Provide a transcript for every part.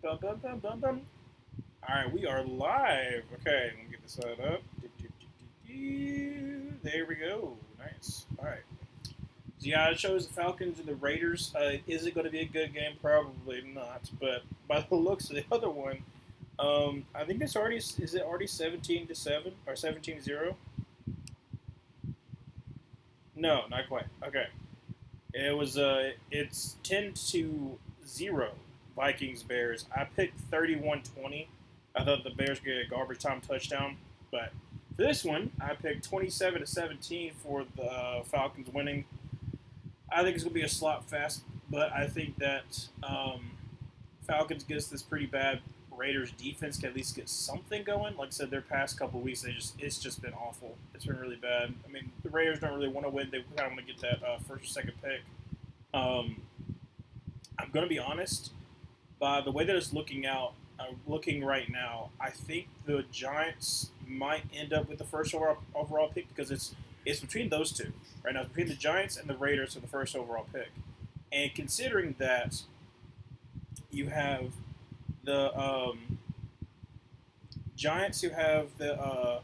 Bum, bum, bum, bum, bum. All right, we are live. Okay, let me get this set up. There we go. Nice. All right. So yeah, it shows the Falcons and the Raiders. Is it going to be a good game? Probably not. But by the looks of the other one, I think it's already is it already 17-7 or 17-0? No, not quite. Okay. It was it's 10-0 Vikings Bears. I picked 31-20. I thought the Bears get a garbage time touchdown, but for this one, I picked 27-17 for the Falcons winning. I think it's gonna be a slot fest, but I think that Falcons gets this pretty bad. Raiders defense can at least get something going. Like I said, their past couple weeks, it's just been awful. It's been really bad. I mean, the Raiders don't really want to win. They kind of want to get that first or second pick. Um, I'm going to be honest. By the way that it's looking right now, I think the Giants might end up with the first overall pick because it's between those two right now. It's between the Giants and the Raiders for the first overall pick, and considering that you have the Giants who have the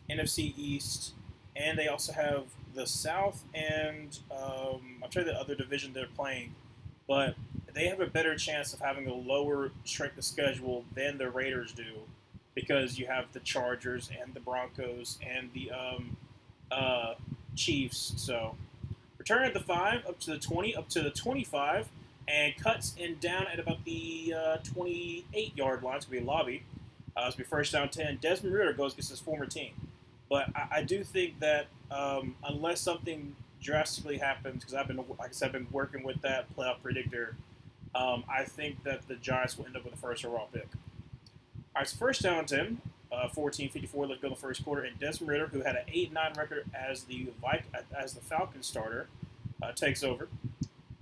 NFC East, and they also have the South, and I'm trying the other division they're playing, but they have a better chance of having a lower strength of schedule than the Raiders do, because you have the Chargers and the Broncos and the Chiefs. So return at the 5, up to the 20, up to the 25, and cuts in down at about the 28-yard line. It's going to be a lobby. It's going to be first down 10. Desmond Ridder goes against his former team. But I do think that unless something drastically happens, because like I said, I've been working with that playoff predictor, I think that the Giants will end up with the first overall pick. All right, so first down 10, 14:54 left to go in the first quarter, and Desmond Ridder, who had an 8-9 record as the Falcons starter, takes over.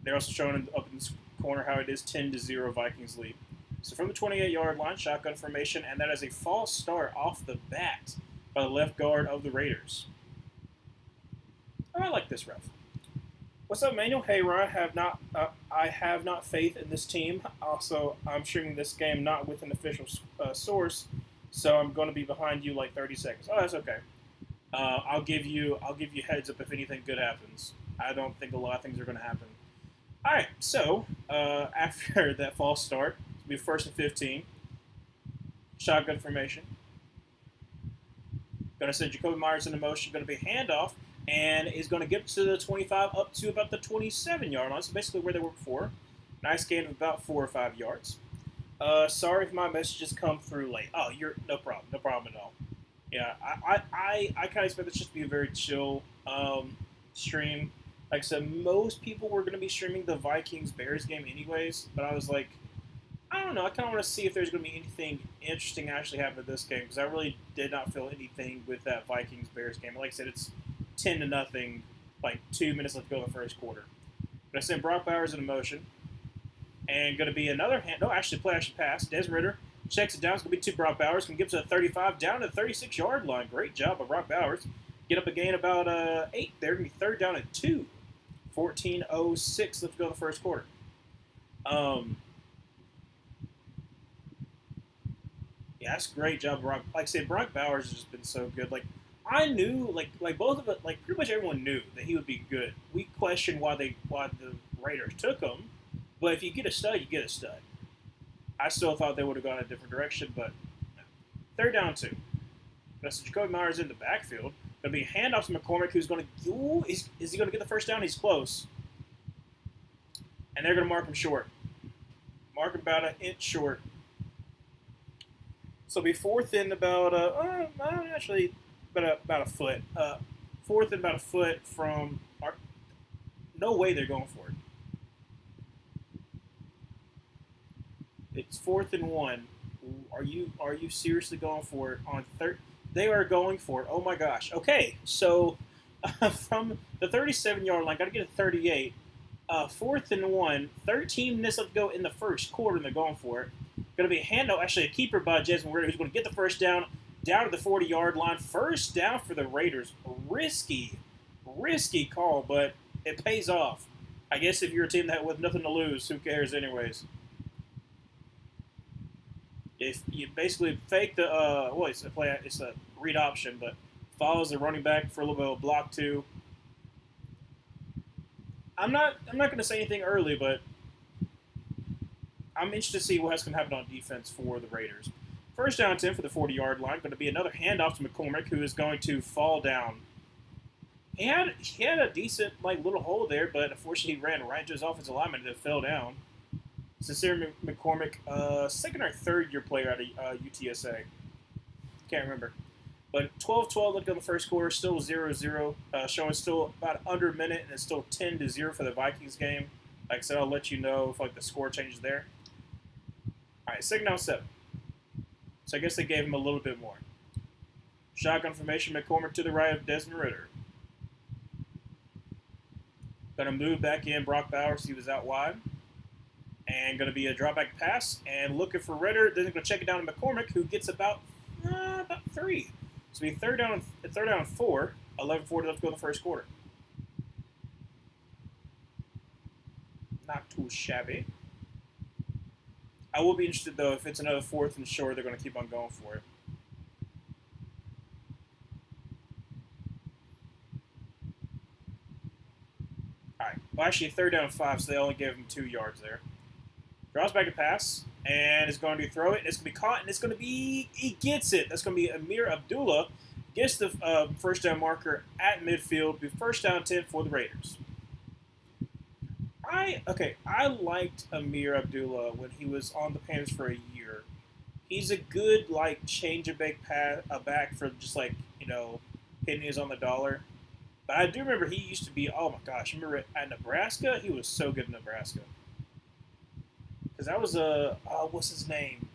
They're also showing up in this corner how it is 10-0 Vikings lead. So from the 28-yard line, shotgun formation, and that is a false start off the bat by the left guard of the Raiders. Oh, I like this ref. What's up, Manuel? Hey, Ryan. I have not faith in this team. Also, I'm streaming this game not with an official source, so I'm going to be behind you like 30 seconds. Oh, that's okay. I'll give you heads up if anything good happens. I don't think a lot of things are going to happen. All right. So after that false start, it'll be first and 15. Shotgun formation. Going to send Jacoby Myers into motion. Going to be handoff, and is going to get to the 25 up to about the 27-yard line. So basically where they were before. Nice gain of about 4 or 5 yards. Sorry if my messages come through late. Oh, you're no problem at all. Yeah, I kind of expect this just to be a very chill stream. Like I said, most people were going to be streaming the Vikings-Bears game anyways, but I was like, I don't know. I kind of want to see if there's going to be anything interesting actually happen in this game, because I really did not feel anything with that Vikings-Bears game. Like I said, it's 10-0, like 2 minutes left to go in the first quarter. But I sent Brock Bowers into motion, and going to be another hand. No, actually, play action pass. Des Ridder checks it down. It's going to be to Brock Bowers. Going to give it to the 35, down to the 36-yard line. Great job by Brock Bowers. Get up a gain about 8 there. Going to be third down at 2. 14:06 left to go in the first quarter. Yeah, that's a great job, Brock. Like I said, Brock Bowers has just been so good. Like I knew, like both of it, like pretty much everyone knew that he would be good. We questioned why the Raiders took him, but if you get a stud, you get a stud. I still thought they would have gone a different direction, but no. Third down 2. That's Jacoby Myers in the backfield. Going to be a handoff to McCormick, who's going to. Ooh, is he going to get the first down? He's close. And they're going to mark him short. Mark him about an inch short. So it'll be fourth in about actually about a foot. Fourth and about a foot from. No way they're going for it. It's 4th and 1. Are you seriously going for it on third? They are going for it. Oh my gosh. Okay, so from the 37-yard line, got to get a 38. 4th and 1. 13 minutes left to go in the first quarter, and they're going for it. Going to be a handoff, actually a keeper by Desmond Ridder, who's going to get the first down to the 40-yard line. First down for the Raiders. Risky call, but it pays off. I guess if you're a team that with nothing to lose, who cares anyways? If you basically fake the it's a read option, but follows the running back for a little bit of block two. I'm not going to say anything early, but I'm interested to see what's going to happen on defense for the Raiders. First down 10 for the 40-yard line. Going to be another handoff to McCormick, who is going to fall down. He had a decent little hole there, but unfortunately he ran right into his offensive lineman and it fell down. Sincere McCormick, second or third year player out of UTSA. Can't remember. But 12-12 looked on the first quarter, still 0-0, showing still about under a minute, and it's still 10-0 for the Vikings game. Like I said, I'll let you know if the score changes there. All right, second down 7. So I guess they gave him a little bit more. Shotgun formation, McCormick to the right of Desmond Ridder. Going to move back in Brock Bowers. He was out wide. And going to be a drop back pass. And looking for Ridder. Then they're going to check it down to McCormick, who gets about 3. So it'll be third down and 4. 11-4 left to go in the first quarter. Not too shabby. I will be interested, though, if it's another 4th and short, they're going to keep on going for it. All right. Well, actually, third down and 5, so they only gave him 2 yards there. Draws back a pass, and is going to throw it. It's going to be caught, and it's going to be... He gets it. That's going to be Amir Abdullah. Gets the first down marker at midfield. Be first down 10 for the Raiders. I liked Amir Abdullah when he was on the Panthers for a year. He's a good change of back for just hitting his on the dollar. But I do remember he used to be, oh my gosh, remember at Nebraska? He was so good in Nebraska. Because that was what's his name?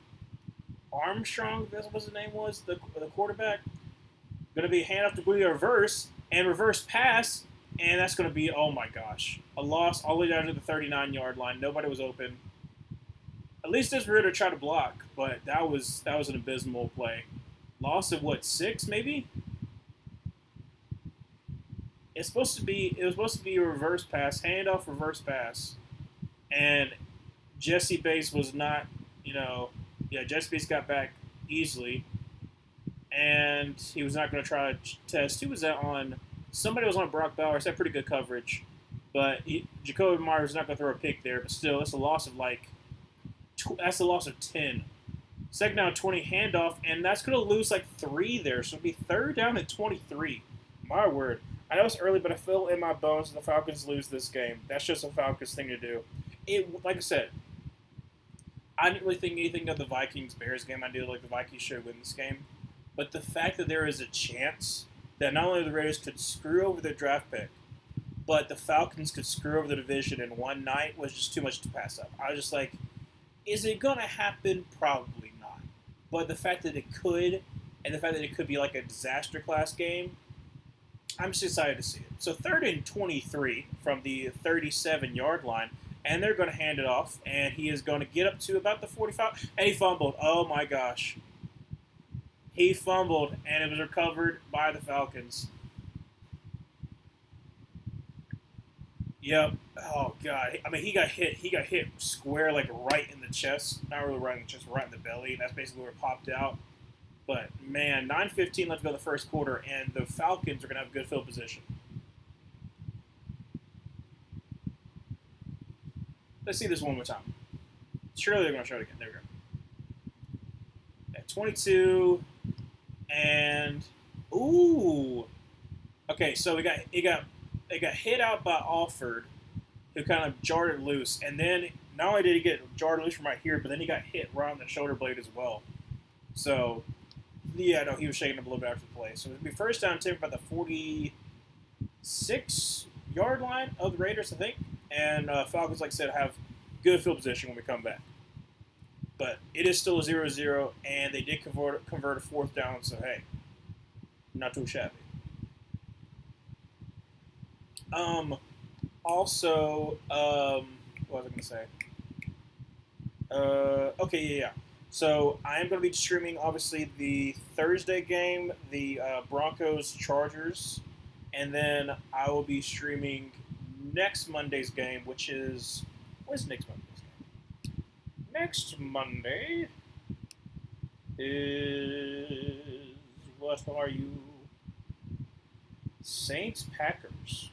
Armstrong, that's what his name was, the quarterback. Going to be a handoff to Blue reverse pass. And that's going to be, oh my gosh, a loss all the way down to the 39-yard line. Nobody was open. At least this Ritter tried to block, but that was an abysmal play. Loss of 6 maybe? It was supposed to be a reverse pass, handoff reverse pass, and Jesse Bates was not, Jesse Bates got back easily, and he was not going to try to test. Who was that on? Somebody was on Brock Bowers, had pretty good coverage, but Jacoby Myers was not going to throw a pick there. But still, that's a loss of that's a loss of 10. Second down 20 handoff, and that's going to lose 3 there. So it'll be third down and 23. My word, I know it's early, but I feel in my bones that the Falcons lose this game. That's just a Falcons thing to do. Like I said, I didn't really think anything of the Vikings-Bears game. I knew the Vikings should win this game, but the fact that there is a chance that not only the Raiders could screw over their draft pick, but the Falcons could screw over the division in one night was just too much to pass up. I was just like, is it going to happen? Probably not. But the fact that it could, and the fact that it could be a disaster class game, I'm just excited to see it. So third and 23 from the 37-yard line, and they're going to hand it off, and he is going to get up to about the 45, and he fumbled. Oh my gosh. He fumbled, and it was recovered by the Falcons. Yep. Oh god. I mean, he got hit square right in the chest. Not really right in the chest, right in the belly. And that's basically where it popped out. But man, 9:15 left to go in the first quarter, and the Falcons are going to have good field position. Let's see this one more time. Surely they're going to show it again. There we go. At 22. And ooh, okay. So it got hit out by Alford, who kind of jarred it loose. And then not only did he get jarred loose from right here, but then he got hit right on the shoulder blade as well. So yeah, no, he was shaking up a little bit after the play. So it'll be first down 10 by the 46-yard line of the Raiders, I think. And Falcons, like I said, have good field position when we come back. But it is still a 0-0, and they did convert a fourth down, so hey, not too shabby. Also, what was I going to say? Okay, yeah. So I am going to be streaming, obviously, the Thursday game, the Broncos-Chargers, and then I will be streaming next Monday's game, which is where's next Monday's game? Next Monday is what are you? Saints Packers.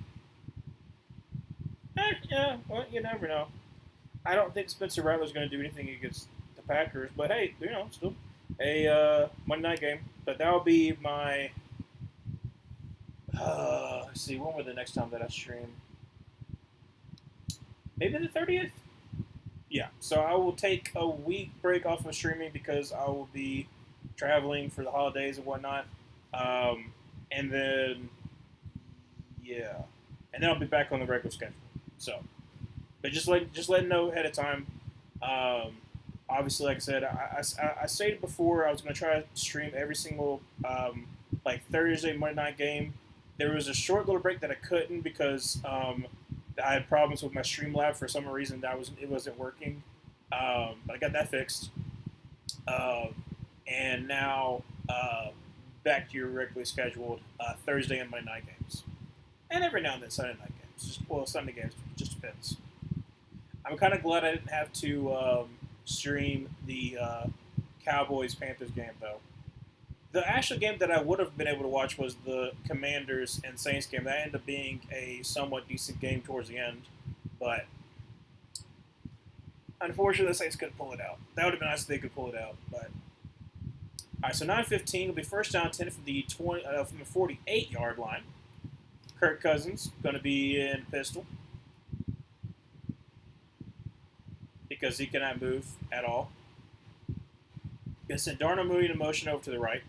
Yeah, well, you never know. I don't think Spencer Rattler's going to do anything against the Packers, but hey, still a Monday night game. But that will be my. Let's see, when will the next time that I stream? Maybe the 30th? Yeah, so I will take a week break off of streaming because I will be traveling for the holidays and whatnot. And then, yeah. And then I'll be back on the regular schedule. So, but just letting know ahead of time. Obviously, like I said, I stated before I was going to try to stream every single like Thursday, Monday night game. There was a short little break that I couldn't because I had problems with my Streamlab for some reason. It wasn't working. But I got that fixed, and now back to your regularly scheduled Thursday and Monday night games, and every now and then Sunday night games. Sunday games just depends. I'm kind of glad I didn't have to stream the Cowboys-Panthers game, though. The actual game that I would have been able to watch was the Commanders and Saints game. That ended up being a somewhat decent game towards the end, but unfortunately the Saints couldn't pull it out. That would have been nice if they could pull it out, but... All right, so 9:15 will be first down 10 from the 48-yard line. Kirk Cousins going to be in pistol because he cannot move at all. Going to send Darnell Mooney in motion over to the right.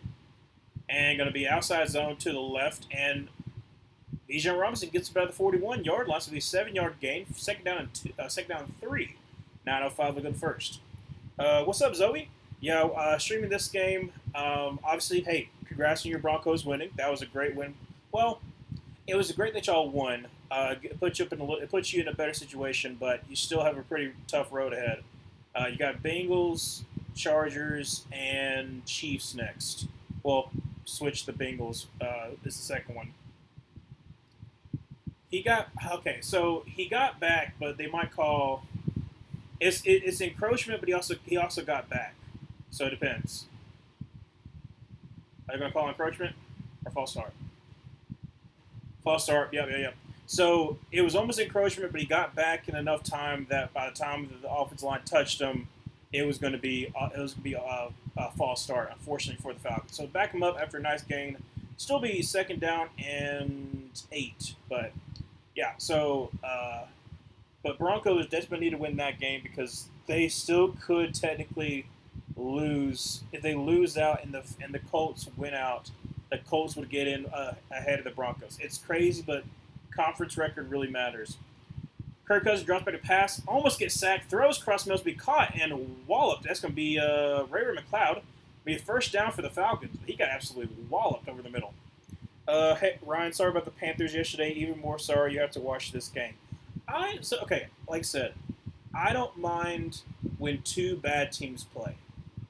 And going to be outside zone to the left. And Bijan Robinson gets about the 41-yard line. So it'll be a 7-yard gain. Second down and 3. 9:05 looking first. What's up, Zoe? Yeah, streaming this game. Obviously, hey, congrats on your Broncos winning. That was a great win. Well, it was great that y'all won. It puts you in a better situation, but you still have a pretty tough road ahead. You got Bengals, Chargers, and Chiefs next. Well, switch the Bengals. This is the second one. He got back, but they might call it's encroachment, but he also got back. So it depends. Are you gonna call encroachment or false start? False start. Yep. So it was almost encroachment, but he got back in enough time that by the time the offensive line touched him, it was going to be a false start. Unfortunately for the Falcons. So back him up after a nice gain. Still be second down and 8, but yeah. So but Broncos desperately need to win that game because they still could technically lose if they lose out and the Colts win out. The Colts would get in ahead of the Broncos. It's crazy, but conference record really matters. Kirk Cousins drops back to pass, almost gets sacked, throws cross middle, be caught and walloped. That's going to be Ray McLeod. Be a first down for the Falcons. He got absolutely walloped over the middle. Hey Ryan, sorry about the Panthers yesterday. Even more sorry you have to watch this game. Like I said, I don't mind when two bad teams play.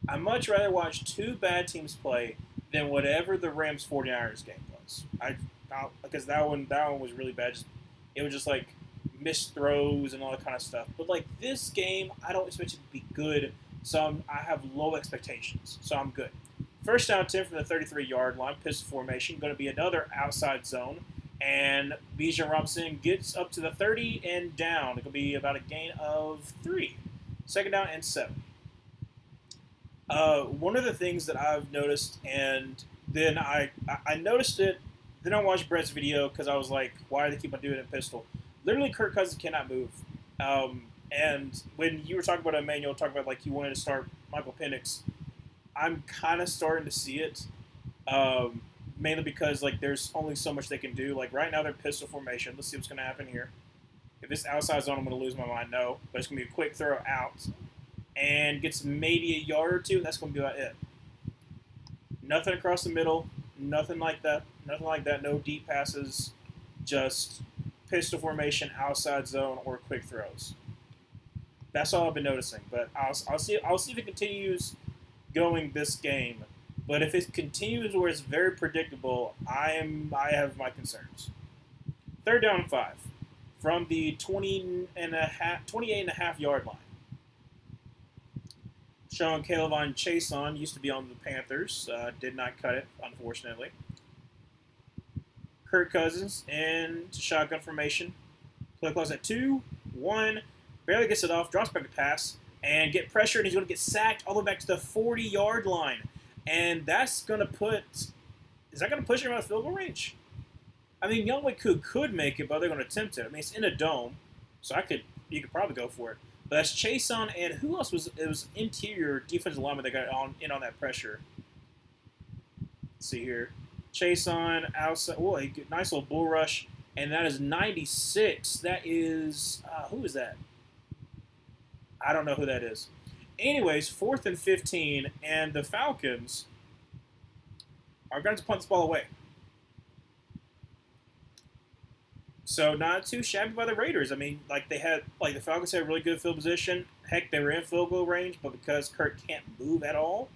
I'd much rather watch two bad teams play than whatever the Rams 49ers game was. Because that one was really bad. It was just like missed throws and all that kind of stuff. But like this game, I don't expect it to be good, so I have low expectations. So I'm good. First down 10 from the 33-yard line, pistol formation. Going to be another outside zone. And Bijan Robinson gets up to the 30 and down. It will be about a gain of 3. Second down and 7. One of the things that I've noticed, and then I noticed it, then I watched Brett's video because I was like, why do they keep on doing it in pistol? Literally, Kirk Cousins cannot move. And when you were talking about Emmanuel, talking about like you wanted to start Michael Penix, I'm kind of starting to see it. Mainly because like there's only so much they can do. Like right now they're pistol formation. Let's see what's going to happen here. If it's outside zone, I'm going to lose my mind. No, but it's going to be a quick throw out and gets maybe a yard or two. And that's going to be about it. Nothing across the middle. Nothing like that. Nothing like that. No deep passes. Just pistol formation, outside zone, or quick throws. That's all I've been noticing. But I'll see if it continues going this game. But if it continues where it's very predictable, I have my concerns. Third down and 5. from the 28.5 yard line. Showing Kayvon Chason used to be on the Panthers, did not cut it, unfortunately. Kirk Cousins into shotgun formation. Play close at 2-1. Barely gets it off, drops back to pass, and get pressure, and he's going to get sacked all the way back to the 40-yard line. And that's going to put... Is that going to push him out of field goal range? I mean, Younghoe could make it, but they're going to attempt it. I mean, it's in a dome, so you could probably go for it. But that's Chason, and who else was... It was interior defensive lineman that got in on that pressure. Let's see here. Chason, outside... Oh, a nice little bull rush. And that is 96. That is... who is that? I don't know who that is. Anyways, 4th and 15, and the Falcons are going to punt this ball away. So not too shabby by the Raiders. I mean, the Falcons had really good field position. Heck, they were in field goal range, but because Kirk can't move at all,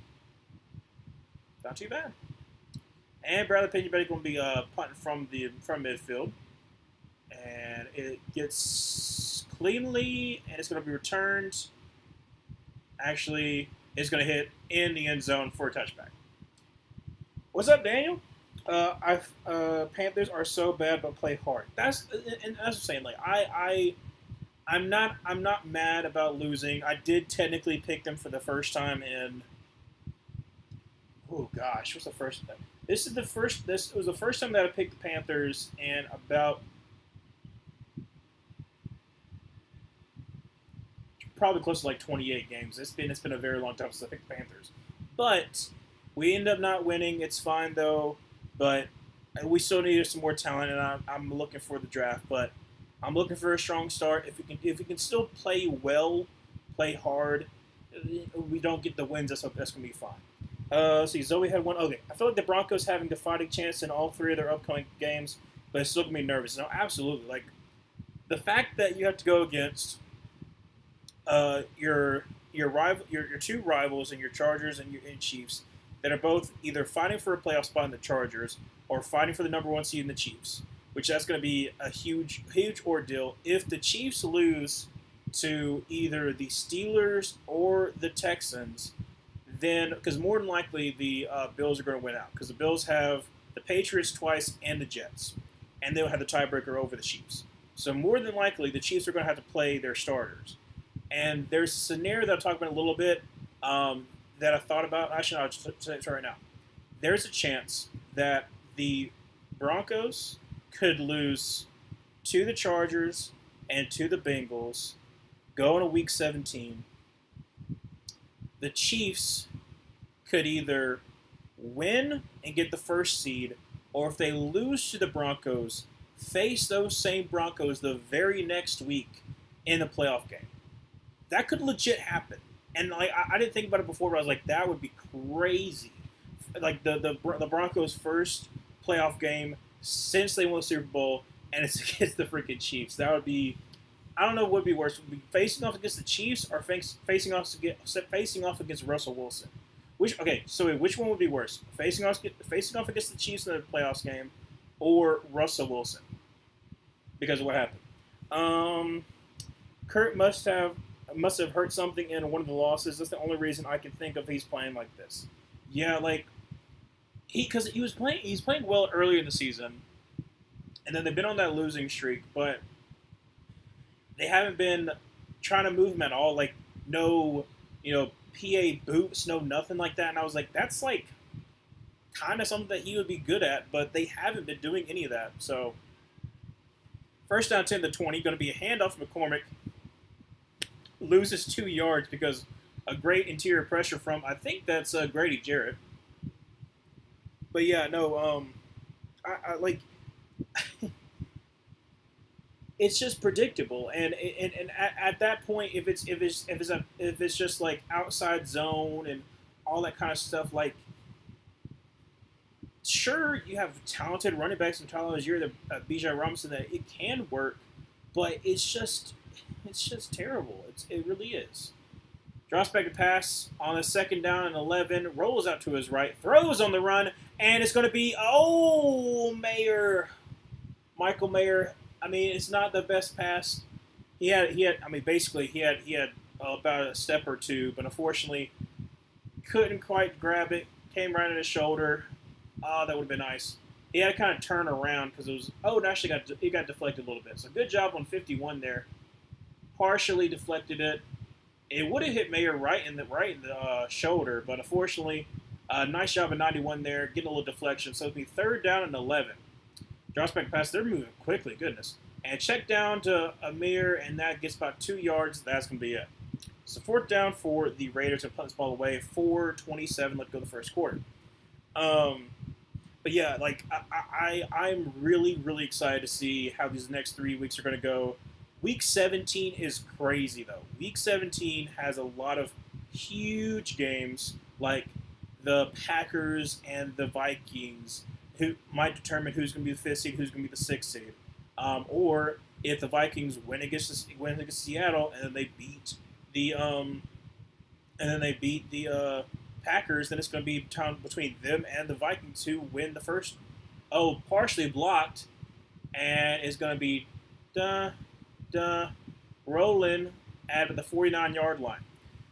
not too bad. And Bradley Pinion going to be punting from midfield. And it gets cleanly, and it's going to be returned. Actually, it's going to hit in the end zone for a touchback. What's up, Daniel? Panthers are so bad but play hard. That's what I'm saying. Like I'm not mad about losing. I did technically pick them for the first time in. Oh gosh, what's the first thing? This was the first time that I picked the Panthers in about probably close to like 28 games. It's been a very long time since I picked the Panthers. But we end up not winning. It's fine though. But we still needed some more talent, and I'm looking for the draft. But I'm looking for a strong start. If we can still play well, play hard, we don't get the wins. That's going to be fine. Let's see. Zoe had one. Okay, I feel like the Broncos having a fighting chance in all 3 of their upcoming games, but it's still going to be nervous. No, absolutely. Like the fact that you have to go against your 2 rivals and your Chargers and your Chiefs that are both either fighting for a playoff spot in the Chargers or fighting for the number 1 seed in the Chiefs, which that's going to be a huge ordeal. If the Chiefs lose to either the Steelers or the Texans, then, because more than likely the Bills are going to win out, because the Bills have the Patriots twice and the Jets, and they'll have the tiebreaker over the Chiefs. So more than likely the Chiefs are going to have to play their starters. And there's a scenario that I'll talk about in a little bit that I thought about. Actually, I'll just say it right now. There's a chance that the Broncos could lose to the Chargers and to the Bengals, go into Week 17. The Chiefs could either win and get the first seed, or if they lose to the Broncos, face those same Broncos the very next week in the playoff game. That could legit happen. And like I didn't think about it before, but I was like, that would be crazy. Like the Broncos' first playoff game since they won the Super Bowl, and it's against the freaking Chiefs. That would be, I don't know what would be worse. Would be facing off against the Chiefs or facing off against Russell Wilson. Which one would be worse? Facing off against the Chiefs in the playoffs game, or Russell Wilson? Because of what happened. Kurt must have hurt something in one of the losses. That's the only reason I can think of he's playing like this. Yeah, like because he's playing well earlier in the season, and then they've been on that losing streak, but they haven't been trying to move him at all. Like no, PA boots, no nothing like that. And I was like, that's like kind of something that he would be good at, but they haven't been doing any of that. So first down 10 to 20, going to be a handoff from McCormick. Loses 2 yards because a great interior pressure from, I think that's Grady Jarrett. But yeah, no, I like it's just predictable, and at that point, if it's just like outside zone and all that kind of stuff, like sure you have talented running backs in Tyler Algier, Bijan Robinson, that it can work, but it's just terrible. It really is. Drops back to pass on a 2nd down and 11. Rolls out to his right. Throws on the run. And it's going to be, Michael Mayer I mean, it's not the best pass. I mean, basically, he had about a step or two, but unfortunately, couldn't quite grab it. Came right at his shoulder. Oh, that would have been nice. He had to kind of turn around because it was. Oh, it got deflected a little bit. So good job on 51 there. Partially deflected it. It would have hit Mayer right in the shoulder, but unfortunately, nice job of 91 there, getting a little deflection. So it'll be third down and 11. Drops back pass. They're moving quickly. Goodness. And check down to Amir, and that gets about 2 yards. That's going to be it. So fourth down for the Raiders to punt this ball away. 4:27 left to go the first quarter. But yeah, like I'm really, really excited to see how these next 3 weeks are going to go. Week 17 is crazy though. Week 17 has a lot of huge games like the Packers and the Vikings, who might determine who's going to be the fifth seed, who's going to be the sixth seed, or if the Vikings win against Seattle and then they beat the Packers, then it's going to be between them and the Vikings who win the first. Oh, partially blocked, and it's going to be rolling at the 49-yard line.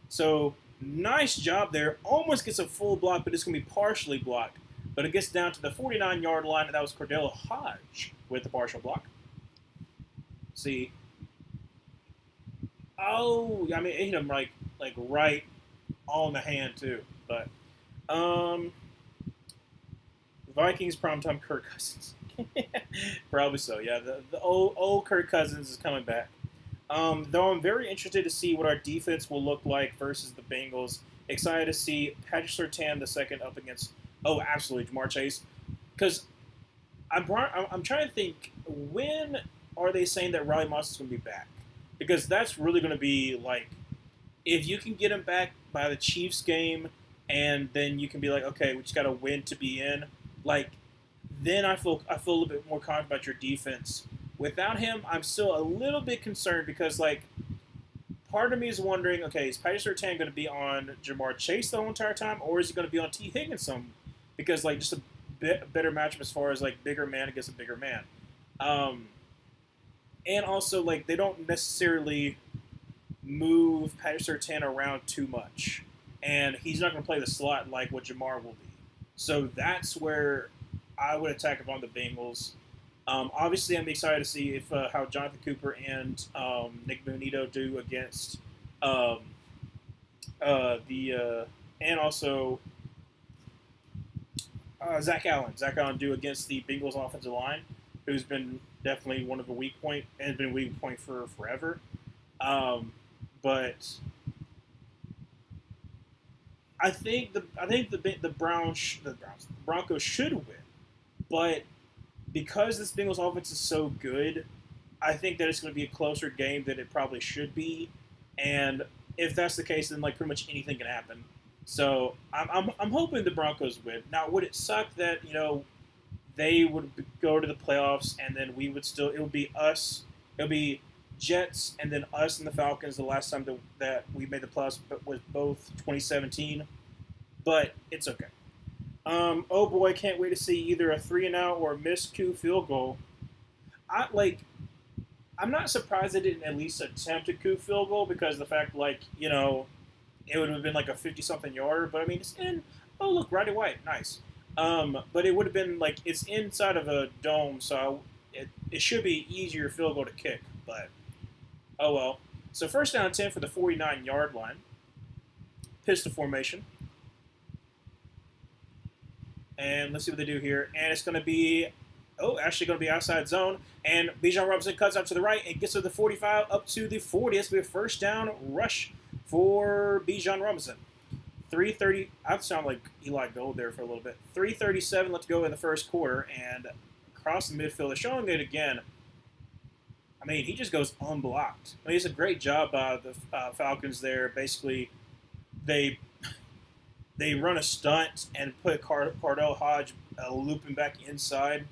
So nice job there. Almost gets a full block, but it's going to be partially blocked. But it gets down to the 49-yard line, and that was Cordell Hodge with the partial block. See. Oh, I mean, it hit him like right on the hand too. But Vikings primetime Kirk Cousins. Probably so. Yeah, the old Kirk Cousins is coming back. Though I'm very interested to see what our defense will look like versus the Bengals. Excited to see Patrick Surtain the second up against absolutely Jamar Chase, because I'm trying to think, when are they saying that Riley Moss is going to be back? Because that's really going to be like, if you can get him back by the Chiefs game, and then you can be like, okay, we just got to win to be in. Like, then I feel a little bit more confident about your defense. Without him, I'm still a little bit concerned because, like, part of me is wondering, okay, is Patrick Surtain going to be on Jamar Chase the whole entire time, or is he going to be on T. Higgins some? Because, like, just a better matchup as far as, like, bigger man against a bigger man. And also, like, they don't necessarily move Patrick Surtain around too much. And he's not going to play the slot like what Jamar will be. So that's where I would attack upon the Bengals. Obviously, I'm excited to see if how Jonathan Cooper and Nick Bonito do against and also Zach Allen. Zach Allen do against the Bengals offensive line, who's been definitely one of the weak point and has been a weak point for forever. But I think the Broncos should win, but because this Bengals offense is so good, I think that it's going to be a closer game than it probably should be. And if that's the case, then like pretty much anything can happen. So I'm hoping the Broncos win. Now, would it suck that they would go to the playoffs and then we would still? It would be us. It would be Jets and then us and the Falcons the last time that we made the playoffs, but was both 2017. But it's okay. Oh boy, can't wait to see either a 3-and-out or a missed Q field goal. I'm not surprised they didn't at least attempt a Q field goal because of the fact, it would have been like a 50-something yarder. But I mean, it's in. Oh look, Roddy White, nice. But it would have been like it's inside of a dome, so it should be easier field goal to kick. But oh well. So first down 10 for the 49-yard line. Pistol formation. And let's see what they do here. And it's going to be, actually going to be outside zone. And Bijan Robinson cuts out to the right and gets to the 45 up to the 40. It's going to be a first down rush for Bijan Robinson. 3:30. I sound like Eli Gold there for a little bit. 3:37 left to go in the first quarter. And across the midfield, they're showing it again. I mean, he just goes unblocked. I mean, it's a great job by the Falcons there. Basically, they run a stunt and put Cordell Hodge looping back inside,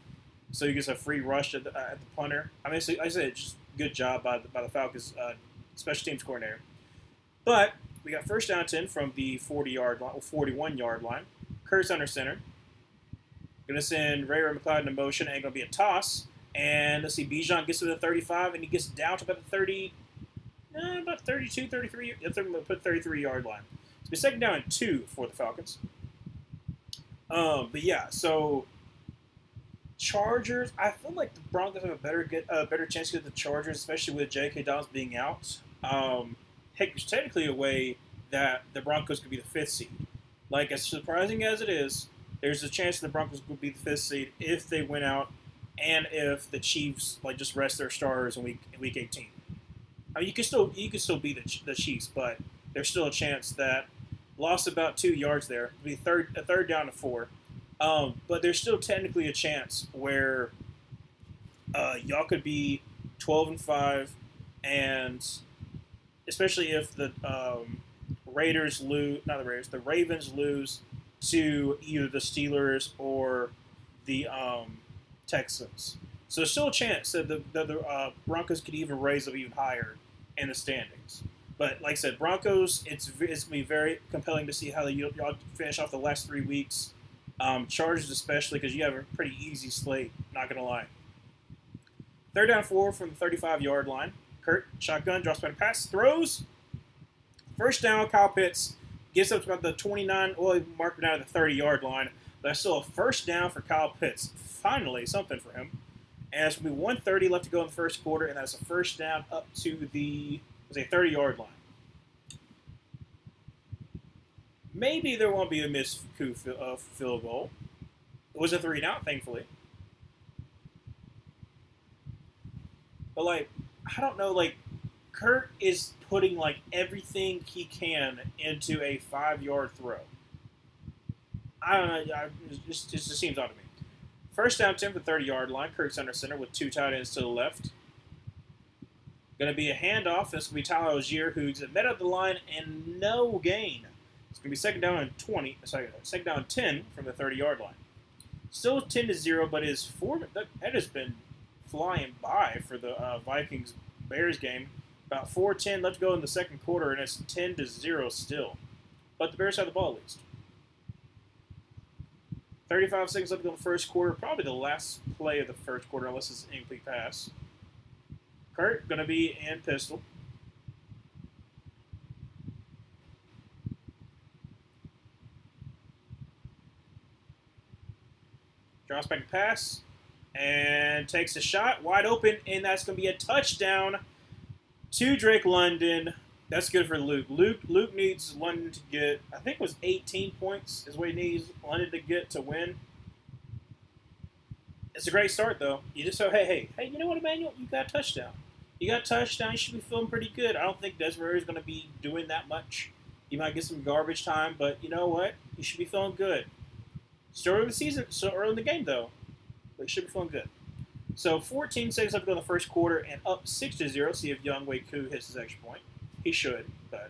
so he gets a free rush at the punter. I mean, I said just good job by the Falcons special teams coordinator. But we got first down 10 from the 41-yard line. Kurtz under center. Going to send Ray McLeod in motion, and going to be a toss. And let's see, Bijan gets to the 35, and he gets down to about the 30, about 32, 33. Put 33-yard line. So it's second down and 2 for the Falcons. But yeah, so Chargers. I feel like the Broncos have a better chance to get the Chargers, especially with J.K. Dobbins being out. Heck, there's technically a way that the Broncos could be the 5th seed. Like, as surprising as it is, there's a chance the Broncos could be the 5th seed if they win out, and if the Chiefs just rest their starters in week 18. I mean, you can still beat the Chiefs, but there's still a chance that lost about 2 yards there. It'd be a third down to 4. But there's still technically a chance where y'all could be 12-5, and especially if the the Ravens lose to either the Steelers or the Texans. So there's still a chance that the Broncos could even raise up even higher in the standings. But like I said, Broncos, it's going to be very compelling to see how y'all finish off the last 3 weeks. Chargers especially, because you have a pretty easy slate, not going to lie. Third down 4 from the 35-yard line. Kurt, shotgun, drops back, pass, throws. First down, Kyle Pitts gets up to about the 29, well, he marked it out at the 30-yard line. But that's still a first down for Kyle Pitts. Finally, something for him. And it's going to be 1:30 left to go in the first quarter, and that's a first down up to the 30-yard line. Maybe there won't be a missed field goal. It was a 3-and-out, thankfully. But, I don't know, Kurt is putting, everything he can into a 5-yard throw. I don't know. It just seems odd to me. First down, 10 for the 30-yard line. Kirk's under center with 2 tight ends to the left. Going to be a handoff. This will be Tyler Algier, who's met up the line and no gain. It's going to be second down and 10 from the 30-yard line. Still 10-0, but that has been flying by for the Vikings-Bears game. About 4:10 left to go in the second quarter, and it's 10-0 still. But the Bears have the ball at least. 35 seconds left to go in the first quarter. Probably the last play of the first quarter, unless it's an incomplete pass. Kurt going to be in pistol. Drops back to pass and takes a shot wide open, and that's going to be a touchdown to Drake London. That's good for Luke. Luke needs London to get, I think it was 18 points is what he needs London to get to win. It's a great start, though. You just hey, you know what, Emmanuel? You got a touchdown. You should be feeling pretty good. I don't think Desiree is going to be doing that much. You might get some garbage time, but you know what? You should be feeling good. Still early in the season, so early in the game, though. But you should be feeling good. So 14 seconds left to go in the first quarter, and up 6-0. See if Young Wei Koo hits his extra point. He should, but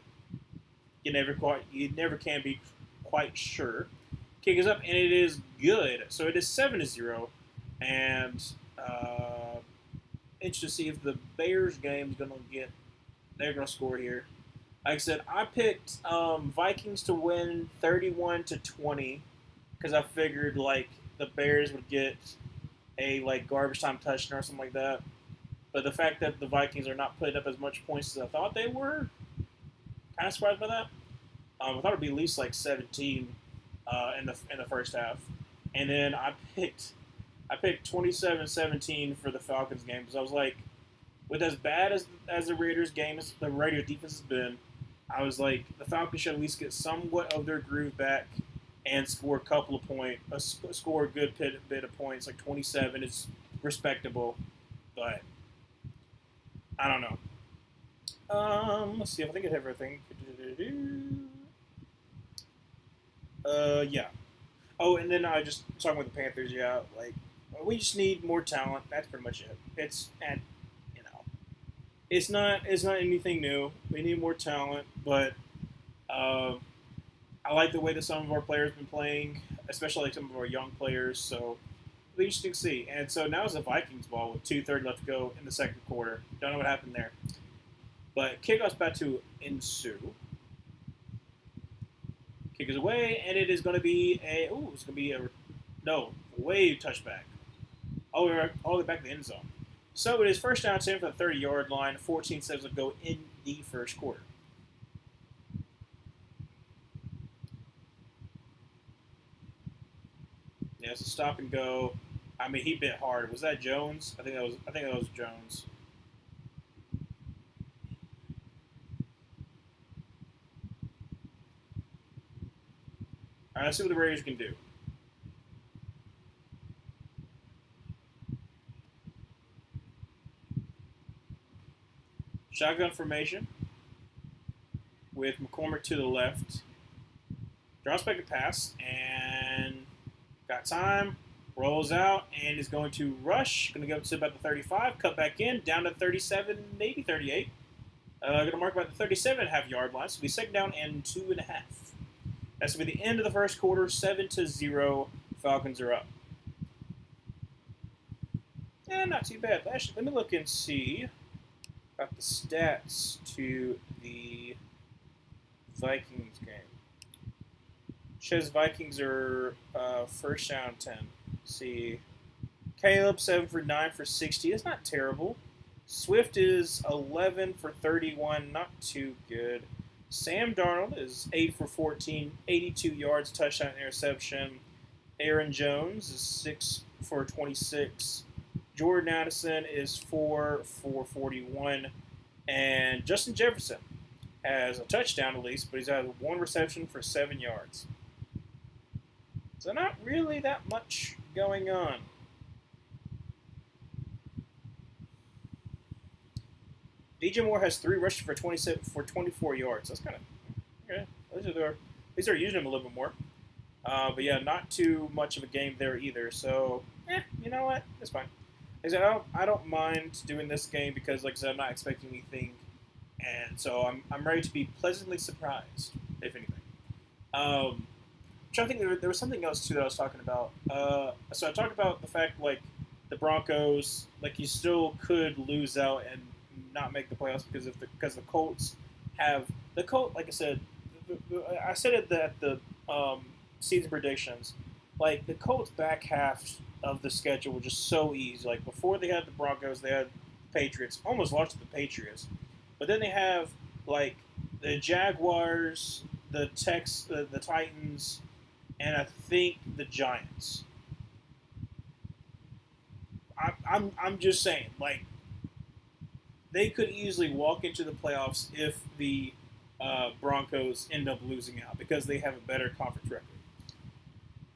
you never can be quite sure. Kick is up, and it is good. So it is 7-0, and interested to see if the Bears game is they're going to score here. Like I said, I picked Vikings to win 31-20 because I figured the Bears would get a garbage time touchdown or something like that. But the fact that the Vikings are not putting up as much points as I thought they were, kind of surprised by that. I thought it'd be at least 17 in the first half, and then I picked 27-17 for the Falcons game because I was like, with as bad as the Raiders game, the Raiders defense has been, I was like, the Falcons should at least get somewhat of their groove back and score a couple of points, score a good bit of points. 27 is respectable, but I don't know. Let's see. I think I have everything. Yeah. Oh, and then I just talking with the Panthers. Yeah, we just need more talent. That's pretty much it. It's not anything new. We need more talent, but I like the way that some of our players have been playing, especially some of our young players. So it'll be interesting to see. And so now it's the Vikings ball with 2:30 left to go in the second quarter. Don't know what happened there. But kickoff's about to ensue. Kick is away, and it is going to be a wave touchback. all the way back to the end zone. So it is first down 10 for the 30-yard line. 14 seconds to go in the first quarter. Yeah, it's a stop and go. I mean, he bit hard. Was that Jones? I think that was Jones. All right, let's see what the Raiders can do. Shotgun formation with McCormick to the left. Draws back a pass and got time. Rolls out and is going to rush. Going to go to about the 35. Cut back in. Down to 37, maybe 38. Going to mark about the 37.5 yard line. So it'll be second down and 2.5. That's going to be the end of the first quarter. 7-0. Falcons are up. Not too bad. Actually, let me look and see about the stats to the Vikings game. Shows Vikings are first down 10. Let's see, Caleb 7 for 9 for 60. That's not terrible. Swift is 11 for 31. Not too good. Sam Darnold is 8 for 14, 82 yards, touchdown, interception. Aaron Jones is 6 for 26. Jordan Addison is 4 for 41. And Justin Jefferson has a touchdown at least, but he's had one reception for 7 yards. So not really that much going on. DJ Moore has 3 rushes for 27 for 24 yards. That's kind of okay. At least they're using him a little bit more. But yeah, not too much of a game there either. So you know what? It's fine. Like I said, I don't mind doing this game because, like I said, I'm not expecting anything, and so I'm ready to be pleasantly surprised, if anything. I'm trying to think, there was something else too that I was talking about. So I talked about the fact like the Broncos, like you still could lose out and not make the playoffs because the Colts have like I said, I said it at the season predictions. Like the Colts back half of the schedule were just so easy. Like before they had the Broncos, they had the Patriots, almost lost to the Patriots, but then they have like the Jaguars, the Titans, and I think the Giants. I'm just saying, like they could easily walk into the playoffs if the Broncos end up losing out because they have a better conference record.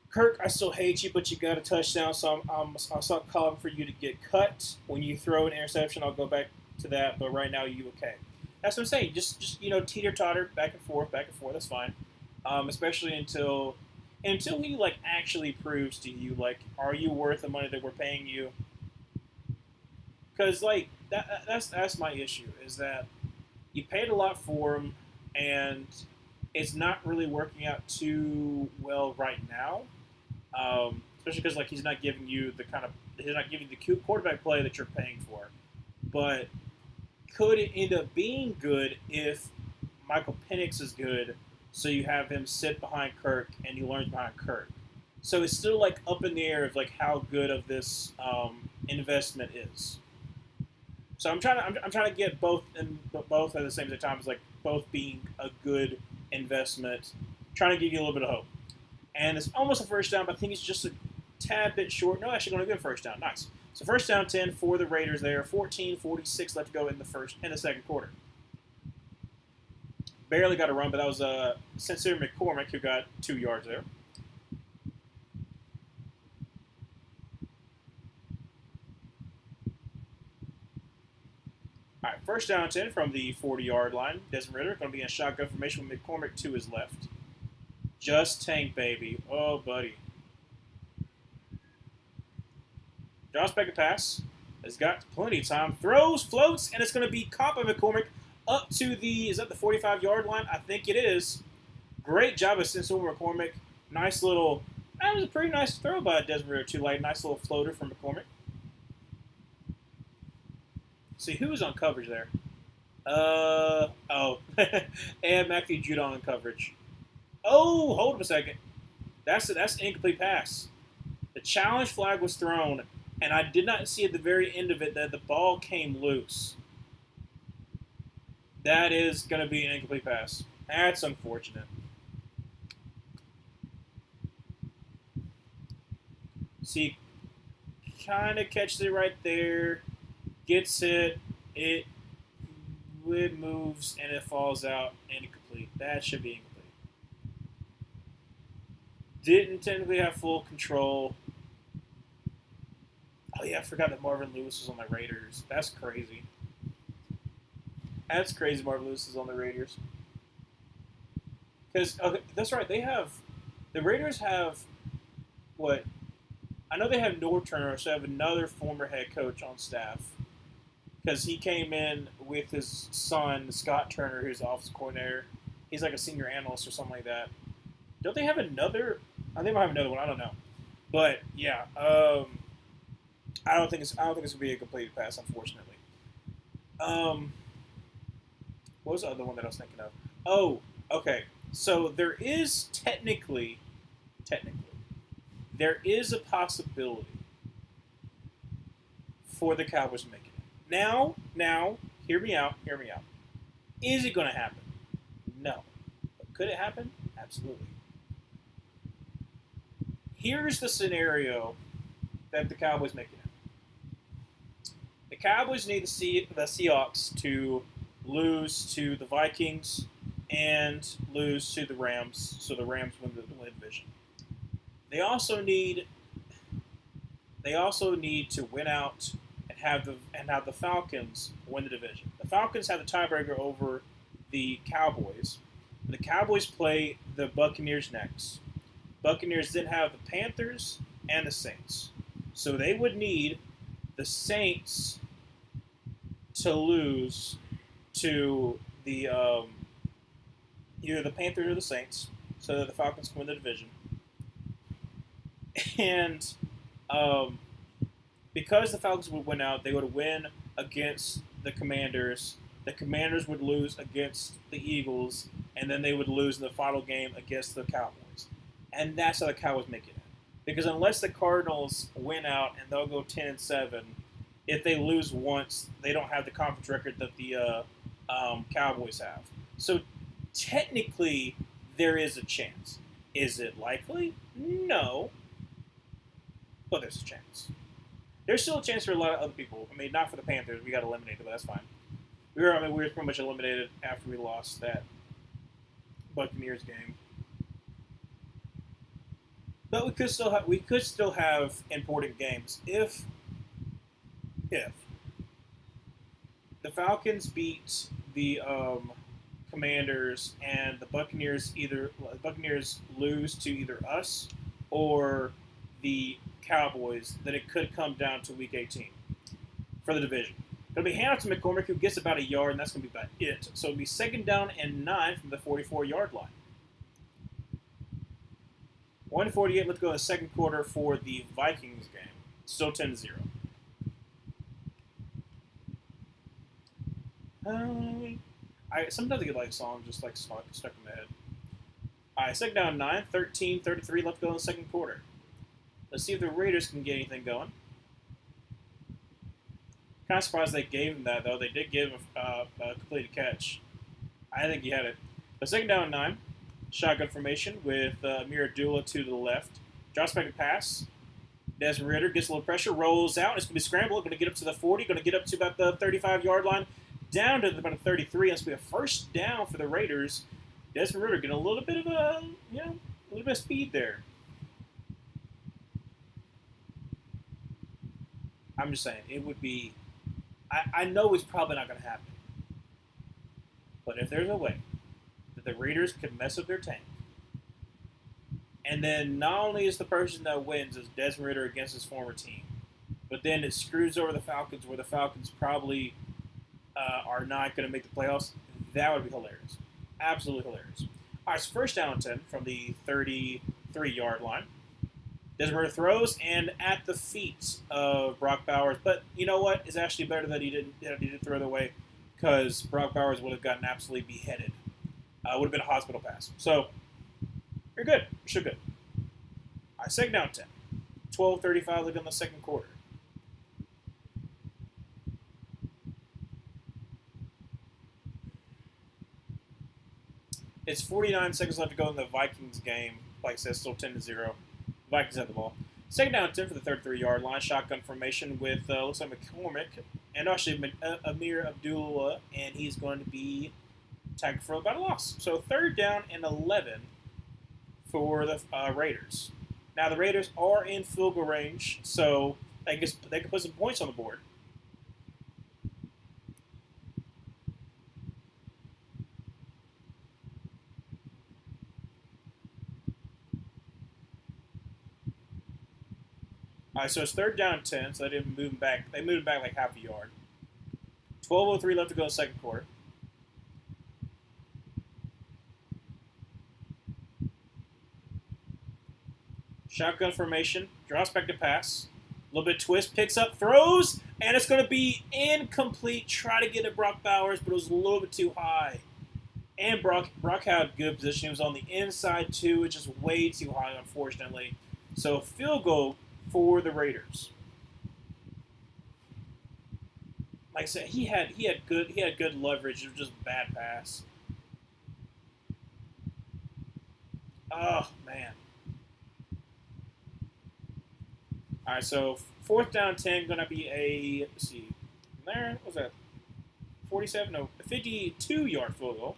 Kirk, I still hate you, but you got a touchdown, so I'll stop calling for you to get cut. When you throw an interception, I'll go back to that, but right now, you okay. That's what I'm saying. Just teeter-totter, back and forth, that's fine. Especially until he, like, actually proves to you, like, are you worth the money that we're paying you? Because, like, that's my issue, is that you paid a lot for him, and it's not really working out too well right now. Especially because like he's not giving you the quarterback play that you're paying for. But could it end up being good if Michael Penix is good, so you have him sit behind Kirk and he learns behind Kirk? So it's still like up in the air of like how good of this investment is. So I'm trying to get both at the same time as like both being a good investment, trying to give you a little bit of hope. And it's almost a first down, but I think it's just a tad bit short. No, actually going to get a first down. Nice. So first down 10 for the Raiders there. 14:46 left to go in the second quarter. Barely got a run, but that was Sincere McCormick who got 2 yards there. All right, first down 10 from the 40-yard line. Desmond Ridder going to be in shotgun formation with McCormick to his left. Just tank, baby. Oh, buddy. Draws back a pass. Has got plenty of time. Throws, floats, and it's going to be caught by McCormick up to the 45-yard line? I think it is. Great job of Sincere McCormick. Nice little, that was a pretty nice throw by Desmond Ridder, too. Like, nice little floater from McCormick. See, who was on coverage there? And Matthew Judon on coverage. Oh, hold up a second. That's an incomplete pass. The challenge flag was thrown. And I did not see at the very end of it that the ball came loose. That is going to be an incomplete pass. That's unfortunate. See, kind of catches it right there, gets it, it moves, and it falls out incomplete. That should be incomplete. Didn't technically have full control. Oh yeah, I forgot that Marvin Lewis was on the Raiders. That's crazy. That's crazy. Marvin Lewis is on the Raiders. Because okay, that's right. The Raiders have what? I know they have North Turner, so they have another former head coach on staff. Because he came in with his son Scott Turner, who's the offensive coordinator. He's like a senior analyst or something like that. Don't they have another? I think they might have another one. I don't know. But yeah, I don't think it's gonna be a completed pass, unfortunately. What was the other one that I was thinking of? Oh, okay. So there is technically, there is a possibility for the Cowboys to make it. Now, hear me out. Is it going to happen? No. But could it happen? Absolutely. Here's the scenario that the Cowboys make it in. The Cowboys need the Seahawks to lose to the Vikings and lose to the Rams, so the Rams win the division. They also need to win out and have the Falcons win the division. The Falcons have the tiebreaker over the Cowboys. The Cowboys play the Buccaneers next. Buccaneers then have the Panthers and the Saints. So they would need the Saints to lose to the either the Panthers or the Saints, so that the Falcons can win the division. And because the Falcons would win out, they would win against the Commanders. The Commanders would lose against the Eagles, and then they would lose in the final game against the Cowboys. And that's how the Cowboys make it in. Because unless the Cardinals win out and they'll go 10-7, if they lose once, they don't have the conference record that the Cowboys have. So technically, there is a chance. Is it likely? No. But there's a chance. There's still a chance for a lot of other people. I mean, not for the Panthers. We got eliminated, but that's fine. We were pretty much eliminated after we lost that Buccaneers game. But we could still have important games if the Falcons beat the Commanders and the Buccaneers lose to either us or the Cowboys, then it could come down to Week 18 for the division. It'll be handed to McCormick, who gets about a yard, and that's going to be about it. So it'll be 2nd down and 9 from the 44-yard line. 1:48. Let's go to the second quarter for the Vikings game. Still 10-0. Sometimes I get like songs just like stuck in my head. All right, 2nd down 9, 13-33 left to go in the second quarter. Let's see if the Raiders can get anything going. Kind of surprised they gave him that, though. They did give him a completed catch. I think he had it. But 2nd down 9, shotgun formation with Miradula to the left. Drops back to pass. Desmond Ridder gets a little pressure, rolls out. It's going to be scrambled. Going to get up to the 40. Going to get up to about the 35-yard line. Down to about the 33. That's going to be a 1st down for the Raiders. Desmond Ridder getting a little bit of speed there. I'm just saying, it would be... I know it's probably not going to happen. But if there's a way that the Raiders could mess up their tank, and then not only is the person that wins is Desmond Ridder against his former team, but then it screws over the Falcons, where the Falcons probably are not going to make the playoffs, that would be hilarious. Absolutely hilarious. All right, so 1st down and 10 from the 33-yard line. Desmond Ridder throws, and at the feet of Brock Bowers. But you know what? It's actually better that he didn't throw it away, because Brock Bowers would have gotten absolutely beheaded. Would have been a hospital pass. So, you're good. You're still good. All right, 2nd down 10. 12:35 left in the second quarter. It's 49 seconds left to go in the Vikings game. Like I said, still 10-0. Vikings have the ball. Second down 10 for the 33-yard line. Shotgun formation with, looks like McCormick. And actually, Amir Abdullah. And he's going to be tackled for about a loss. So third down and 11 for the Raiders. Now, the Raiders are in field goal range. So they can put some points on the board. All right, so it's third down and 10, so they didn't move back. They moved back like half a yard. 12:03 left to go in the second quarter. Shotgun formation, drops back to pass. A little bit twist, picks up, throws, and it's going to be incomplete. Try to get it Brock Bowers, but it was a little bit too high. And Brock had good position. He was on the inside too, which is way too high, unfortunately. So field goal for the Raiders. Like I said, he had good leverage. It was just a bad pass. Oh man. All right, so fourth down 10 gonna be a, let's see, there, what was that? 47? No, a 52-yard field goal.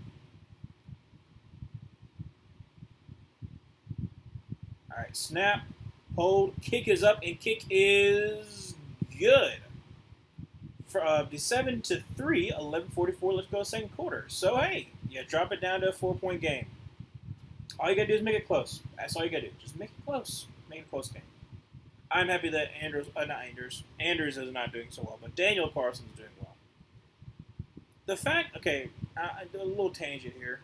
All right, snap. Hold, kick is up, and kick is good. For the 7-3, 11:44 left to go second quarter. So hey, you drop it down to a 4-point game. All you gotta do is make it close. That's all you gotta do. Just make it close. Make it a close game. I'm happy that Andrews is not doing so well, but Daniel Carson's doing well. The fact, okay, a little tangent here.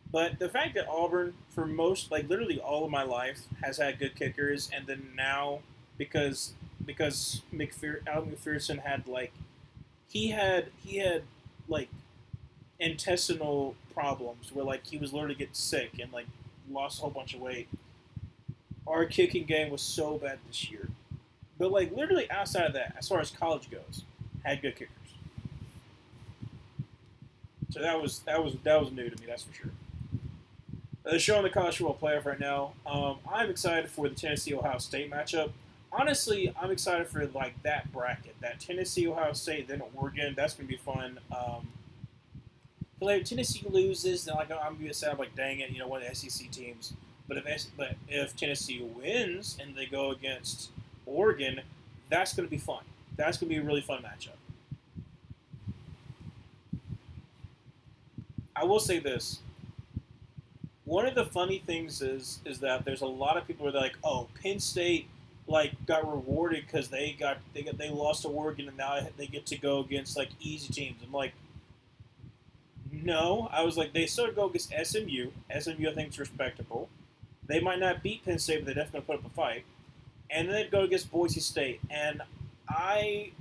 But the fact that Auburn, for most, like literally all of my life, has had good kickers, and then now, because Alec McPherson had like, he had like intestinal problems where like he was literally getting sick and like lost a whole bunch of weight. Our kicking game was so bad this year, but like literally outside of that, as far as college goes, had good kickers. So that was new to me, that's for sure. They're showing the college football playoff right now. I'm excited for the Tennessee-Ohio State matchup. Honestly, I'm excited for like that bracket, that Tennessee-Ohio State, then Oregon. That's gonna be fun. Like if Tennessee loses, then like I'm gonna say, like, dang it, one of the SEC teams. But if Tennessee wins and they go against Oregon, that's gonna be fun. That's gonna be a really fun matchup. I will say this. One of the funny things is that there's a lot of people who are like, oh, Penn State like got rewarded because they lost to Oregon and now they get to go against like easy teams. I'm like, no. I was like, they still go against SMU. SMU I think is respectable. They might not beat Penn State, but they definitely put up a fight. And then they'd go against Boise State, and I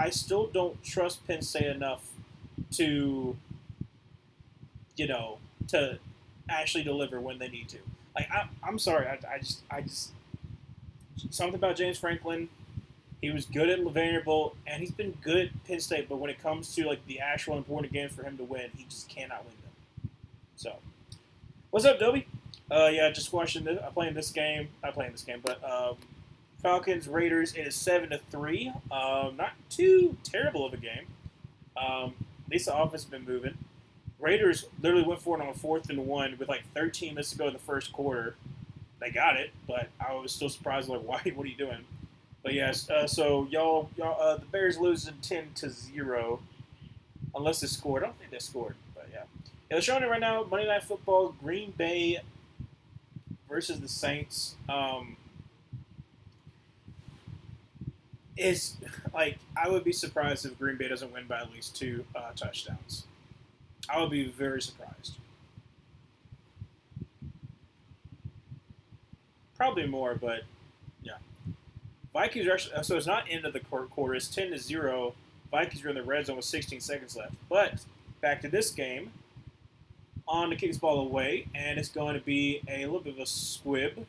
still don't trust Penn State enough to to actually deliver when they need to. Like I'm sorry, I just something about James Franklin. He was good at Vanderbilt, and he's been good at Penn State. But when it comes to like the actual important games for him to win, he just cannot win them. So, what's up, Dobie? Yeah, just watching this. Playing this game, but Falcons Raiders. It is 7-3. Not too terrible of a game. At least the offense has been moving. Raiders literally went for it on 4th and 1 with like 13 minutes to go in the first quarter. They got it, but I was still surprised. Like, why? What are you doing? But yes, so y'all, the Bears losing 10-0, unless they scored. I don't think they scored, but yeah. They're showing it right now. Monday Night Football, Green Bay versus the Saints. It's like I would be surprised if Green Bay doesn't win by at least 2 touchdowns. I would be very surprised. Probably more, but yeah. Vikings are actually, so it's not end of the quarter. It's 10-0. Vikings are in the red zone with 16 seconds left. But back to this game. On to kick this ball away, and it's going to be a little bit of a squib.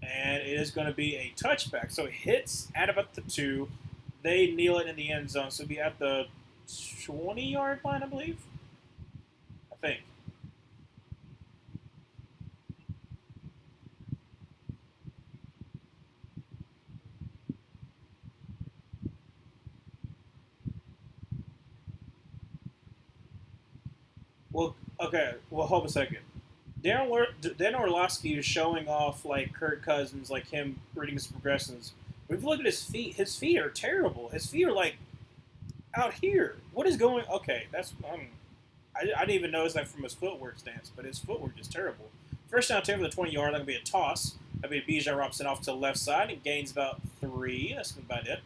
And it is going to be a touchback. So it hits at about the 2. They kneel it in the end zone. So it'll be at the 20-yard line, I believe. I think. Well, okay. Well, hold a second. Dan Orlovsky is showing off like Kirk Cousins, like him reading his progressions. But if you look at his feet are terrible. His feet are like out here. What is going? Okay, that's I didn't even notice that from his footwork stance, but his footwork is terrible. First down 10 for the 20-yard. That'll be a toss. That'll be Bijan Robinson off to the left side and gains about 3. That's about it.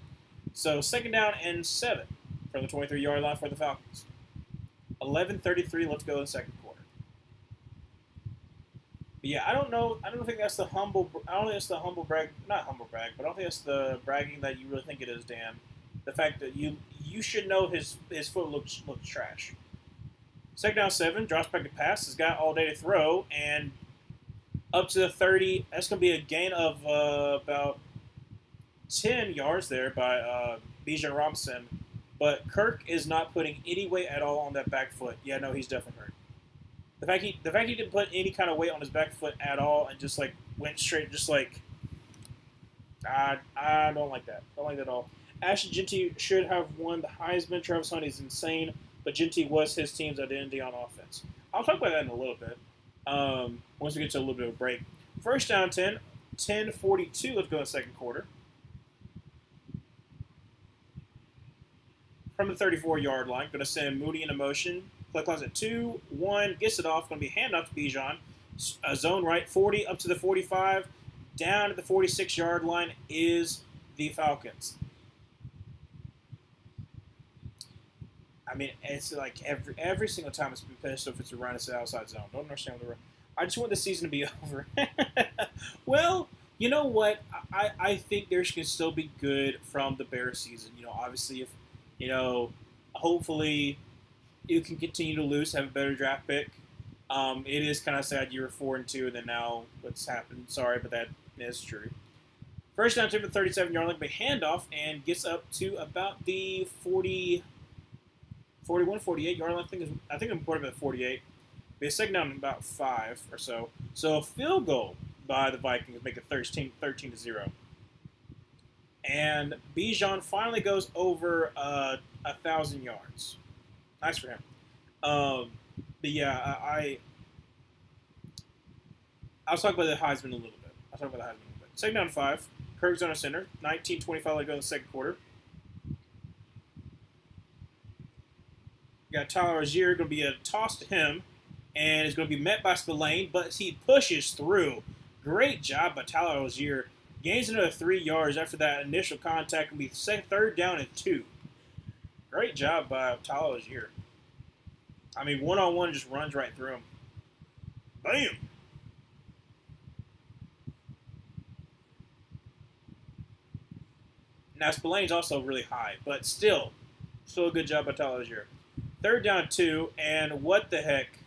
So second down and 7 from the 23-yard line for the Falcons. 11:33 left to go in the second quarter. But yeah, I don't know. I don't think that's the humble. I don't think it's the humble brag. Not humble brag, but I don't think it's the bragging that you really think it is, Dan. The fact that you should know his foot looks trash. Second down 7, drops back to pass. Has got all day to throw, and up to the 30. That's going to be a gain of about 10 yards there by Bijan Robinson. But Kirk is not putting any weight at all on that back foot. Yeah, no, he's definitely hurt. The fact he didn't put any kind of weight on his back foot at all and just like went straight, just like I don't like that. I don't like that at all. Ashton Jeanty should have won the Heisman. Travis Hunte is insane, but Jeanty was his team's identity on offense. I'll talk about that in a little bit. Once we get to a little bit of a break. First down 10, 10:42. Let's go in the second quarter. From the 34-yard line, going to send Moody into motion. Play clock at 2, 1, gets it off. Going to be hand off to Bijan. Zone right, 40 up to the 45. Down at the 46-yard line is the Falcons. I mean, it's like every single time it's been pissed if it's a run, it's the outside zone. Don't understand the run. I just want the season to be over. Well, you know what? I think there can still be good from the Bears season. You know, obviously, if hopefully you can continue to lose, have a better draft pick. It is kind of sad you were 4-2, and then now what's happened. Sorry, but that is true. First down to the 37-yard line, big handoff, and gets up to about the 41, 48-yard line. I think I'm putting at 48. Be a second down about 5 or so. So a field goal by the Vikings make it 13-0. And Bijan finally goes over 1,000 yards. Nice for him. But yeah, I'll talk about the Heisman a little bit. Second down 5. Kirk's on a center. 19-25 to go in the second quarter. Got Tyler Algier, going to be a toss to him, and it's going to be met by Spillane, but he pushes through. Great job by Tyler Algier. Gains another 3 yards after that initial contact. Will be third down and 2. Great job by Tyler Algier. I mean, one-on-one just runs right through him. Bam! Now, Spillane's also really high, but still a good job by Tyler Algier. Third down 2, and what the heck?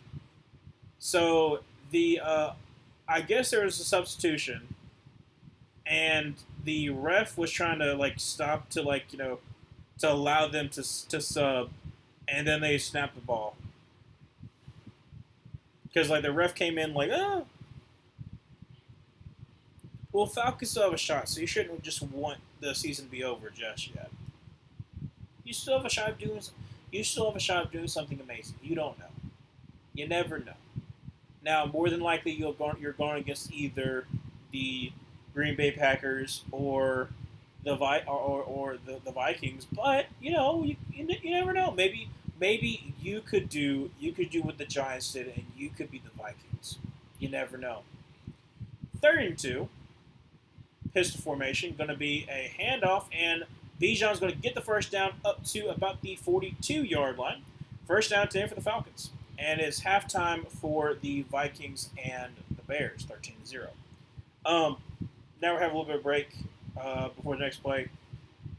So I guess there was a substitution, and the ref was trying to stop to to allow them to sub, and then they snapped the ball because the ref came in oh. Well, Falcons still have a shot, so you shouldn't just want the season to be over just yet. You still have a shot of doing. You still have a shot of doing something amazing. You don't know. You never know. Now, more than likely, you're going against either the Green Bay Packers or the the Vikings. But you never know. Maybe you could do what the Giants did, and you could be the Vikings. You never know. 3rd and 2. Pistol formation, going to be a handoff, and Bijan's going to get the first down up to about the 42-yard line. First down 10 for the Falcons. And it's halftime for the Vikings and the Bears, 13-0. Now we have a little bit of break before the next play.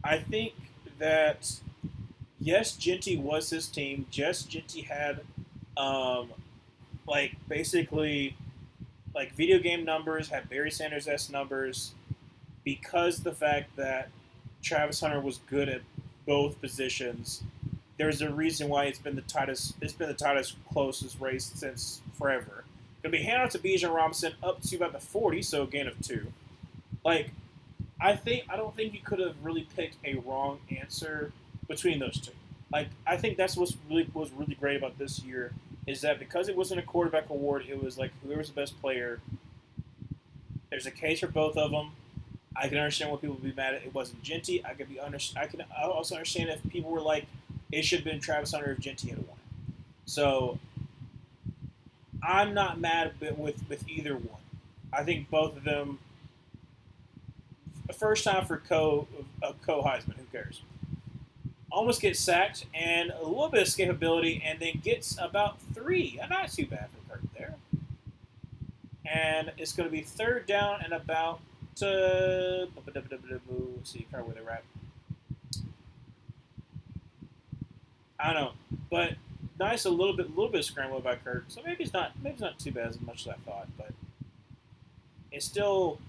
I think that, yes, Jeanty was his team. Yes, Jeanty had, basically, video game numbers, had Barry Sanders-esque numbers, because the fact that Travis Hunter was good at both positions. there's a reason why it's been the tightest. It's been the tightest, closest race since forever. Gonna be handed out to Bijan Robinson up to about the 40, so a gain of 2. Like, I don't think you could have really picked a wrong answer between those two. Like, I think that's what was really great about this year is that because it wasn't a quarterback award, it was like whoever's the best player. There's a case for both of them. I can understand why people would be mad at it wasn't Genty. I also understand if people were like, it should have been Travis Hunter if Genty had won it. So I'm not mad with either one. I think both of them. First time for Co Heisman. Who cares? Almost gets sacked and a little bit of escapability, and then gets about 3. Not too bad for Kurt there. And it's going to be third down and about. See kind of where they're at. I don't know, but nice a little bit of scramble by Kurt. So maybe it's not too bad as much as I thought, but it's still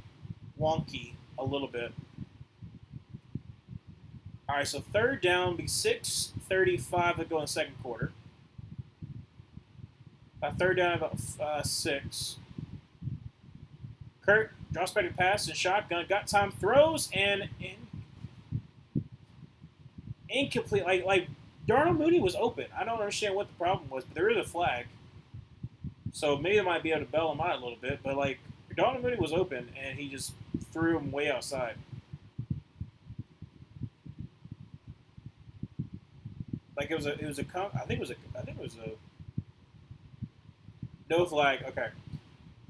wonky a little bit. All right, so third down, be 6:35 to go in the second quarter. Third down, about 6. Kurt drops back to pass and shotgun, got time, throws, and incomplete. Like Darnell Mooney was open. I don't understand what the problem was, but there is a flag. So maybe they might be able to bail him out a little bit, but like Darnell Mooney was open and he just threw him way outside. Like I think it was a no flag. Okay.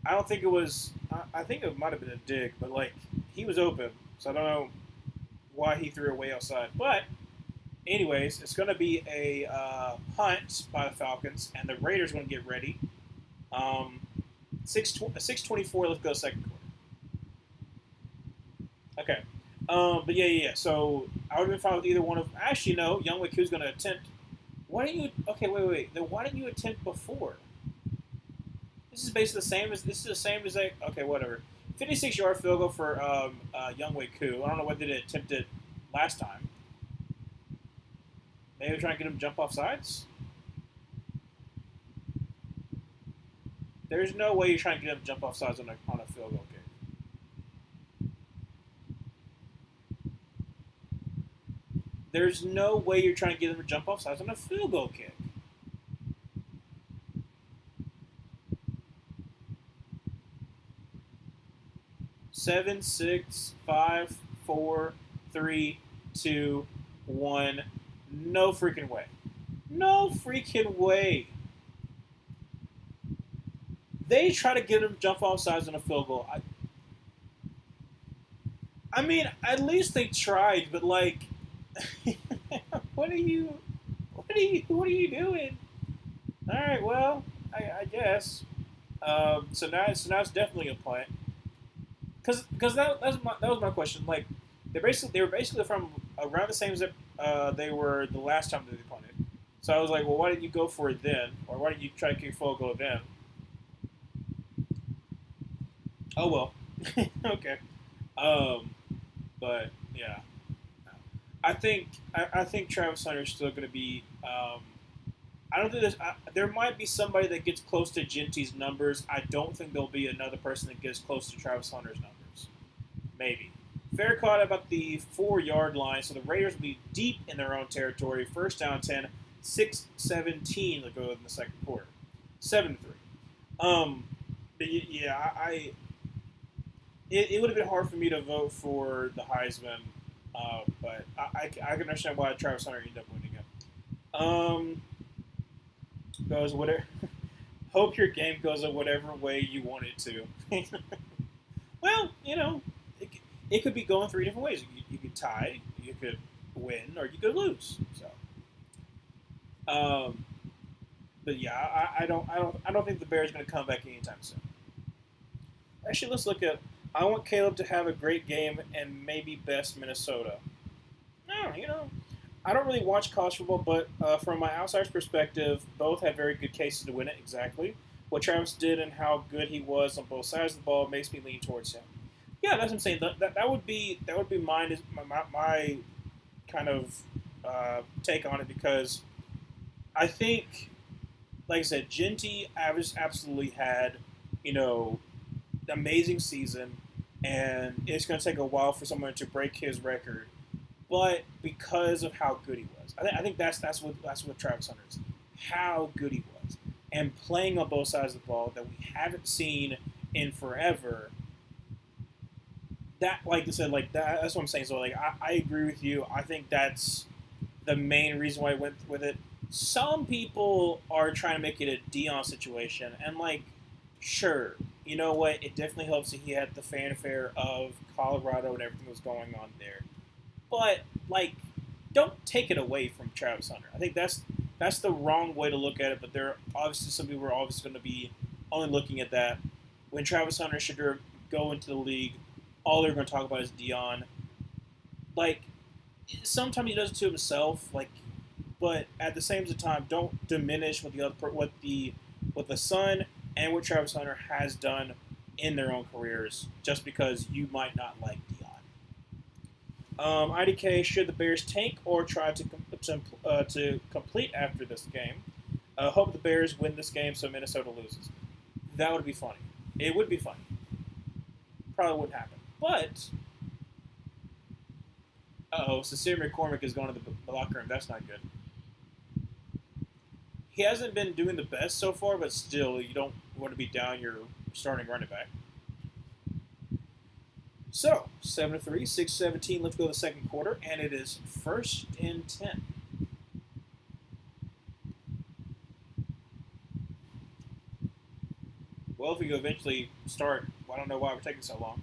I don't think it was. I think it might have been a dig, but like he was open, so I don't know why he threw it way outside. But anyways, it's going to be a hunt by the Falcons, and the Raiders are going to get ready. 6:24. Let's go second quarter. Okay. But yeah. So I would have been fine with either one of. Actually, no. Youngwick, who's going to attempt? Why didn't you? Okay, wait. Then why didn't you attempt before? This is basically the same as like, okay, whatever. 56-yard field goal for Youngwei Koo. I don't know whether they attempted last time. Maybe trying to get him to jump off sides. There's no way you're trying to get him to jump off sides on a field goal kick. There's no way you're trying to get him to jump off sides on a field goal kick. Seven, 6, 5, 4, 3, 2, 1. No freaking way. No freaking way. They try to get him to jump off sides on a field goal. I mean, at least they tried, but like, what are you doing? All right, well, I guess. So now it's definitely a punt. Because that was my question. Like, they were basically from around the same as they were the last time that they punted. So I was like, well, why didn't you go for it then, or why didn't you try to kick field goal then? Oh well, okay. But yeah, I think Travis Hunter is still going to be. I don't think there might be somebody that gets close to Genty's numbers. I don't think there'll be another person that gets close to Travis Hunter's numbers. Maybe. Fair caught about the 4-yard line, so the Raiders will be deep in their own territory. First down 10, 6:17 to go in the second quarter. 7-3. But yeah, it would have been hard for me to vote for the Heisman, but I can understand why Travis Hunter ended up winning it. Goes whatever. Hope your game goes in whatever way you want it to. Well, it could be going 3 different ways. You could tie, you could win, or you could lose. So, but yeah, I don't think the Bears are going to come back anytime soon. Actually, let's look at. I want Caleb to have a great game and maybe best Minnesota. No, I don't really watch college football, but from my outsider's perspective, both have very good cases to win it. Exactly what Travis did and how good he was on both sides of the ball makes me lean towards him. Yeah, that's what I'm saying. That would be my kind of take on it, because I think, like I said, Genty absolutely had, you know, an amazing season, and it's going to take a while for someone to break his record. But because of how good he was, I think that's what Travis Hunter is. How good he was, and playing on both sides of the ball that we haven't seen in forever. That, like I said, like that. That's what I'm saying. So, like, I agree with you. I think that's the main reason why I went with it. Some people are trying to make it a Dion situation, and like, sure, you know what? It definitely helps that he had the fanfare of Colorado and everything was going on there. But like, don't take it away from Travis Hunter. I think that's the wrong way to look at it. But there are obviously some people are obviously going to be only looking at that when Travis Hunter should go into the league. All they're going to talk about is Dion. Like, sometimes he does it to himself. Like, but at the same time, don't diminish what the son and what Travis Hunter has done in their own careers just because you might not like Dion. IDK, should the Bears tank or try to complete after this game? Hope the Bears win this game so Minnesota loses. That would be funny. It would be funny. Probably wouldn't happen. But, Sincere McCormick is going to the locker room. That's not good. He hasn't been doing the best so far, but still, you don't want to be down your starting running back. So, 7-3, 6-17, let's go to the second quarter, and it is 1st and 10. Well, if we eventually start, I don't know why we're taking so long.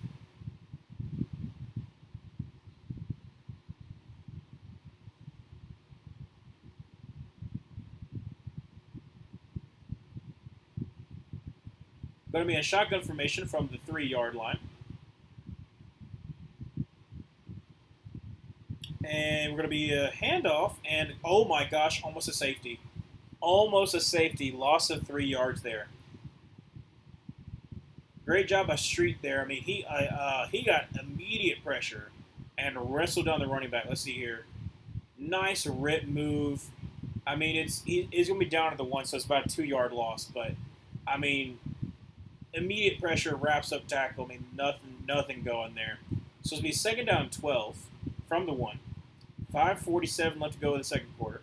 Going to be a shotgun formation from the 3-yard line. And we're going to be a handoff, and oh my gosh, almost a safety. Almost a safety. Loss of 3 yards there. Great job by Street there. I mean, he got immediate pressure and wrestled down the running back. Let's see here. Nice rip move. I mean, he's going to be down at the 1, so it's about a 2-yard loss. But, I mean, immediate pressure, wraps up tackle. I mean, nothing going there. So it's going to be 2nd down 12 from the 1. 5:47 left to go in the second quarter.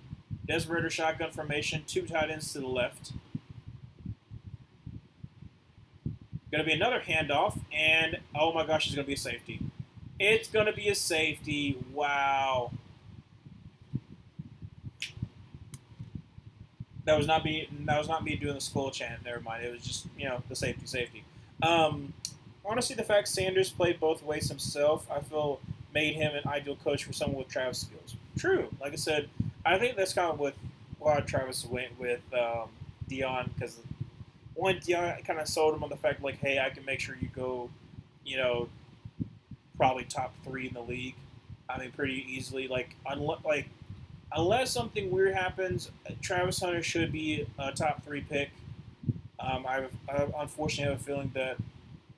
Desmond Ridder shotgun formation, 2 tight ends to the left. Going to be another handoff, and oh my gosh, it's going to be a safety. It's going to be a safety. Wow. That was not me doing the skull chant. Never mind. It was just, the safety. Honestly, the fact Sanders played both ways himself, I feel made him an ideal coach for someone with Travis skills. True. Like I said, I think that's kind of why Travis went with Dion, because one, Dion kind of sold him on the fact, like, hey, I can make sure you go, probably top 3 in the league. I mean, pretty easily. Unless something weird happens, Travis Hunter should be a top 3 pick. I unfortunately have a feeling that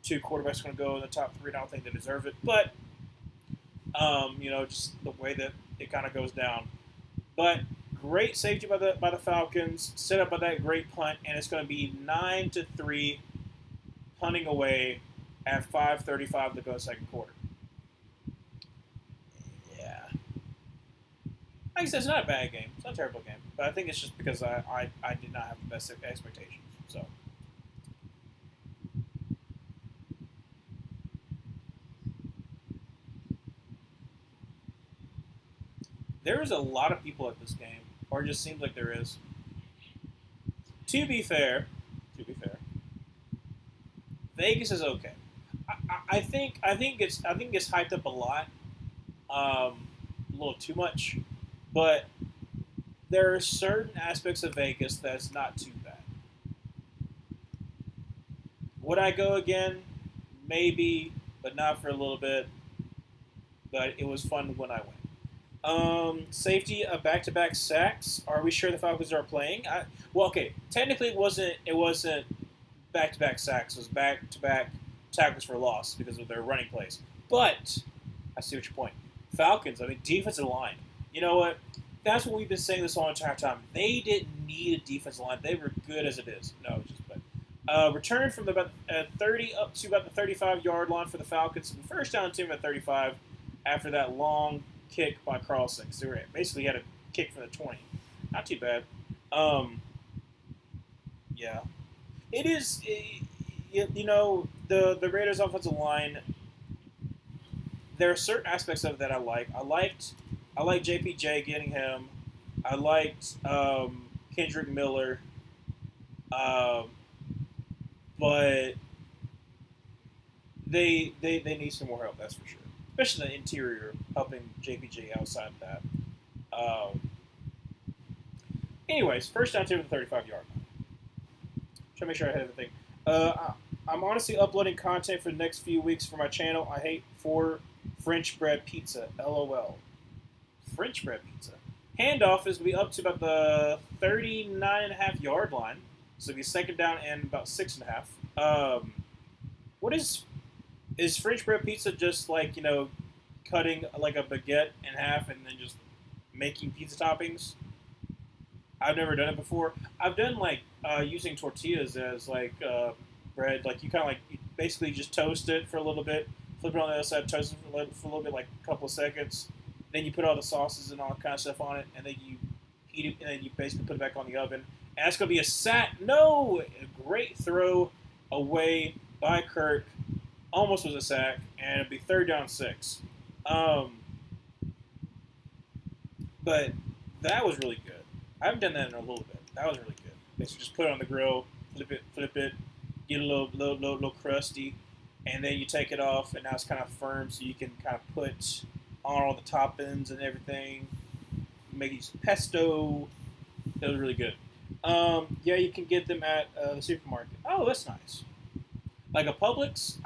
2 quarterbacks are going to go in the top 3, and I don't think they deserve it. But, just the way that it kind of goes down. But great safety by the Falcons, set up by that great punt, and it's going to be 9-3, punting away at 5:35 to go in the second quarter. Yeah. Like I said, it's not a bad game. It's not a terrible game. But I think it's just because I did not have the best expectations. So. There is a lot of people at this game, or it just seems like there is. To be fair, Vegas is okay. I think it's hyped up a lot, a little too much, but there are certain aspects of Vegas that's not too bad. Would I go again? Maybe, but not for a little bit. But it was fun when I went. Safety of back-to-back sacks. Are we sure the Falcons are playing? Okay. Technically, it wasn't back-to-back sacks. It was back-to-back tackles for loss because of their running plays. But I see what your point. Falcons. I mean, defensive line. You know what? That's what we've been saying this whole entire time. They did need a defensive line. They were good as it is. No, just but. Return from about 30 up to about the 35-yard line for the Falcons. First down 10 at 35 after that long kick by Carlson. So they basically had a kick from the 20. Not too bad. Yeah. It is, the Raiders' offensive line, there are certain aspects of it that I like. I liked JPJ getting him. I liked Kendrick Miller. But they need some more help, that's for sure. Especially the interior, helping JPJ outside of that. Anyways, first down to the 35-yard line. Try to make sure I had everything. I'm honestly uploading content for the next few weeks for my channel. I hate for French bread pizza. LOL. French bread pizza. Handoff is going to be up to about the 39.5-yard line. So it'll be second down and about 6.5. What is French bread pizza just like, cutting like a baguette in half and then just making pizza toppings? I've never done it before. I've done like using tortillas as like bread. Like you kind of like you basically just toast it for a little bit, flip it on the other side, toast it for a little bit, like a couple of seconds. Then you put all the sauces and all that kind of stuff on it, and then you heat it, and then you basically put it back on the oven. And that's going to be a sack. No! A great throw away by Kirk. Almost was a sack, and it'd be third down 6. But that was really good. I haven't done that in a little bit. That was really good. Basically just put it on the grill, flip it, get a little crusty, and then you take it off, and now it's kind of firm, so you can kind of put on all the toppings and everything. Maybe some pesto. That was really good. Yeah, you can get them at the supermarket. Oh, that's nice. Like a Publix.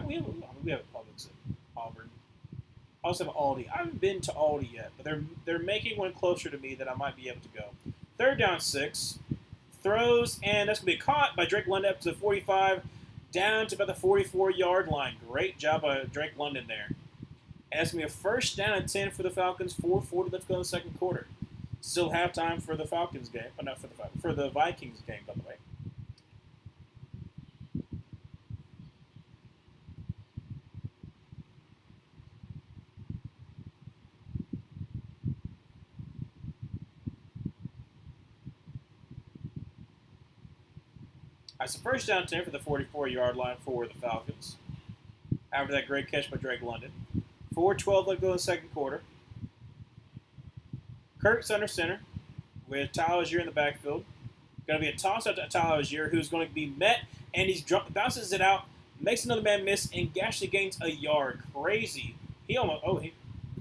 We have a Publix in Auburn. I also have an Aldi. I haven't been to Aldi yet, but they're making one closer to me that I might be able to go. Third down 6. Throws, and that's going to be caught by Drake London up to the 45, down to about the 44-yard line. Great job by Drake London there. And that's going to be a first down and 10 for the Falcons. 4:40 left to go in the second quarter. Still halftime for the Falcons game, but not for the Falcons, for the Vikings game, by the way. That's the first down 10 for the 44-yard line for the Falcons. After that great catch by Drake London. 4:12 left to go in the second quarter. Kirk's under center with Tyler Algier in the backfield. Going to be a toss out to Tyler Algier, who's going to be met, and he bounces it out, makes another man miss, and actually gains a yard. Crazy. He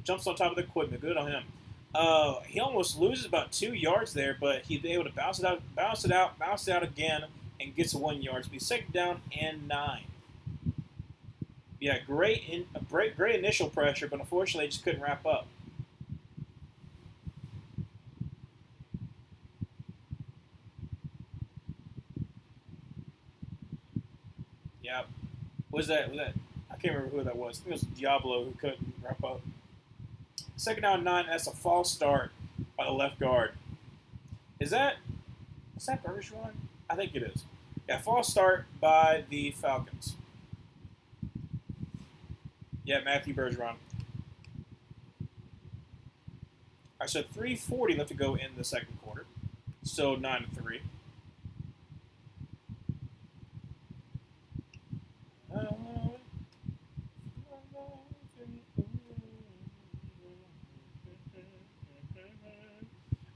jumps on top of the equipment. Good on him. He almost loses about 2 yards there, but he'd be able to bounce it out again, and gets a 1 yard. So be second down and 9. Yeah, great initial pressure, but unfortunately they just couldn't wrap up. Yeah. Was that? I can't remember who that was. I think it was Diablo who couldn't wrap up. Second down 9. That's a false start by the left guard. Is that Bergeron? I think it is. Yeah, false start by the Falcons. Yeah, Matthew Bergeron. All right, so 3:40 left to go in the second quarter. So 9-3.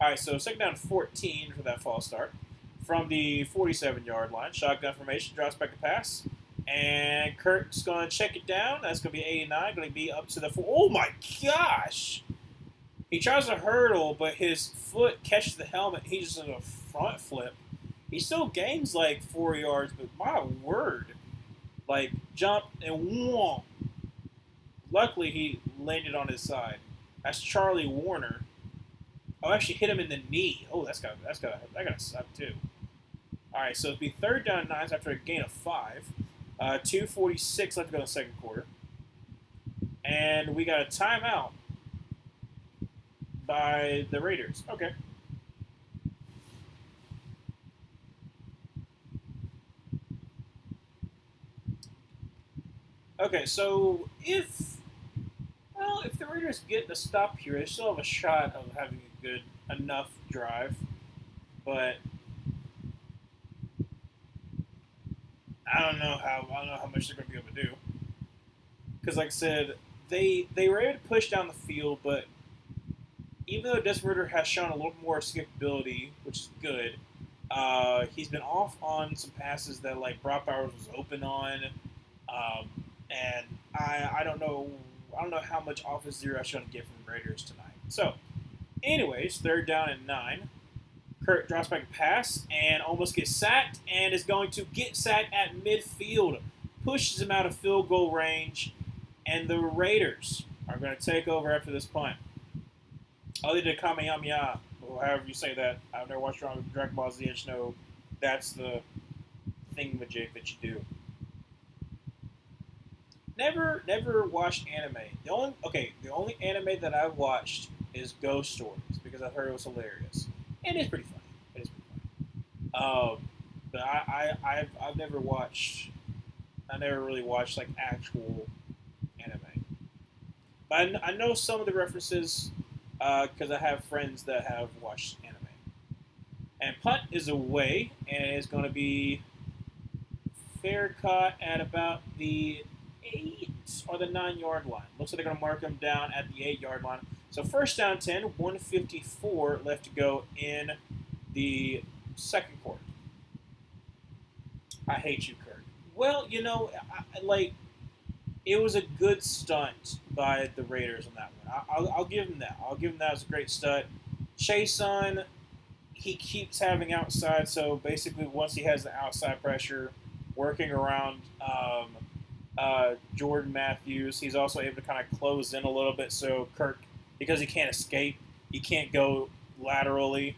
All right, so second down 14 for that false start. From the 47-yard line, shotgun formation, drops back to pass. And Kirk's going to check it down. That's going to be 89, going to be up to the 4. Oh, my gosh! He tries to hurdle, but his foot catches the helmet. He's just in a front flip. He still gains like 4 yards, but my word. Like, jump and whoa. Luckily, he landed on his side. That's Charlie Warner. Oh, actually hit him in the knee. Oh, that got to suck too. All right, so it'll be third down 9 after a gain of 5. 2:46 left to go in the second quarter. And we got a timeout by the Raiders. Okay. Okay, so if the Raiders get the stop here, they still have a shot of having a good enough drive. But I don't know how much they're going to be able to do. Because, like I said, they were able to push down the field, but even though Desmond Ridder has shown a little more escapability, which is good, he's been off on some passes that like Brock Bowers was open on, and I don't know how offense offensive zero I should get from the Raiders tonight. So, anyways, third down and 9. Kurt drops back a pass and almost gets sacked and is going to get sacked at midfield, pushes him out of field goal range, and the Raiders are going to take over after this punt. Oh, they did Kamehameha, or however you say that. I've never watched Dragon Ball Z. I just know that's the thingamajig that you do. Never watched anime. The only anime that I've watched is Ghost Stories because I've heard it was hilarious. And it's pretty funny. It is pretty funny. But I've never watched. I never really watched like actual anime. But I know some of the references because I have friends that have watched anime. And punt is away, and it's going to be fair caught at about the 8 or the 9-yard line. Looks like they're going to mark him down at the 8-yard line. So first down 10, 154 left to go in the second quarter. I hate you, Kurt. Well, it was a good stunt by the Raiders on that one. I'll give them that. I'll give them that as a great stunt. Chason, he keeps having outside, so basically once he has the outside pressure, working around Jordan Matthews, he's also able to kind of close in a little bit. So Kirk, because he can't escape, he can't go laterally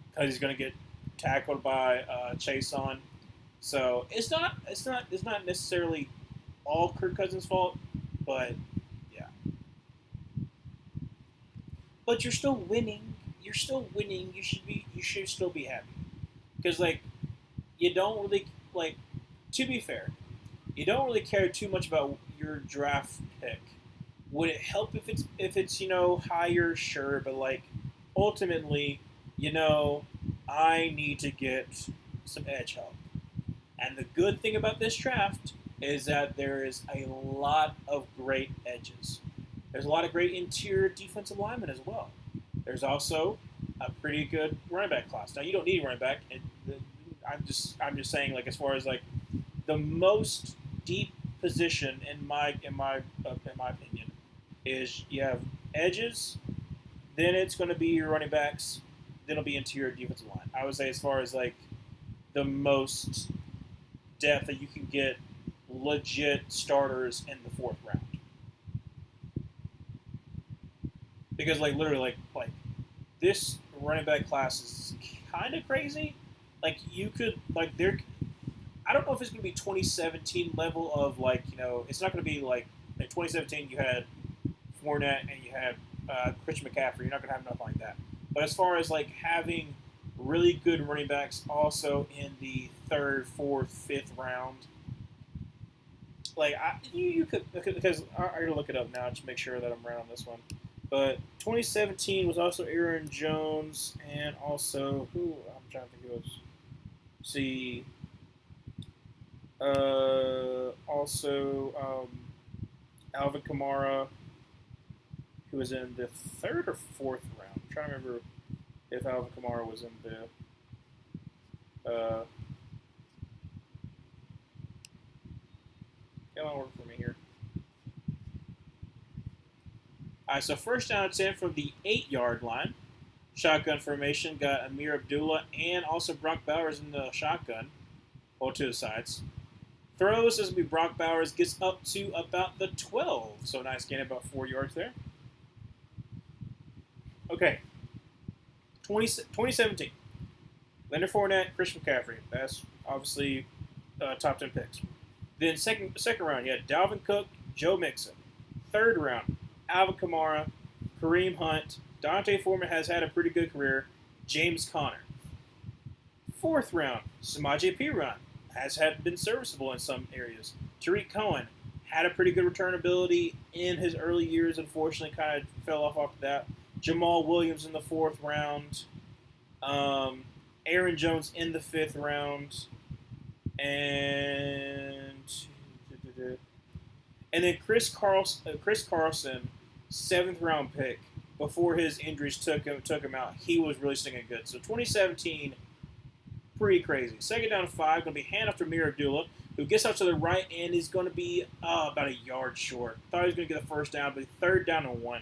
because he's going to get tackled by Chason. So it's not necessarily all Kirk Cousins' fault, but yeah. But you're still winning. You're still winning. You should still be happy because you don't really to be fair, you don't really care too much about your draft pick. Would it help if it's higher? Sure, but ultimately, I need to get some edge help. And the good thing about this draft is that there is a lot of great edges. There's a lot of great interior defensive linemen as well. There's also a pretty good running back class. Now you don't need a running back. I'm just saying as far as the most deep position in my opinion is you have edges, then it's going to be your running backs, then it'll be interior defensive line. I would say as far as the most depth that you can get legit starters in the 4th round. Because literally this running back class is kind of crazy. You could there. I don't know if it's going to be 2017 level of it's not going to be in 2017 you had Fournette and you had Christian McCaffrey. You're not going to have nothing like that. But as far as having really good running backs also in the 3rd, 4th, 5th round, you could because I'm going to look it up now to make sure that I'm right on this one. But 2017 was also Aaron Jones and also who I'm trying to think who was. See. Also, Alvin Kamara, who was in the 3rd or 4th round. I'm trying to remember if Alvin Kamara was in the. Come on, work for me here. All right, so first down and 10 from the 8-yard line. Shotgun formation, got Amir Abdullah and also Brock Bowers in the shotgun. Or to the sides. Throws as we Brock Bowers gets up to about the 12. So nice gain, about 4 yards there. Okay. 2017. Leonard Fournette, Christian McCaffrey. That's obviously top 10 picks. Then second round, you had Dalvin Cook, Joe Mixon. 3rd round, Alvin Kamara, Kareem Hunt. Dante Foreman has had a pretty good career. James Conner. 4th round, Samaje Perine has been serviceable in some areas. Tariq Cohen Had a pretty good return ability in his early years. Unfortunately, kind of fell off after that. Jamal Williams in the 4th round. Um, Aaron Jones in the 5th round. And then Chris Carlson, 7th round pick. Before his injuries took him out, he was really singing good. So 2017, pretty crazy. 2nd down and 5, going to be handoff to Amir Abdullah, who gets out to the right and is going to be about a yard short. Thought he was going to get the first down, but 3rd down and 1.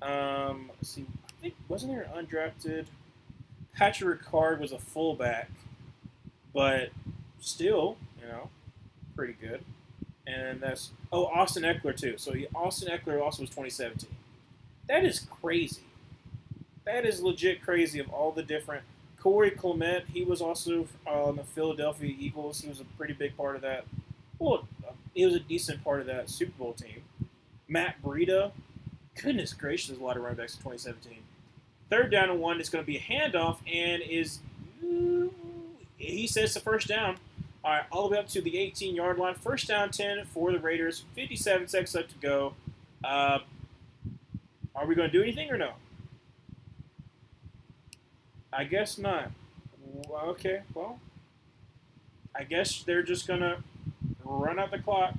Let's see. I think wasn't there an undrafted? Patrick Ricard was a fullback, but still, pretty good. And that's Austin Eckler too. So Austin Eckler also was 2017. That is crazy. That is legit crazy. Of all the different Corey Clement, he was also on the Philadelphia Eagles. He was a pretty big part of that. Well, he was a decent part of that Super Bowl team. Matt Breida, goodness gracious, there's a lot of running backs in 2017. 3rd down and 1. It's going to be a handoff, and he says the first down. All right, all the way up to the 18-yard line. 1st down 10 for the Raiders. 57 seconds left to go. Are we going to do anything or no? I guess not. Okay, well, I guess they're just going to run out the clock.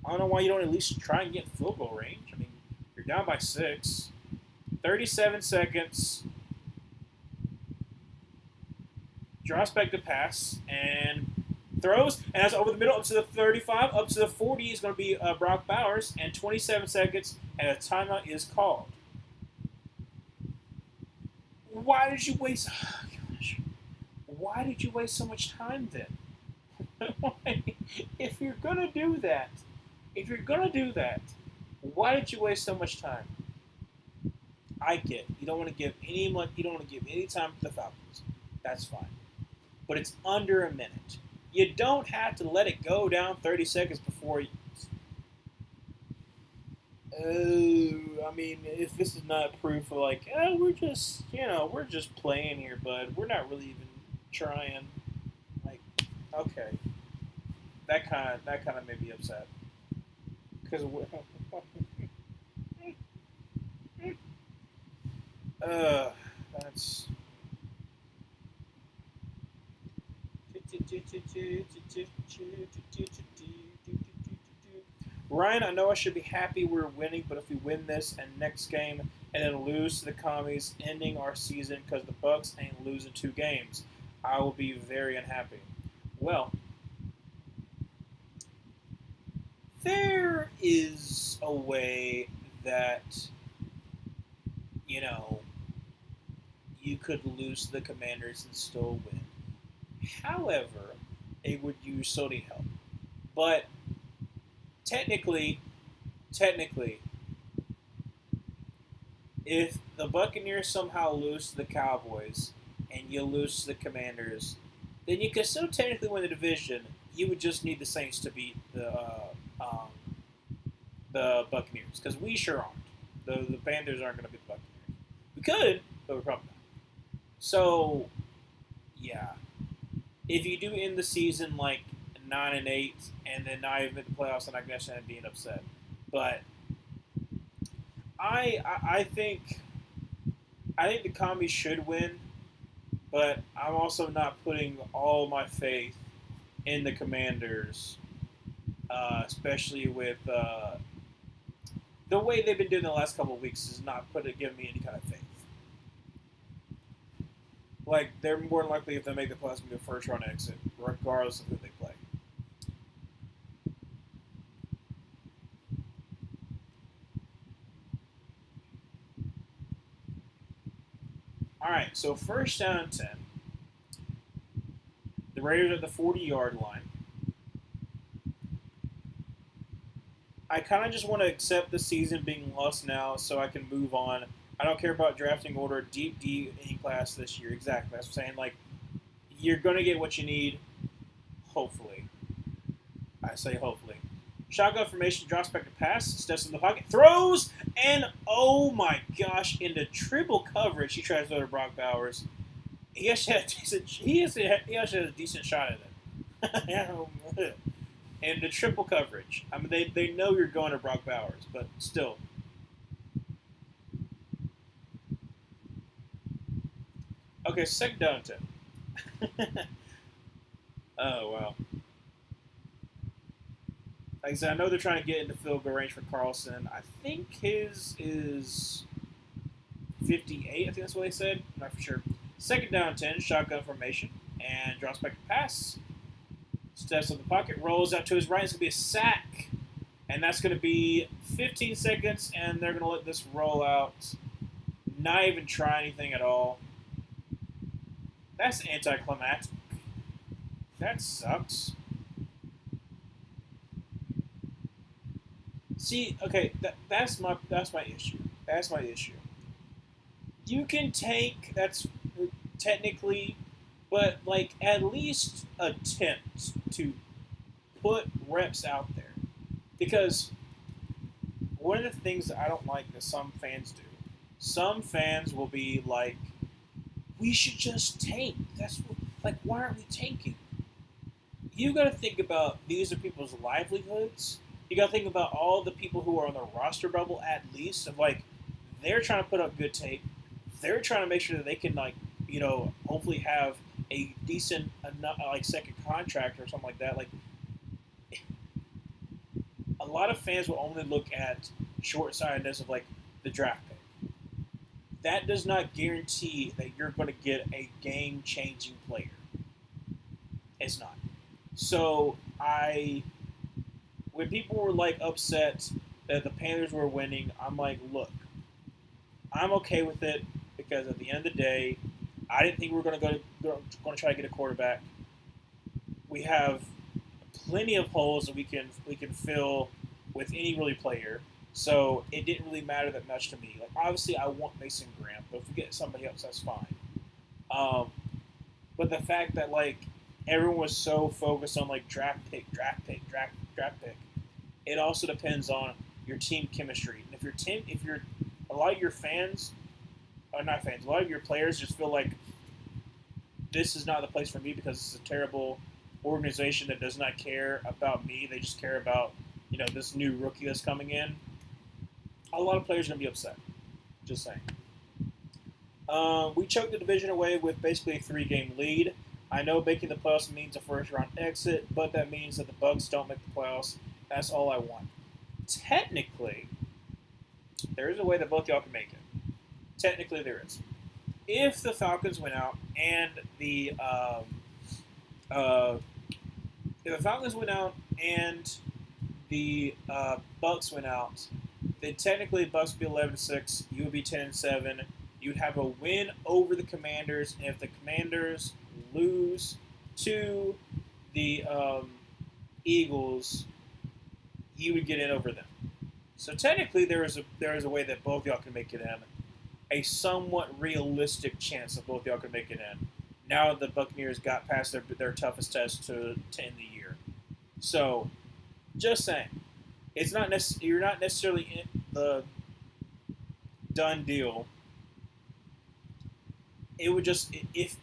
I don't know why you don't at least try and get field goal range. I mean, you're down by 6. 37 seconds. Draws back to pass and throws. And that's over the middle up to the 35. Up to the 40 is going to be Brock Bowers. And 27 seconds and a timeout is called. Why did you waste... Oh, gosh. Why did you waste so much time then? If you're going to do that, why did you waste so much time? I get it. You don't want to give any time to the Falcons. That's fine. But it's under a minute. You don't have to let it go down 30 seconds before you... I mean, if this is not proof of we're just playing here, bud. We're not really even trying. Okay. That kind of made me upset. Because that's... Ryan, I know I should be happy we're winning, but if we win this and next game and then lose to the Commies, ending our season because the Bucks ain't losing 2 games, I will be very unhappy. Well, there is a way that, you could lose to the Commanders and still win. However, it would use Sony help. But technically, if the Buccaneers somehow lose to the Cowboys and you lose to the Commanders, then you could still technically win the division. You would just need the Saints to beat the Buccaneers, because we sure aren't. The Panthers aren't going to beat the Buccaneers. We could, but we're probably not. So, yeah. If you do end the season 9-8 and then not even make the playoffs, then I guess I'd be upset. But I think the Commies should win, but I'm also not putting all my faith in the Commanders, especially with the way they've been doing the last couple of weeks is not giving me any kind of faith. They're more than likely, if they make the playoffs, to be a first-round exit, regardless of who they play. All right, so 1st down and 10. The Raiders are at the 40-yard line. I kind of just want to accept the season being lost now so I can move on. I don't care about drafting order, deep D in class this year. Exactly. That's what I'm saying. You're going to get what you need, hopefully. I say hopefully. Shotgun formation, drops back to pass, steps in the pocket, throws, and oh my gosh, into triple coverage, he tries to throw to Brock Bowers. He actually had a decent shot at it. and the triple coverage. I mean, they know you're going to Brock Bowers, but still. Okay, second down and 10. Oh, wow. Like I said, I know they're trying to get into field goal range for Carlson. I think his is 58. I think that's what they said. I'm not for sure. Second down and 10, shotgun formation, and drops back to pass. Steps up the pocket, rolls out to his right. It's going to be a sack. And that's going to be 15 seconds, and they're going to let this roll out. Not even try anything at all. That's anticlimactic. That sucks. See, okay, that's my issue. That's my issue. You can tank. That's technically, but like at least attempt to put reps out there, because one of the things that I don't like that some fans do. Some fans will be like, "We should just tank." That's like, why aren't we tanking? You got to think about these are people's livelihoods. You got to think about all the people who are on the roster bubble at least of like they're trying to put up good tape. They're trying to make sure that they can like hopefully have a decent like second contract or something like that. Like a lot of fans will only look at short-sightedness of like the draft pick. That does not guarantee that you're going to get a game-changing player. It's not. So when people were like upset that the Panthers were winning, I'm like, look, I'm okay with it because at the end of the day, I didn't think we were going to try to get a quarterback. We have plenty of holes that we can fill with any really player. So it didn't really matter that much to me. Like obviously, I want Mason Graham, but if we get somebody else, that's fine. But the fact that like everyone was so focused on like draft pick, it also depends on your team chemistry. And if you're a lot of your fans, or not fans, a lot of your players just feel like this is not the place for me because it's a terrible organization that does not care about me. They just care about this new rookie that's coming in. A lot of players are going to be upset. Just saying. We choked the division away with basically a 3-game lead. I know making the playoffs means a first-round exit, but that means that the Bucs don't make the playoffs. That's all I want. Technically, there is a way that both y'all can make it. Technically, there is. If the Falcons went out and the Bucs went out, then technically Bucs would be 11-6. You would be 10-7. You'd have a win over the Commanders, and if the Commanders lose to the Eagles, you would get in over them. So technically, there is a way that both y'all can make it in. A somewhat realistic chance that both y'all can make it in. Now that the Buccaneers got past their toughest test to end the year. So, just saying, you're not necessarily in the done deal. It would just if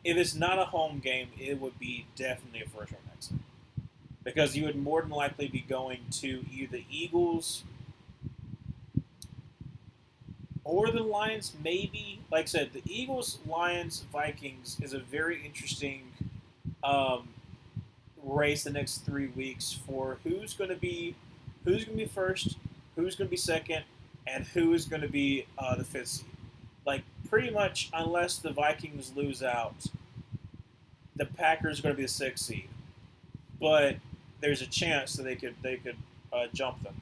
it's not a home game, it would be definitely a first round exit because you would more than likely be going to either the Eagles or the Lions. Maybe, like I said, the Eagles, Lions, Vikings is a very interesting race the next 3 weeks for who's going to be first, who's going to be second, and who is going to be the fifth seed. Like pretty much, unless the Vikings lose out, the Packers are going to be the sixth seed. But there's a chance that they could jump them.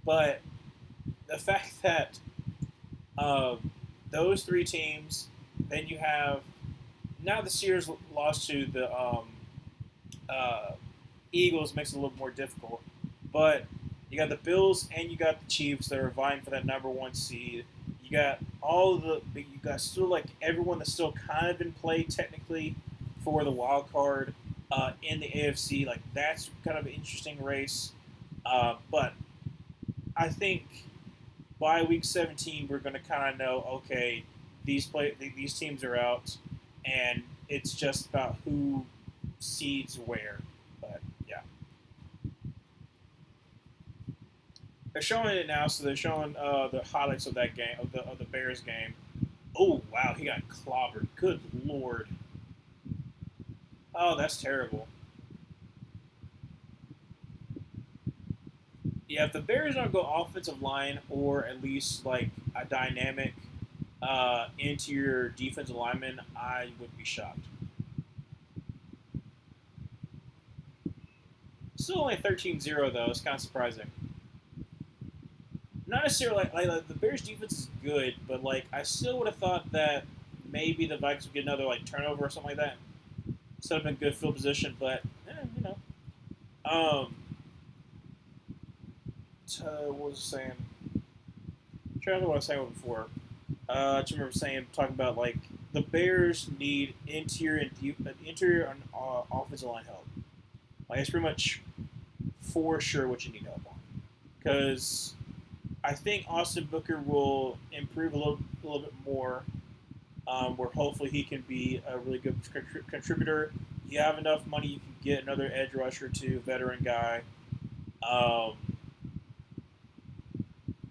But the fact that those three teams, then you have now the Steelers lost to the Eagles makes it a little more difficult. But you got the Bills and you got the Chiefs that are vying for that number 1 seed. You got you got still like everyone that's still kind of in play technically for the wild card in the AFC. Like that's kind of an interesting race. But I think by week 17 we're going to kind of know, okay, these teams are out, and it's just about who seeds where. But They're showing it now, so they're showing the highlights of that game, of the Bears game. Oh wow, he got clobbered. Good lord. Oh, that's terrible. Yeah, if the Bears don't go offensive line or at least like a dynamic interior defensive lineman, I would be shocked. Still only 13-0 though. It's kind of surprising. Not necessarily like the Bears defense is good, but like I still would have thought that maybe the Vikings would get another like turnover or something like that. Still have been good field position, but you know. What was I saying? I'm trying to remember what I was saying before. I just remember talking about like the Bears need interior and offensive line help. Like it's pretty much for sure what you need help on, because I think Austin Booker will improve a little bit more, where hopefully he can be a really good contributor. You have enough money, you can get another edge rusher to veteran guy, um,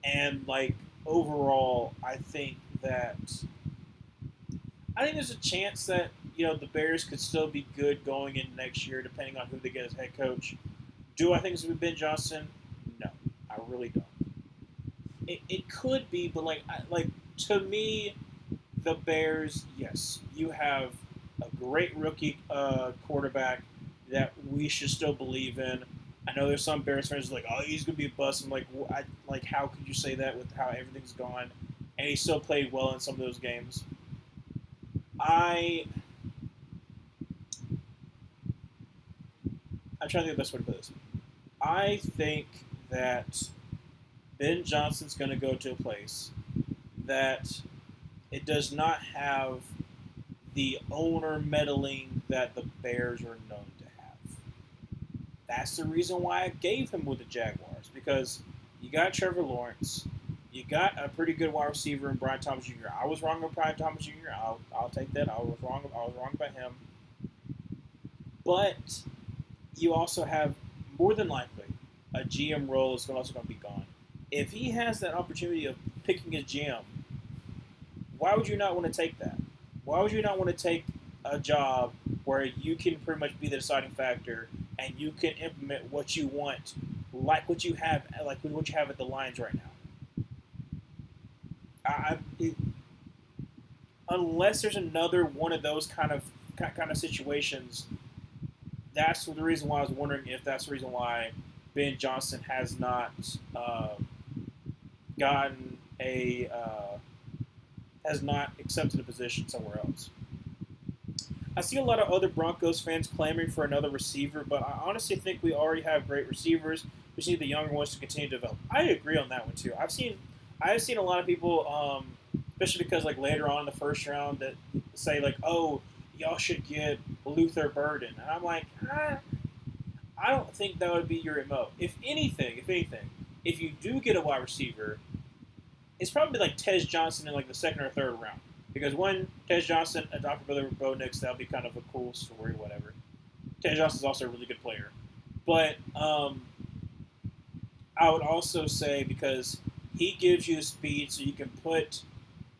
and like overall, I think there's a chance that the Bears could still be good going in next year, depending on who they get as head coach. Do I think it's going to be Ben Johnson? No, I really don't. It could be, but like to me, the Bears, yes, you have a great rookie quarterback that we should still believe in. I know there's some Bears fans like, oh, he's gonna be a bust. I'm like, how could you say that with how everything's gone? And he still played well in some of those games. I I'm trying to think of the best way to put this. I think that Ben Johnson's going to go to a place that it does not have the owner meddling that the Bears are known to have. That's the reason why I gave him with the Jaguars, because you got Trevor Lawrence, you got a pretty good wide receiver in Brian Thomas Jr. I was wrong about Brian Thomas Jr. I'll take that. I was wrong about him. But you also have, more than likely, a GM role is also going to be gone. If he has that opportunity of picking his GM, why would you not want to take that? Why would you not want to take a job where you can pretty much be the deciding factor and you can implement what you want, like what you have at the Lions right now? Unless there's another one of those kind of situations, that's the reason why I was wondering if that's the reason why Ben Johnson has not gotten has not accepted a position somewhere else. I see a lot of other Broncos fans clamoring for another receiver, but I honestly think we already have great receivers. We just need the younger ones to continue to develop. I agree on that one too. I've seen a lot of people, especially because like later on in the first round, that say like, "Oh, y'all should get Luther Burden," and I'm like, I don't think that would be your MO. If anything, if you do get a wide receiver, it's probably like Tej Johnson in like the second or third round. Because when Tej Johnson adopted brother Bo Nix, that would be kind of a cool story, whatever. Tej Johnson's also a really good player. But I would also say, because he gives you the speed so you can put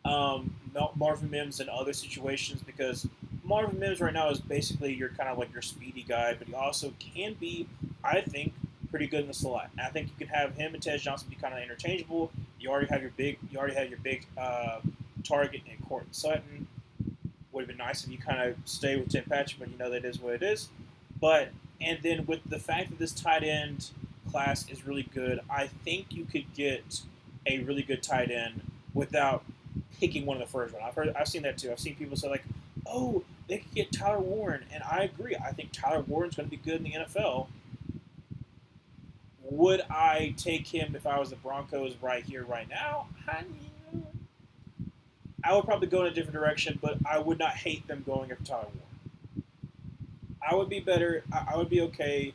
Marvin Mims in other situations, because Marvin Mims right now is basically your kind of like your speedy guy, but he also can be, I think, pretty good in the slot. And I think you can have him and Tej Johnson be kind of interchangeable. You already have your big target in Courtland Sutton. Would have been nice if you kind of stay with Tim Patrick, but you know that is what it is. But and then with the fact that this tight end class is really good, I think you could get a really good tight end without picking one in the first round. I've seen that too. I've seen people say like, "Oh, they could get Tyler Warren," and I agree. I think Tyler Warren's going to be good in the NFL. Would I take him if I was the Broncos right here, right now? I would probably go in a different direction, but I would not hate them going after Tyler Warren. I would be better. I would be okay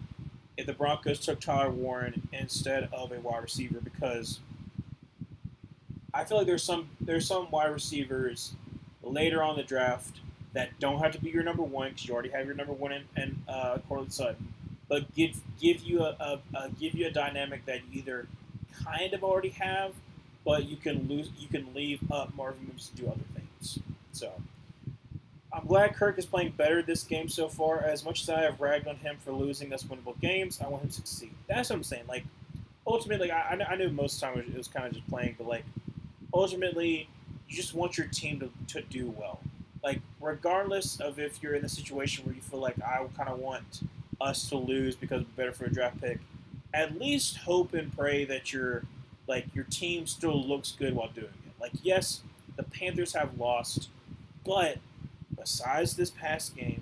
if the Broncos took Tyler Warren instead of a wide receiver, because I feel like there's some wide receivers later on in the draft that don't have to be your number one, because you already have your number one in Courtland Sutton, but give you a dynamic that you either kind of already have, but you can leave Marvin Mims to do other things. So I'm glad Kirk is playing better this game so far. As much as I have ragged on him for losing us winnable games, I want him to succeed. That's what I'm saying. Like ultimately, I knew most of the time it was kind of just playing, but like ultimately, you just want your team to do well. Like regardless of if you're in a situation where you feel like I kind of want us to lose because we're better for a draft pick, at least hope and pray that your team still looks good while doing it. Like yes, the Panthers have lost, but besides this past game,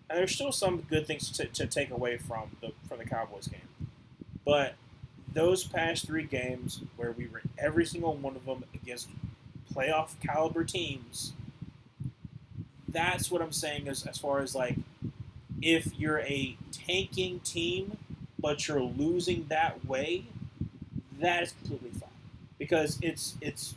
and there's still some good things to take away from the Cowboys game. But those past three games where we were every single one of them against playoff caliber teams, that's what I'm saying as far as like if you're a tanking team but you're losing that way, that is completely fine because it's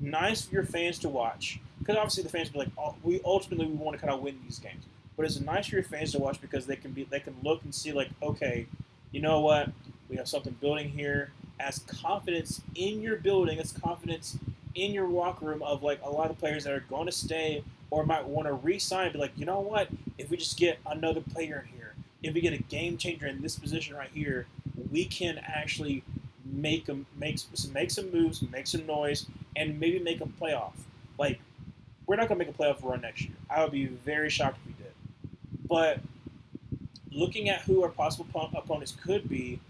nice for your fans to watch. Because obviously the fans be like, oh, we want to kind of win these games, but it's nice for your fans to watch because they can look and see like, okay, you know what, we have something building here. As confidence in your building, as confidence in your locker room of like a lot of players that are going to stay or might want to re-sign. Be like, you know what, if we just get another player in here, if we get a game changer in this position right here, we can actually make some moves, make some noise, and maybe make a playoff. Like we're not going to make a playoff run next year. I would be very shocked if we did. But looking at who our possible opponents could be,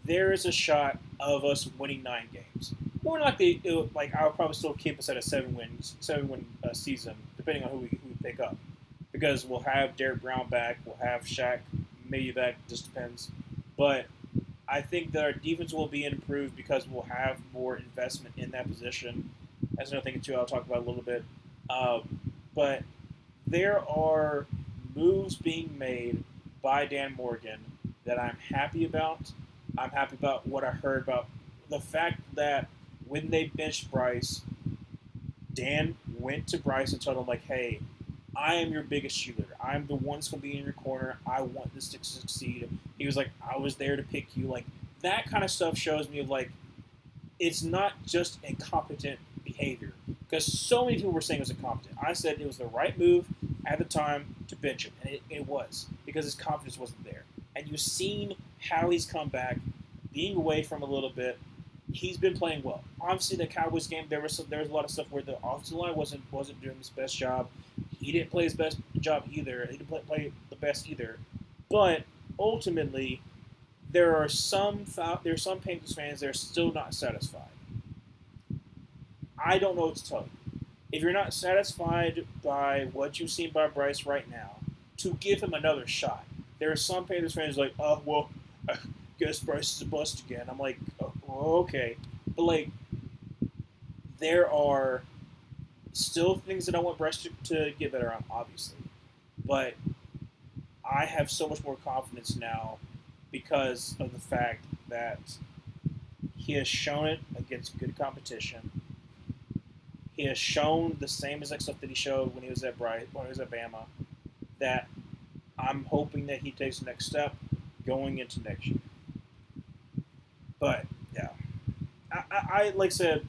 there is a shot of us winning 9 games. More than likely, I would probably still keep us at a 7-win season, depending on who we pick up, because we'll have Derek Brown back, we'll have Shaq maybe back, just depends. But I think that our defense will be improved because we'll have more investment in that position. That's another thing too. I'll talk about a little bit. But there are moves being made by Dan Morgan that I'm happy about. I'm happy about what I heard about the fact that when they benched Bryce, Dan went to Bryce and told him like, "Hey, I am your biggest cheerleader. I'm the one that's going to be in your corner. I want this to succeed." He was like, "I was there to pick you." Like that kind of stuff shows me like it's not just incompetent behavior because so many people were saying it was incompetent. I said it was the right move at the time to bench him, and it was because his confidence wasn't there. And you've seen how he's come back, being away from a little bit. He's been playing well. Obviously, the Cowboys game there was a lot of stuff where the offensive line wasn't doing his best job. He didn't play his best job either. He didn't play the best either. But ultimately, there are some Panthers fans that are still not satisfied. I don't know what to tell you. If you're not satisfied by what you've seen by Bryce right now, to give him another shot. There are some Panthers fans like, oh, well, I guess Bryce is a bust again. I'm like, oh, okay. But, like, there are still things that I want Bryce to get better on, obviously. But I have so much more confidence now because of the fact that he has shown it against good competition. He has shown the same exact stuff that he showed when he was at Bama. That I'm hoping that he takes the next step going into next year. But yeah, I like I said,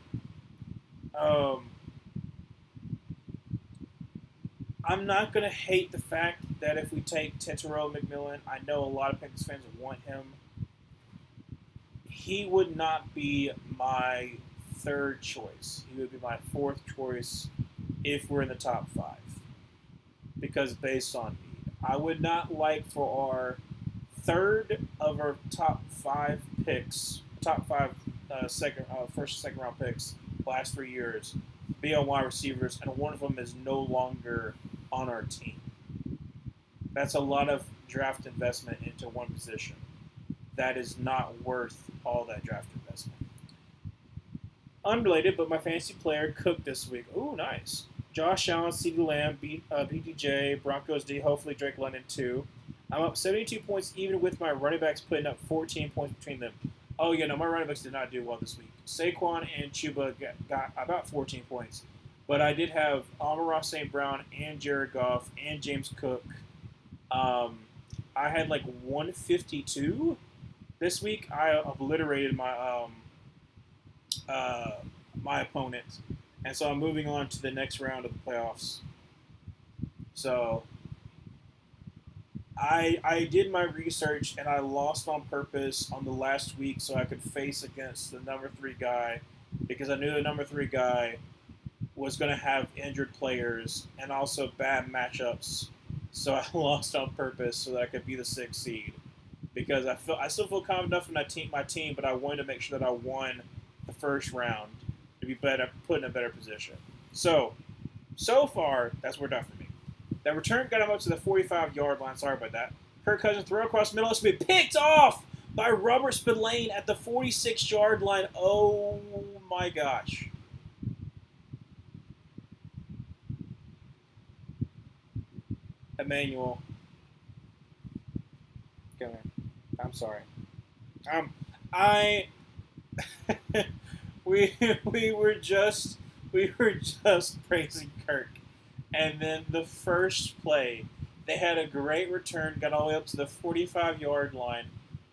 I'm not gonna hate the fact that if we take Tetairoa McMillan, I know a lot of Panthers fans want him. He would not be my third choice. He would be my fourth choice if we're in the top 5. Because based on need, I would not like for our third of our top 5 picks, first, second round picks, last 3 years, be on wide receivers, and one of them is no longer on our team. That's a lot of draft investment into one position. That is not worth all that draft investment. Unrelated, but my fantasy player cooked this week. Ooh, nice. Josh Allen, CeeDee Lamb, BTJ, Broncos D, hopefully Drake London too. I'm up 72 points even with my running backs putting up 14 points between them. Oh, yeah, no, my running backs did not do well this week. Saquon and Chuba got about 14 points. But I did have Amon-Ra St. Brown and Jared Goff and James Cook. I had like 152 this week. I obliterated uh, my opponent, and so I'm moving on to the next round of the playoffs. So I did my research and I lost on purpose on the last week so I could face against the number three guy because I knew the number three guy was going to have injured players and also bad matchups. So I lost on purpose so that I could be the sixth seed because I still feel confident enough in my team, but I wanted to make sure that I won the first round to be better, put in a better position. So far that's worked out for me. That return got him up to the 45-yard line. Sorry about that. Kirk Cousins throw across the middle. It's going to be picked off by Robert Spillane at the 46-yard line. Oh, my gosh. Emmanuel. Come here. I'm sorry. I we were just praising Kirk. And then the first play, they had a great return, got all the way up to the 45-yard line.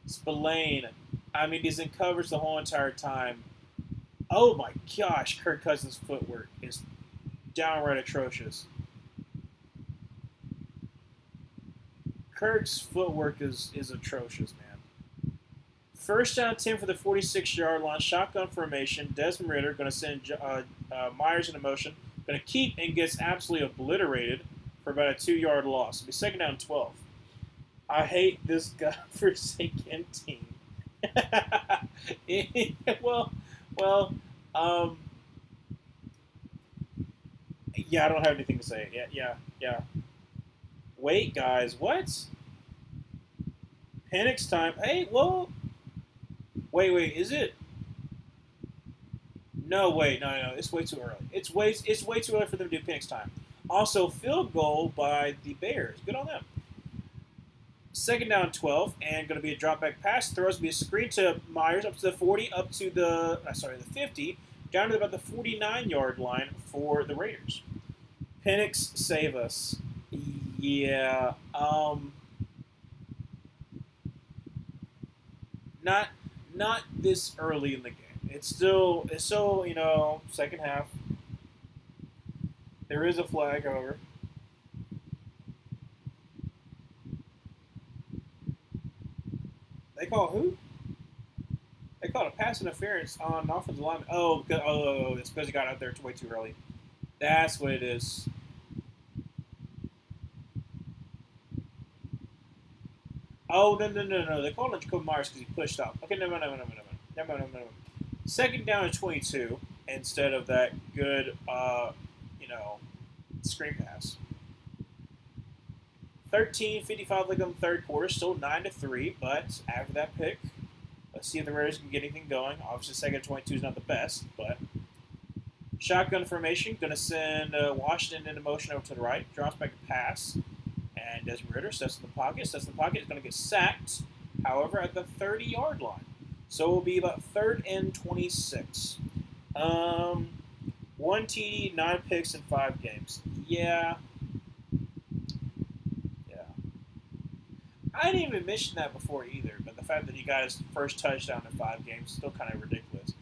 Spillane, I mean, he's in coverage the whole entire time. Oh my gosh, Kirk Cousins' footwork is downright atrocious. Kirk's footwork is atrocious, man. First down 10 for the 46-yard line, shotgun formation. Desmond Ridder going to send Myers into motion. Going to keep and gets absolutely obliterated for about a 2-yard loss. It'll be second down 12. I hate this godforsaken team. Yeah, I don't have anything to say. Yeah. Wait, guys, what? Penix time. Hey, well, wait, is it? No, wait, no. It's way too early. It's way too early for them to do Penix time. Also, field goal by the Bears. Good on them. Second down 12, and going to be a drop back pass. Throws going to be a screen to Myers up to the 40, up to the 50, down to about the 49-yard line for the Raiders. Penix, save us. Yeah. Not this early in the game. It's still second half. There is a flag, however. They call who? They called a pass interference on offensive lineman. Oh, it's because he got out there way too early. That's what it is. Oh, no. They called it Jacoby Myers because he pushed up. Okay, no. Second down and 22 instead of that good, screen pass. 13:55 like on the third quarter, still 9-3, but after that pick, let's see if the Raiders can get anything going. Obviously, second 22 is not the best, but shotgun formation, going to send Washington into motion over to the right, drops back a pass, and Desmond Ridder steps in the pocket, is going to get sacked, however, at the 30-yard line. So it will be about 3rd and 26. 1 TD, 9 picks in 5 games. Yeah. I didn't even mention that before either, but the fact that he got his first touchdown in 5 games is still kind of ridiculous.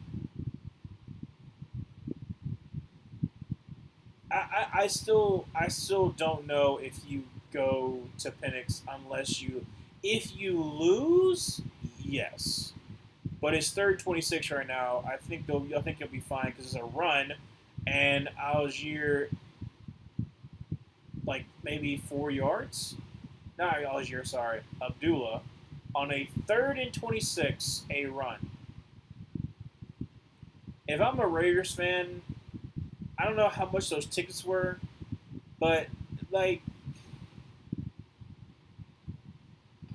I still don't know if you go to Penix if you lose, yes. But it's 3rd 26 right now. I think he'll be fine because it's a run, and Algier like maybe 4 yards. Not Algier, sorry, Abdullah, on a 3rd and 26, a run. If I'm a Raiders fan, I don't know how much those tickets were, but, I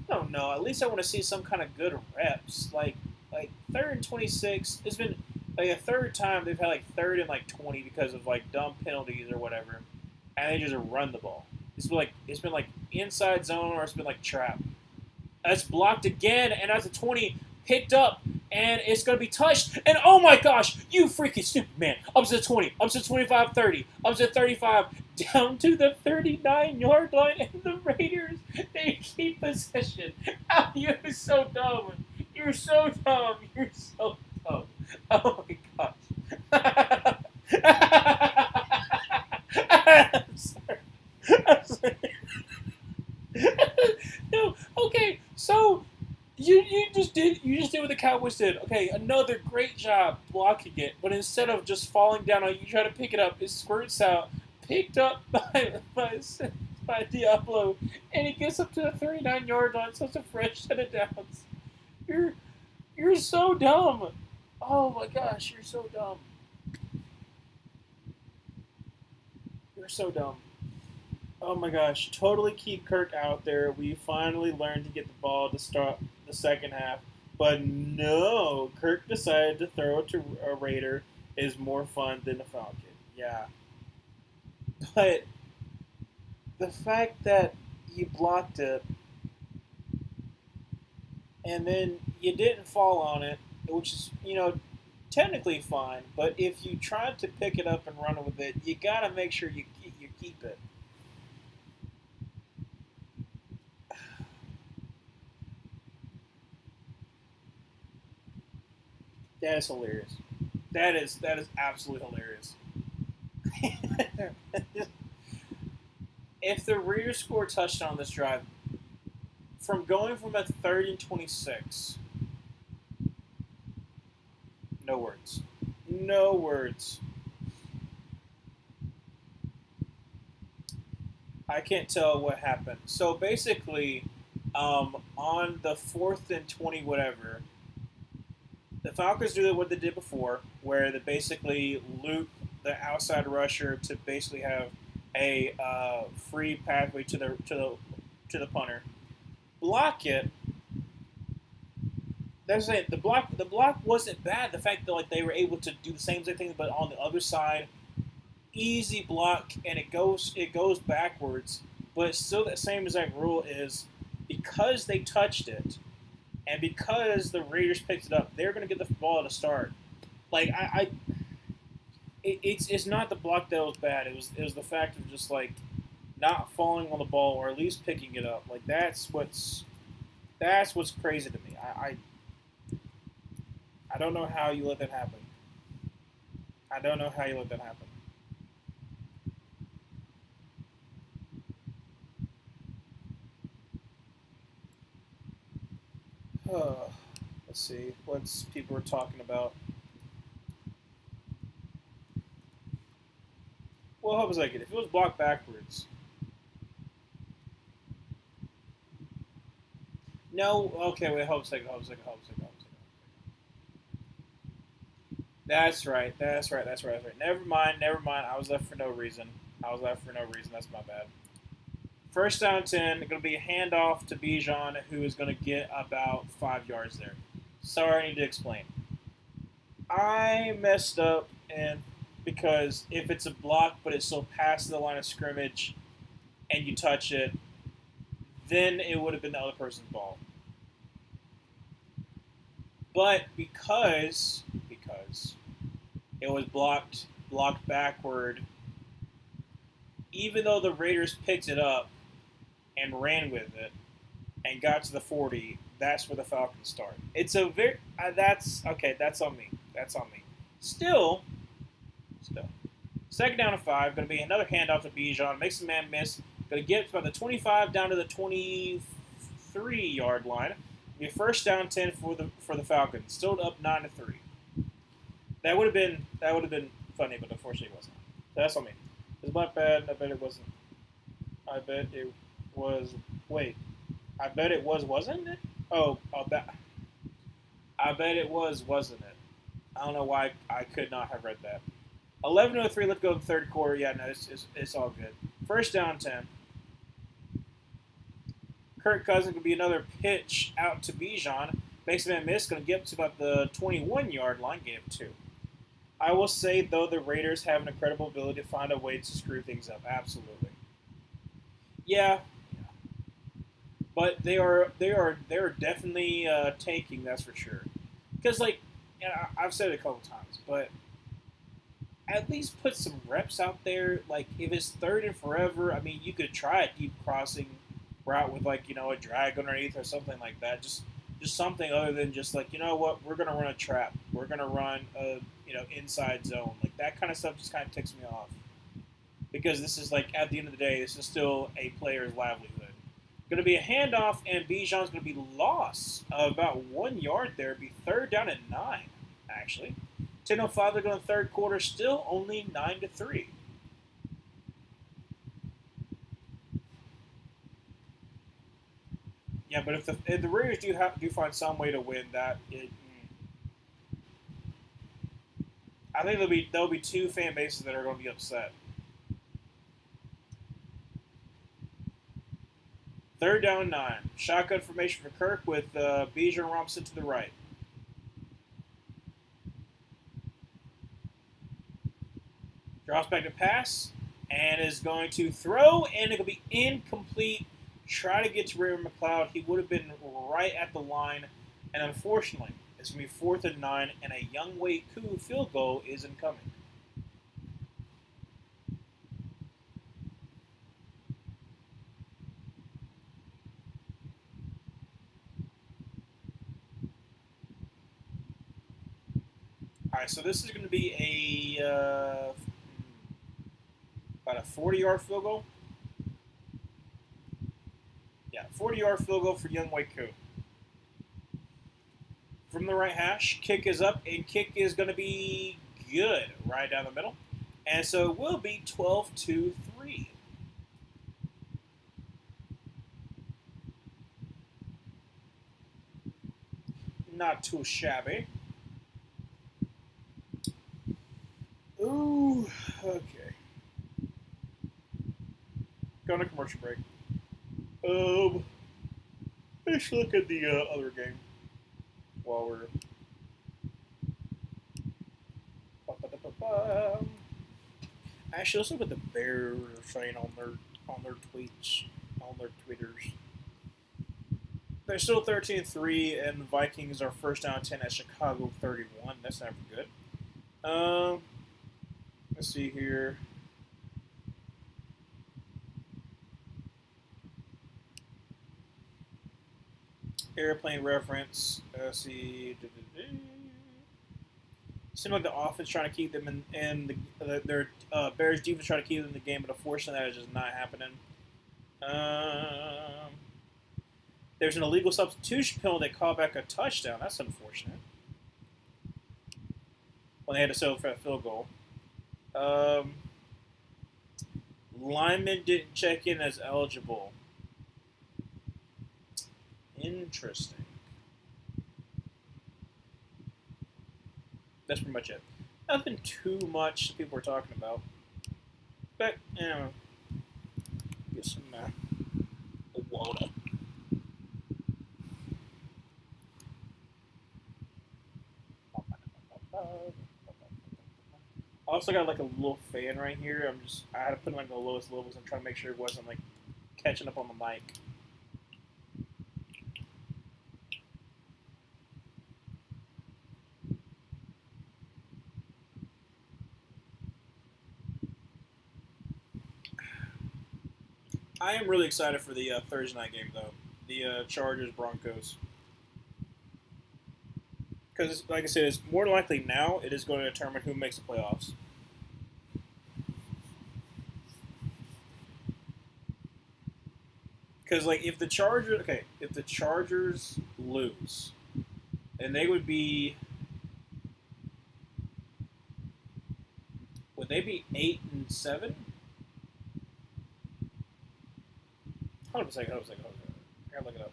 don't know. At least I want to see some kind of good reps. Like 3rd and 26, it's been, a third time they've had, 3rd and, 20 because of, dumb penalties or whatever, and they just run the ball. It's been inside zone or it's been trap. That's blocked again, and that's a 20 picked up, and it's going to be touched. And oh my gosh, you freaking stupid man. Up to the 20, up to the 25, 30, up to the 35, down to the 39-yard line, and the Raiders, they keep possession. Oh, you're so dumb. You're so dumb. Oh my gosh. So you just did what the Cowboys did. Okay, another great job blocking it, but instead of just falling down on you, try to pick it up. It squirts out, picked up by Diablo, and he gets up to the 39-yard line. So it's a fresh set of downs. You're you're so dumb. Oh my gosh, you're so dumb. You're so dumb. Oh my gosh, totally keep Kirk out there. We finally learned to get the ball to start the second half. But no, Kirk decided to throw it to a Raider is more fun than a Falcon. Yeah. But the fact that you blocked it and then you didn't fall on it, which is, technically fine, but if you tried to pick it up and run with it, you got to make sure you keep it. That is hilarious. That is absolutely hilarious. If the Raiders score a touchdown on this drive, from going from a 3rd and 26, no words. No words. I can't tell what happened. So basically, on the 4th and 20, whatever, the Falcons do what they did before, where they basically loop the outside rusher to basically have a free pathway to the punter. Block it. That's it. The block wasn't bad. The fact that they were able to do the same thing, but on the other side, easy block, and it goes backwards. But still, that same exact rule is because they touched it, and because the Raiders picked it up, they're going to get the ball to start. Like it's not the block that was bad. It was the fact of just not falling on the ball or at least picking it up. Like that's what's crazy to me. I don't know how you let that happen. I don't know how you let that happen. Let's see what's people are talking about. Well, how was I get? If it was blocked backwards, no. Okay, wait. Hold a second. Hold a second. Hold a second. Hold a second. That's right. That's right. That's right. That's right. Never mind. Never mind. I was left for no reason. I was left for no reason. That's my bad. 1st down 10. Going to be a handoff to Bijan, who is going to get about 5 yards there. Sorry, I need to explain. I messed up, and because if it's a block, but it's still past the line of scrimmage, and you touch it, then it would have been the other person's ball. But because it was blocked backward, even though the Raiders picked it up and ran with it and got to the 40, that's where the Falcons start. It's a very that's okay. That's on me. That's on me. Still, 2nd down and 5. Going to be another handoff to Bijan. Makes the man miss. Going to get from the 25 down to the 23-yard line. Be 1st down 10 for the Falcons. Still up 9-3. That would have been funny, but unfortunately it wasn't. So that's on me. It's not bad. I bet it wasn't. I bet it was. Wait. I bet it was. Wasn't it? Oh, I bet it was. Wasn't it? I don't know why I could not have read that. 11:03. Let's go to the third quarter. Yeah, no, it's all good. 1st down 10. Kirk Cousins could be another pitch out to Bijan. Makes a man miss. Going to get up to about the 21-yard line. Game 2. I will say, though, the Raiders have an incredible ability to find a way to screw things up. Absolutely. Yeah. But they are definitely tanking, that's for sure. Because, I've said it a couple times, but at least put some reps out there. Like, if it's 3rd and forever, I mean, you could try a deep crossing route with, a drag underneath or something like that. Just something other than just you know what, we're gonna run a trap, we're gonna run a inside zone, that kind of stuff just kind of ticks me off, because this is at the end of the day, this is still a player's livelihood. Going to be a handoff, and Bijan's going to be lost about 1 yard there. It'll be third down and 9, actually. 10:05 to go in the third quarter, still only 9-3. Yeah, but if the Raiders do find some way to win that, I think there'll be two fan bases that are going to be upset. Third down and 9. Shotgun formation for Kirk with Bijan and Robinson to the right. Drops back to pass and is going to throw, and it'll be incomplete. Try to get to Raymond McLeod. He would have been right at the line, and unfortunately, it's going to be 4th and 9, and a Younghoe Koo field goal is incoming. All right, so this is going to be about a 40-yard field goal. Yeah, 40-yard field goal for Younghoe Koo. From the right hash, kick is up, and kick is going to be good right down the middle. And so it will be 12-3. Not too shabby. Ooh, okay. Going to commercial break. Let's look at the other game while we're. Actually, let's look at the Bears are saying on their tweets, on their Twitters. They're still 13-3, and the Vikings are first down 10 at Chicago 31. That's never good. Let's see here. Airplane reference. Let's see. Seems like the offense trying to keep them in their Bears defense trying to keep them in the game, but unfortunately that is just not happening. There's an illegal substitution penalty that called back a touchdown. That's unfortunate. When they had to settle for that field goal. Lineman didn't check in as eligible. Interesting. That's pretty much it. Nothing too much people were talking about. But, you know, get some water. I also got like a little fan right here. I had to put it like the lowest levels and try to make sure it wasn't like catching up on the mic. I am really excited for the Thursday night game, though. The Chargers-Broncos. Because, like I said, it's more likely now it is going to determine who makes the playoffs. Because, like, if the Chargers lose, then they would be... Would they be 8-7? Hold on a second. I gotta look it up.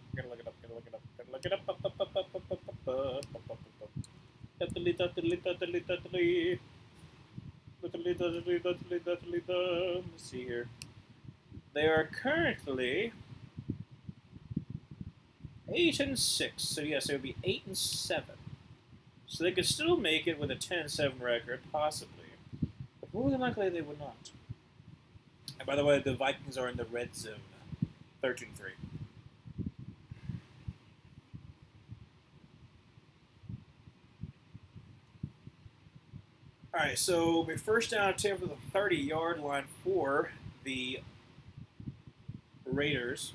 Let's see here. They are currently 8-6. So yes, it would be 8-7. So they could still make it with a 10-7 record, possibly. But more than likely, they would not. And by the way, the Vikings are in the red zone. 13-3. All right, so we're first down 10 for the 30-yard line for the Raiders.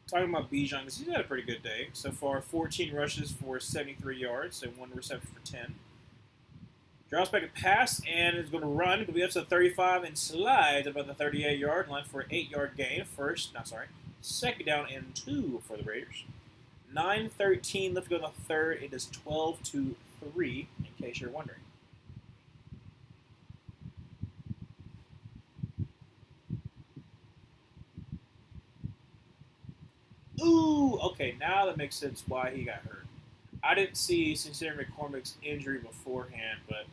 Talking about Bijan, because he's had a pretty good day so far. 14 rushes for 73 yards and 1 reception for 10. Drops back a pass and is going to run. Going to be up to the 35 and slides about the 38-yard line for an 8-yard gain. Second down and 2 for the Raiders. 9:13 left to go in the third. It is 12-3, in case you're wondering. Ooh, okay, now that makes sense why he got hurt. I didn't see Sincere McCormick's injury beforehand, but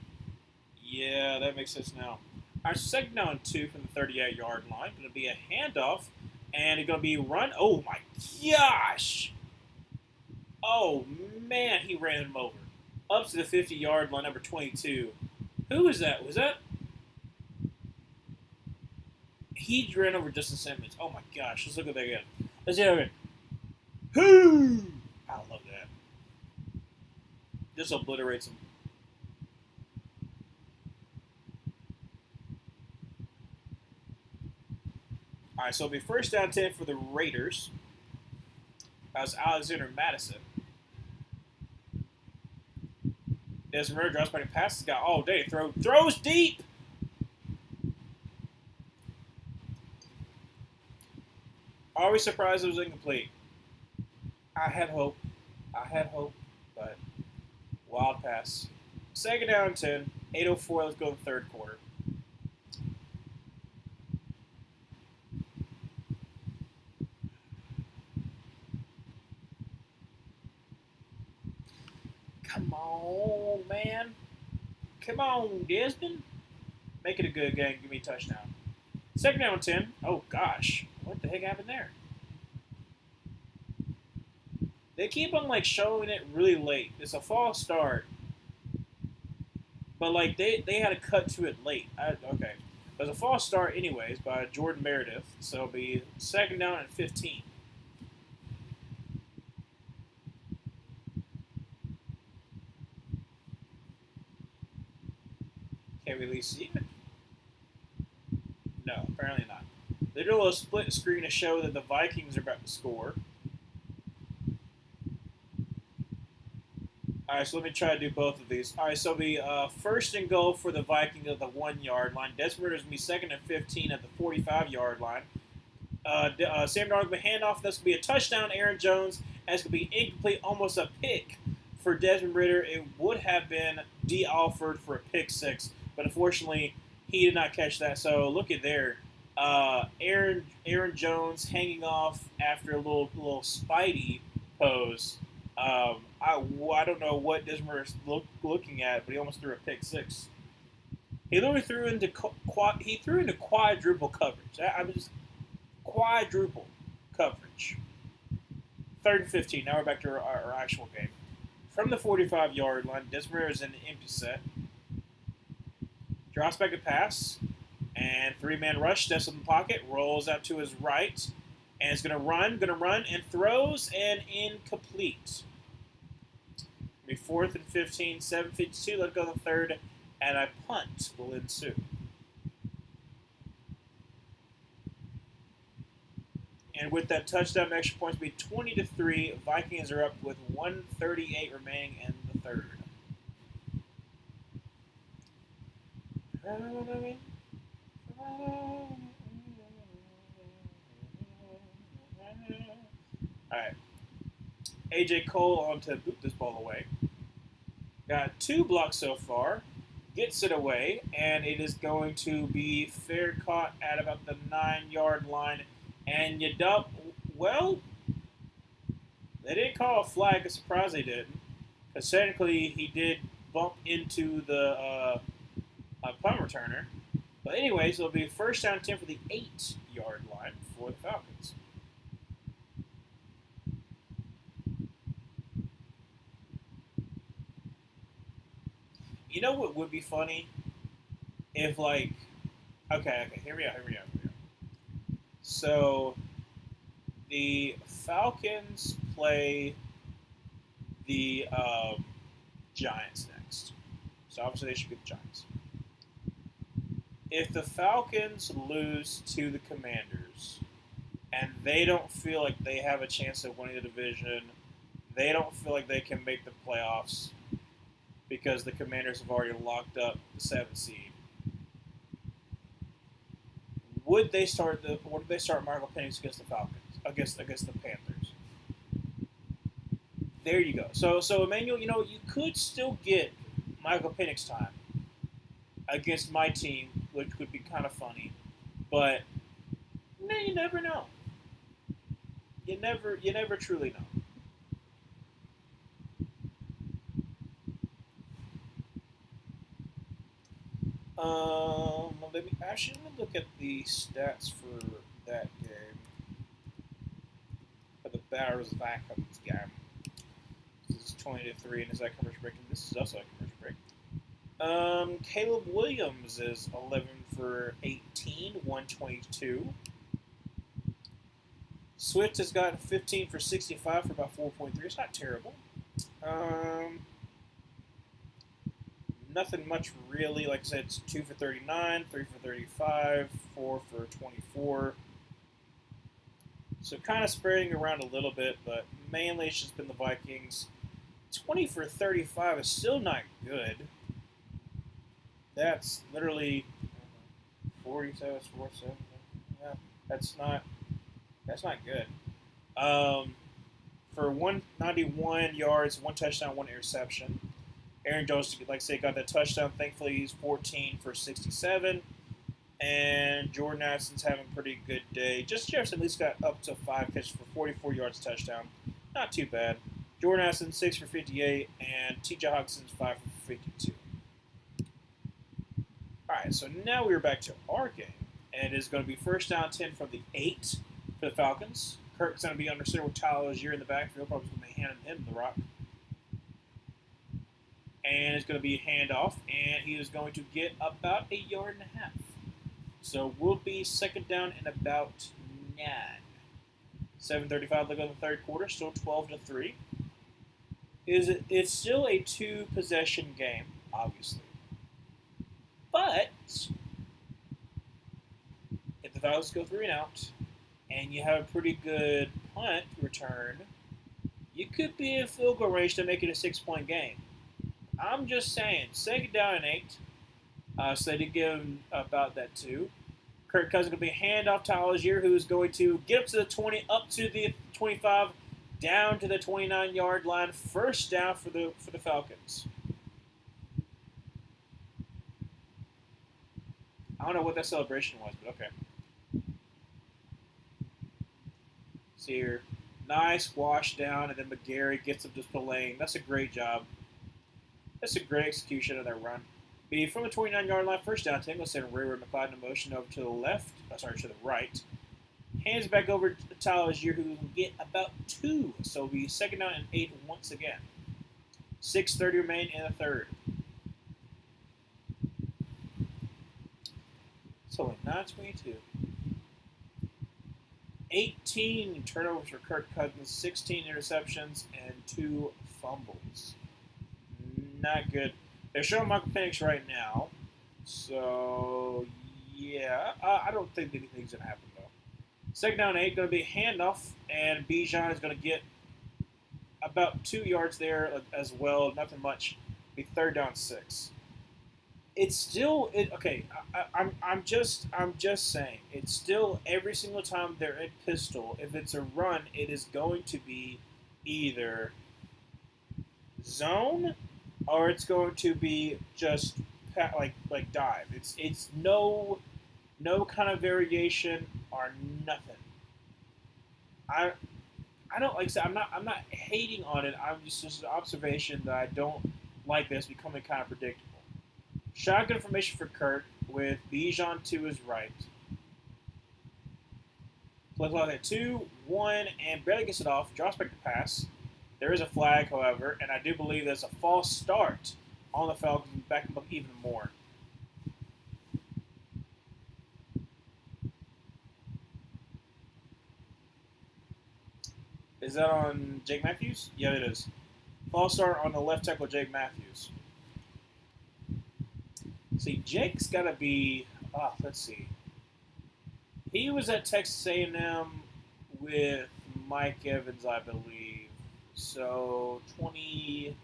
yeah, that makes sense now. Our second down and 2 from the 38-yard line. Going to be a handoff, and it's going to be run. Oh my gosh! Oh man, he ran him over. Up to the 50-yard line, number 22. Who was that? Was that? He ran over Justin Simmons. Oh my gosh, let's look at that again. Let's see that again. Whoo! I love that. Just obliterates him. All right, so it'll be first down 10 for the Raiders. That was Alexander Madison. Desmond Ridder drops back and passes. Got all day. Throws deep. Always surprised it was incomplete. I had hope, but wild pass. Second down and 10. 8:04. Let's go to the third quarter. Come on, man. Come on, Desmond. Make it a good game. Give me a touchdown. Second down and 10. Oh, gosh. What the heck happened there? They keep on, showing it really late. It's a false start. But, they had to cut to it late. Okay. It was a false start anyways by Jordan Meredith. So it'll be second down and 15. Can't really see it. No, apparently not. They do a little split screen to show that the Vikings are about to score. All right, so let me try to do both of these. All right, so it'll be first and goal for the Vikings at the 1-yard line. Desmond Ridder is going to be second and 15 at the 45-yard line. Sam Darnold will hand off. That's going to be a touchdown, Aaron Jones. That's going to be incomplete, almost a pick for Desmond Ridder. It would have been D. Alford for a pick 6, but unfortunately, he did not catch that. So look at there. Aaron Jones hanging off after a little Spidey pose. I don't know what Desmond is looking at, but he almost threw a pick 6. He literally threw into quadruple coverage. Just quadruple coverage. Third and 15. Now we're back to our actual game. From the 45-yard line, Desmond is in an empty set. Drops back to pass. And 3-man rush, steps in the pocket, rolls out to his right, and is going to run, and throws, and incomplete. Be 4th and 15, 7:52, let go the third, and a punt will ensue. And with that touchdown, extra points will be 20-3. Vikings are up with 1:38 remaining in the third. Alright. AJ Cole on to boot this ball away. Got 2 blocks so far. Gets it away, and it is going to be fair caught at about the 9-yard line. And well, they didn't call a flag. I'm surprised they didn't. Because technically, he did bump into the punt returner. But anyways, it'll be first down 10 for the 8-yard line for the Falcons. You know what would be funny? If okay, here we go. So, the Falcons play the Giants next. So obviously they should be the Giants. If the Falcons lose to the Commanders and they don't feel like they have a chance of winning the division, they don't feel like they can make the playoffs because the Commanders have already locked up the 7th seed. Would they start Michael Penix against the Falcons? Against the Panthers? There you go. So Emmanuel, you could still get Michael Penix time against my team, which would be kind of funny, but you never know. You never truly know. Let me look at the stats for that game. For the Bears Falcons game. This is 20-3, and is that commercial break? And this is also a commercial break. Caleb Williams is 11 for 18, 122. Swift has gotten 15 for 65 for about 4.3. It's not terrible. Nothing much really. Like I said, it's 2 for 39, 3 for 35, 4 for 24. So kind of spreading around a little bit, but mainly it's just been the Vikings. 20 for 35 is still not good. That's literally 47, 47. Yeah, that's not good. For 191 yards, 1 touchdown, 1 interception. Aaron Jones, like I say, got that touchdown. Thankfully, he's 14 for 67. And Jordan Addison's having a pretty good day. Justin Jefferson at least got up to 5 catches for 44 yards touchdown. Not too bad. Jordan Addison, 6 for 58. And T.J. Hawkinson's 5 for 52. All right, so now we're back to our game. And it is going to be first down 10 from the 8 for the Falcons. Kirk's going to be under center with Tyler Algier in the backfield. Probably going to be handing him the rock. And it's going to be a handoff, and he is going to get about 1.5 yards. So we'll be second down and about 9. 7:35 to go in the third quarter, still 12-3. It's still a 2-possession game, obviously. But if the Falcons go 3 and out, and you have a pretty good punt return, you could be in field goal range to make it a 6-point game. I'm just saying, second down and 8. So they did give him about that too. Kirk Cousins going to be a handoff to Algier, who is going to get up to the 20, up to the 25, down to the 29-yard line. First down for the Falcons. I don't know what that celebration was, but okay. See here, nice wash down, and then McGarry gets him just playing. That's a great job. That's a great execution of that run. Be from the 29-yard line, first down. Tango send Ray McLeod in motion over to the left. To the right. Hands back over to Tyler Algier, who will get about 2. So it'll be second down and 8 once again. 6:30 remain in the third. So only 9:22. 18 turnovers for Kirk Cousins, 16 interceptions, and 2 fumbles. Not good. They're showing Michael Penix right now. So, yeah. I don't think anything's going to happen, though. Second down 8, going to be a handoff, and Bijan is going to get about 2 yards there as well. Nothing much. Be third down 6. It's still okay. I'm just saying. It's still every single time they're in pistol. If it's a run, it is going to be either zone, or it's going to be just like dive. It's no kind of variation or nothing. I don't like I said. I'm not hating on it. I'm just an observation that I don't like this becoming kind of predictable. Shotgun formation for Kirk with Bijan to his right. Play clock at 2, 1, and barely gets it off. Drops back to pass. There is a flag, however, and I do believe there's a false start on the Falcons, back them up even more. Is that on Jake Matthews? Yeah, it is. False start on the left tackle, Jake Matthews. See, Jake's got to be. Let's see. He was at Texas A&M with Mike Evans, I believe. So 2014,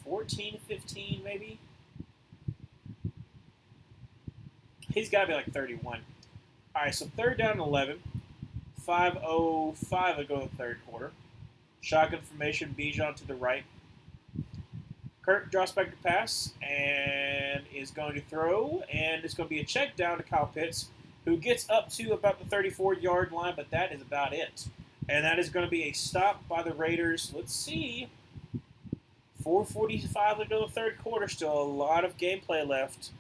14, 15 maybe. He's got to be like 31. All right, so third down and 11. 5:05 to go in the third quarter. Shotgun formation, Bijan to the right. Kirk drops back to pass and is going to throw, and it's going to be a check down to Kyle Pitts, who gets up to about the 34-yard line, but that is about it. And that is going to be a stop by the Raiders. Let's see. 4:45 to go in the third quarter. Still a lot of gameplay left.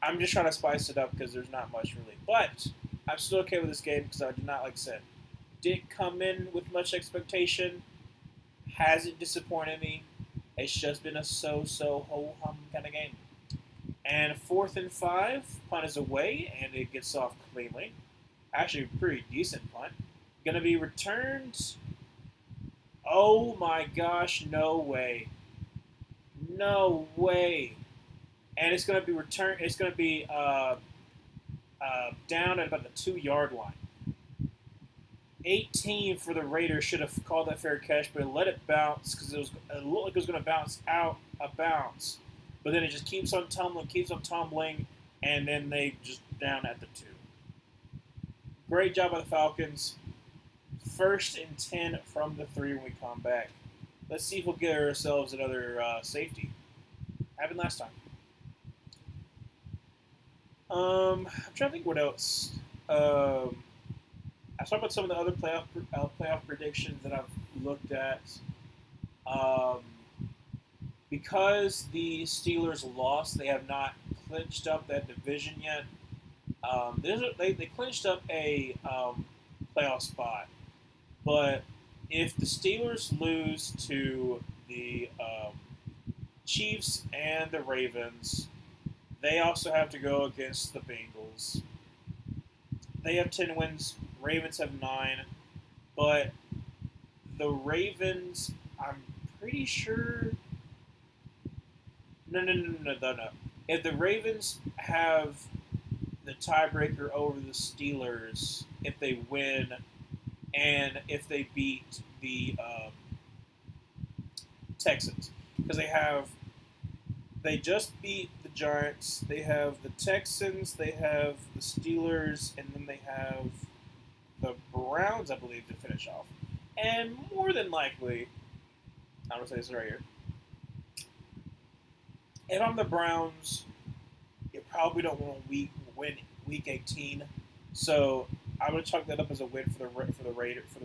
I'm just trying to spice it up because there's not much really. But I'm still okay with this game because I did not, like I said, didn't come in with much expectation. Hasn't disappointed me. It's just been a so-so ho-hum kind of game. And 4th and 5, punt is away, and it gets off cleanly. Actually, a pretty decent punt. Going to be returned. Oh my gosh, no way. No way. And it's going to be returned. It's going to be down at about the 2-yard line. 18 for the Raiders should have called that fair catch, but it let it bounce because it looked like it was going to bounce out of bounds. But then it just keeps on tumbling, and then they just down at the 2. Great job by the Falcons. 1st and 10 from the 3 when we come back. Let's see if we'll get ourselves another safety. Happened last time. I'm trying to think what else. I talked about some of the other playoff predictions that I've looked at. Because the Steelers lost, they have not clinched up that division yet. They clinched up a playoff spot. But if the Steelers lose to the Chiefs and the Ravens, they also have to go against the Bengals. They have 10 wins. Ravens have 9. But the Ravens, I'm pretty sure... No. If the Ravens have the tiebreaker over the Steelers, if they win, and if they beat the Texans, because they just beat the Giants, they have the Texans, they have the Steelers, and then they have the Browns, I believe, to finish off. And more than likely, I'm going to say this right here, if I'm the Browns, you probably don't want to win Week 18, so I'm going to chalk that up as a win for the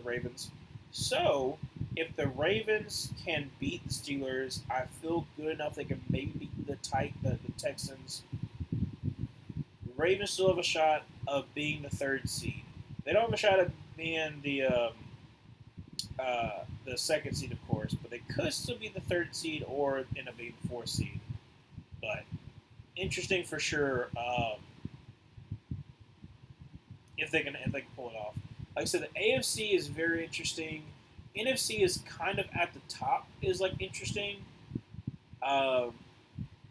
Ravens. So if the Ravens can beat the Steelers, I feel good enough they can maybe beat the Texans. The Ravens still have a shot of being the 3rd seed. They don't have a shot of being the 2nd seed, of course, but they could still be the 3rd seed or end up being the 4th seed. But interesting for sure if they can pull it off. Like I said, the AFC is very interesting. NFC is kind of at the top, is like interesting. But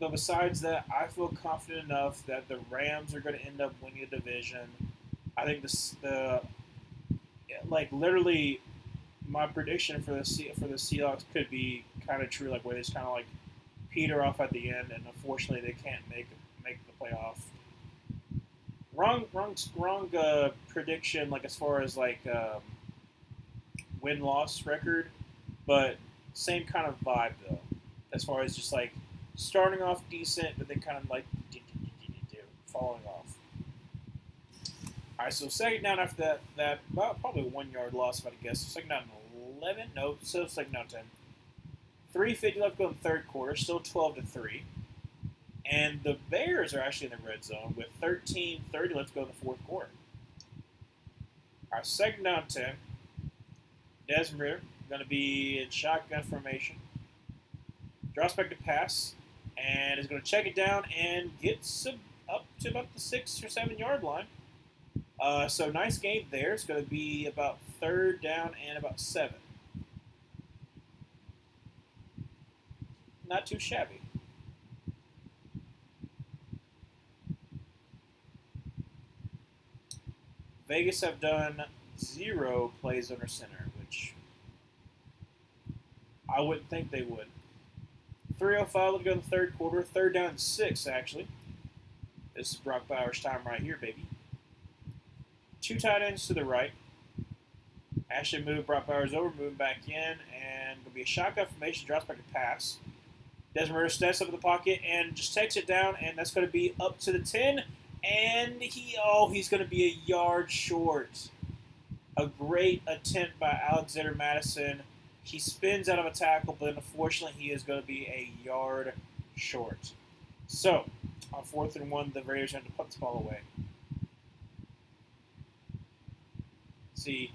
besides that, I feel confident enough that the Rams are going to end up winning the division. I think literally my prediction for the Seahawks could be kind of true, like where they just kind of like peter off at the end, and unfortunately they can't make the playoff. Wrong prediction, like as far as like win-loss record, but same kind of vibe though. As far as just like starting off decent, but then kind of like falling off. All right, so second down after that about probably a 1-yard loss, if I guess. Second down 11, no, so second down 10. 3:50 left to go in the third quarter, still 12-3. And the Bears are actually in the red zone with 13:30 left to go in the fourth quarter. Our second down 10. Desmond Ridder going to be in shotgun formation. Drops back to pass and is going to check it down and gets up to about the 6 or 7 yard line. So nice game there. It's going to be about 3rd down and about 7. Not too shabby. Vegas have done 0 plays under center, which I wouldn't think they would. 3:05 to go in the third quarter. Third down and 6, actually. This is Brock Bowers' time right here, baby. Two tight ends to the right. Actually moved Brock Bowers over, moving back in, and going to be a shotgun formation, drops back a pass. Desmond Ridder steps up in the pocket and just takes it down, and that's going to be up to the 10. And he's going to be a yard short. A great attempt by Alexander Madison. He spins out of a tackle, but unfortunately he is going to be a yard short. So, on 4th and 1, the Raiders have to put the ball away. See,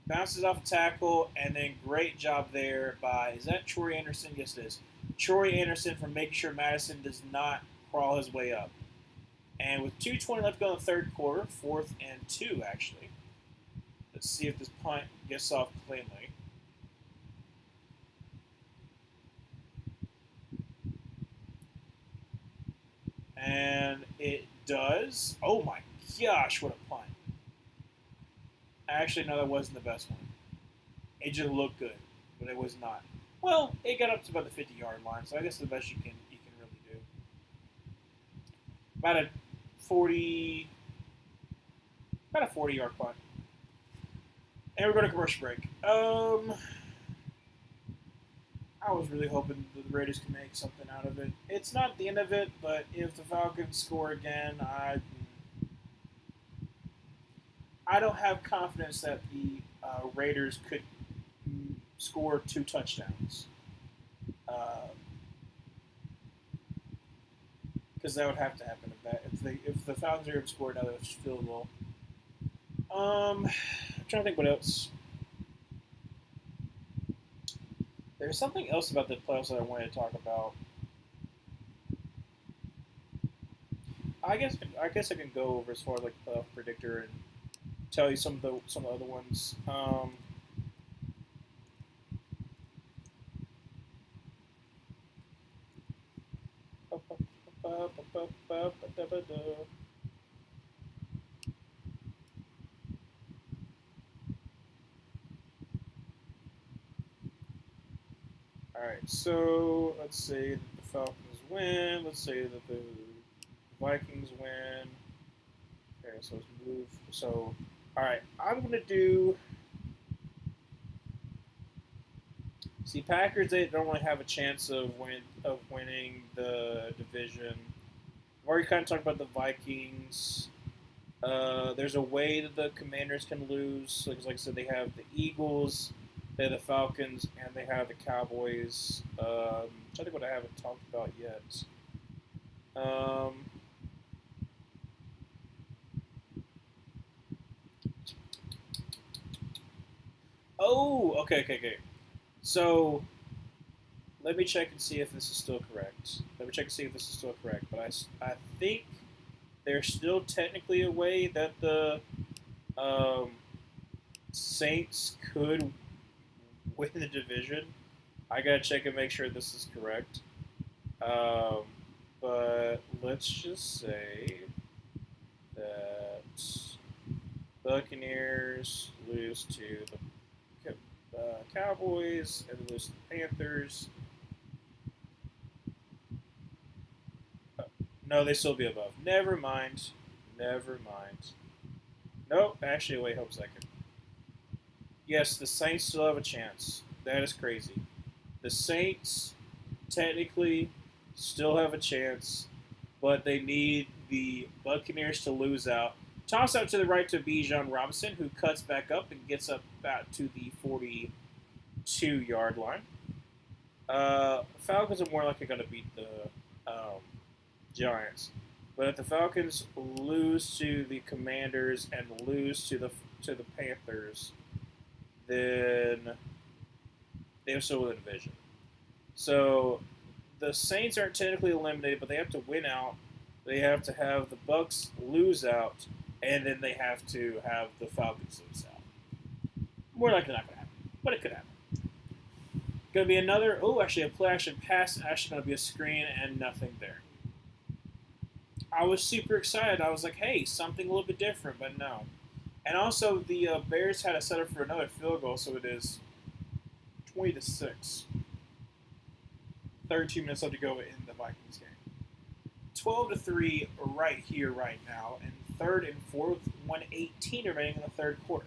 bounces off a tackle, and then great job there by, is that Troy Anderson? Yes, it is. Troy Anderson for making sure Madison does not crawl his way up. And with 2:20 left to go in the third quarter, 4th and 2, actually. Let's see if this punt gets off cleanly. And it does. Oh my gosh, what a punt. Actually, no, that wasn't the best one. It just looked good, but it was not. Well, it got up to about the 50-yard line, so I guess the best you can really do. About a 40-yard punt. And we're going to commercial break. I was really hoping the Raiders could make something out of it. It's not the end of it, but if the Falcons score again, I don't have confidence that the Raiders could score 2 touchdowns. Because that would have to happen if the Falcons are able to score another field goal. I'm trying to think what else. There's something else about the playoffs that I wanted to talk about. I guess I can go over as far as like playoff predictor and tell you some of the other ones. Alright, so let's say that the Falcons win. Let's say that the Vikings win. Okay, so let's move. So, alright, I'm going to do... See, Packers, they don't really have a chance of winning the division. I've already kind of talked about the Vikings. There's a way that the Commanders can lose. Like I said, they have the Eagles, they have the Falcons, and they have the Cowboys. I think what I haven't talked about yet. Okay. So, let me check and see if this is still correct. But I think there's still technically a way that the Saints could win the division. I gotta check and make sure this is correct. But let's just say that Buccaneers lose to the Cowboys and lose to the Panthers. No, they still be above. Never mind. Nope, actually, wait, hold a second. Yes, the Saints still have a chance. That is crazy. The Saints technically still have a chance, but they need the Buccaneers to lose out. Toss out to the right to Bijan Robinson, who cuts back up and gets up about to the 42-yard line. Falcons are more likely going to beat the Giants. But if the Falcons lose to the Commanders and lose to the Panthers, then they'll still win the division. So the Saints aren't technically eliminated, but they have to win out. They have to have the Bucs lose out, and then they have to have the Falcons lose out. More likely not going to happen, but it could happen. Going to be another, a play action pass, actually going to be a screen, and nothing there. I was super excited. I was like, hey, something a little bit different, but no. And also, the Bears had a setup for another field goal, so it is 20-6. 32 minutes left to go in the Vikings game. 12-3 right here, right now, and third and fourth, 1:18 remaining in the third quarter.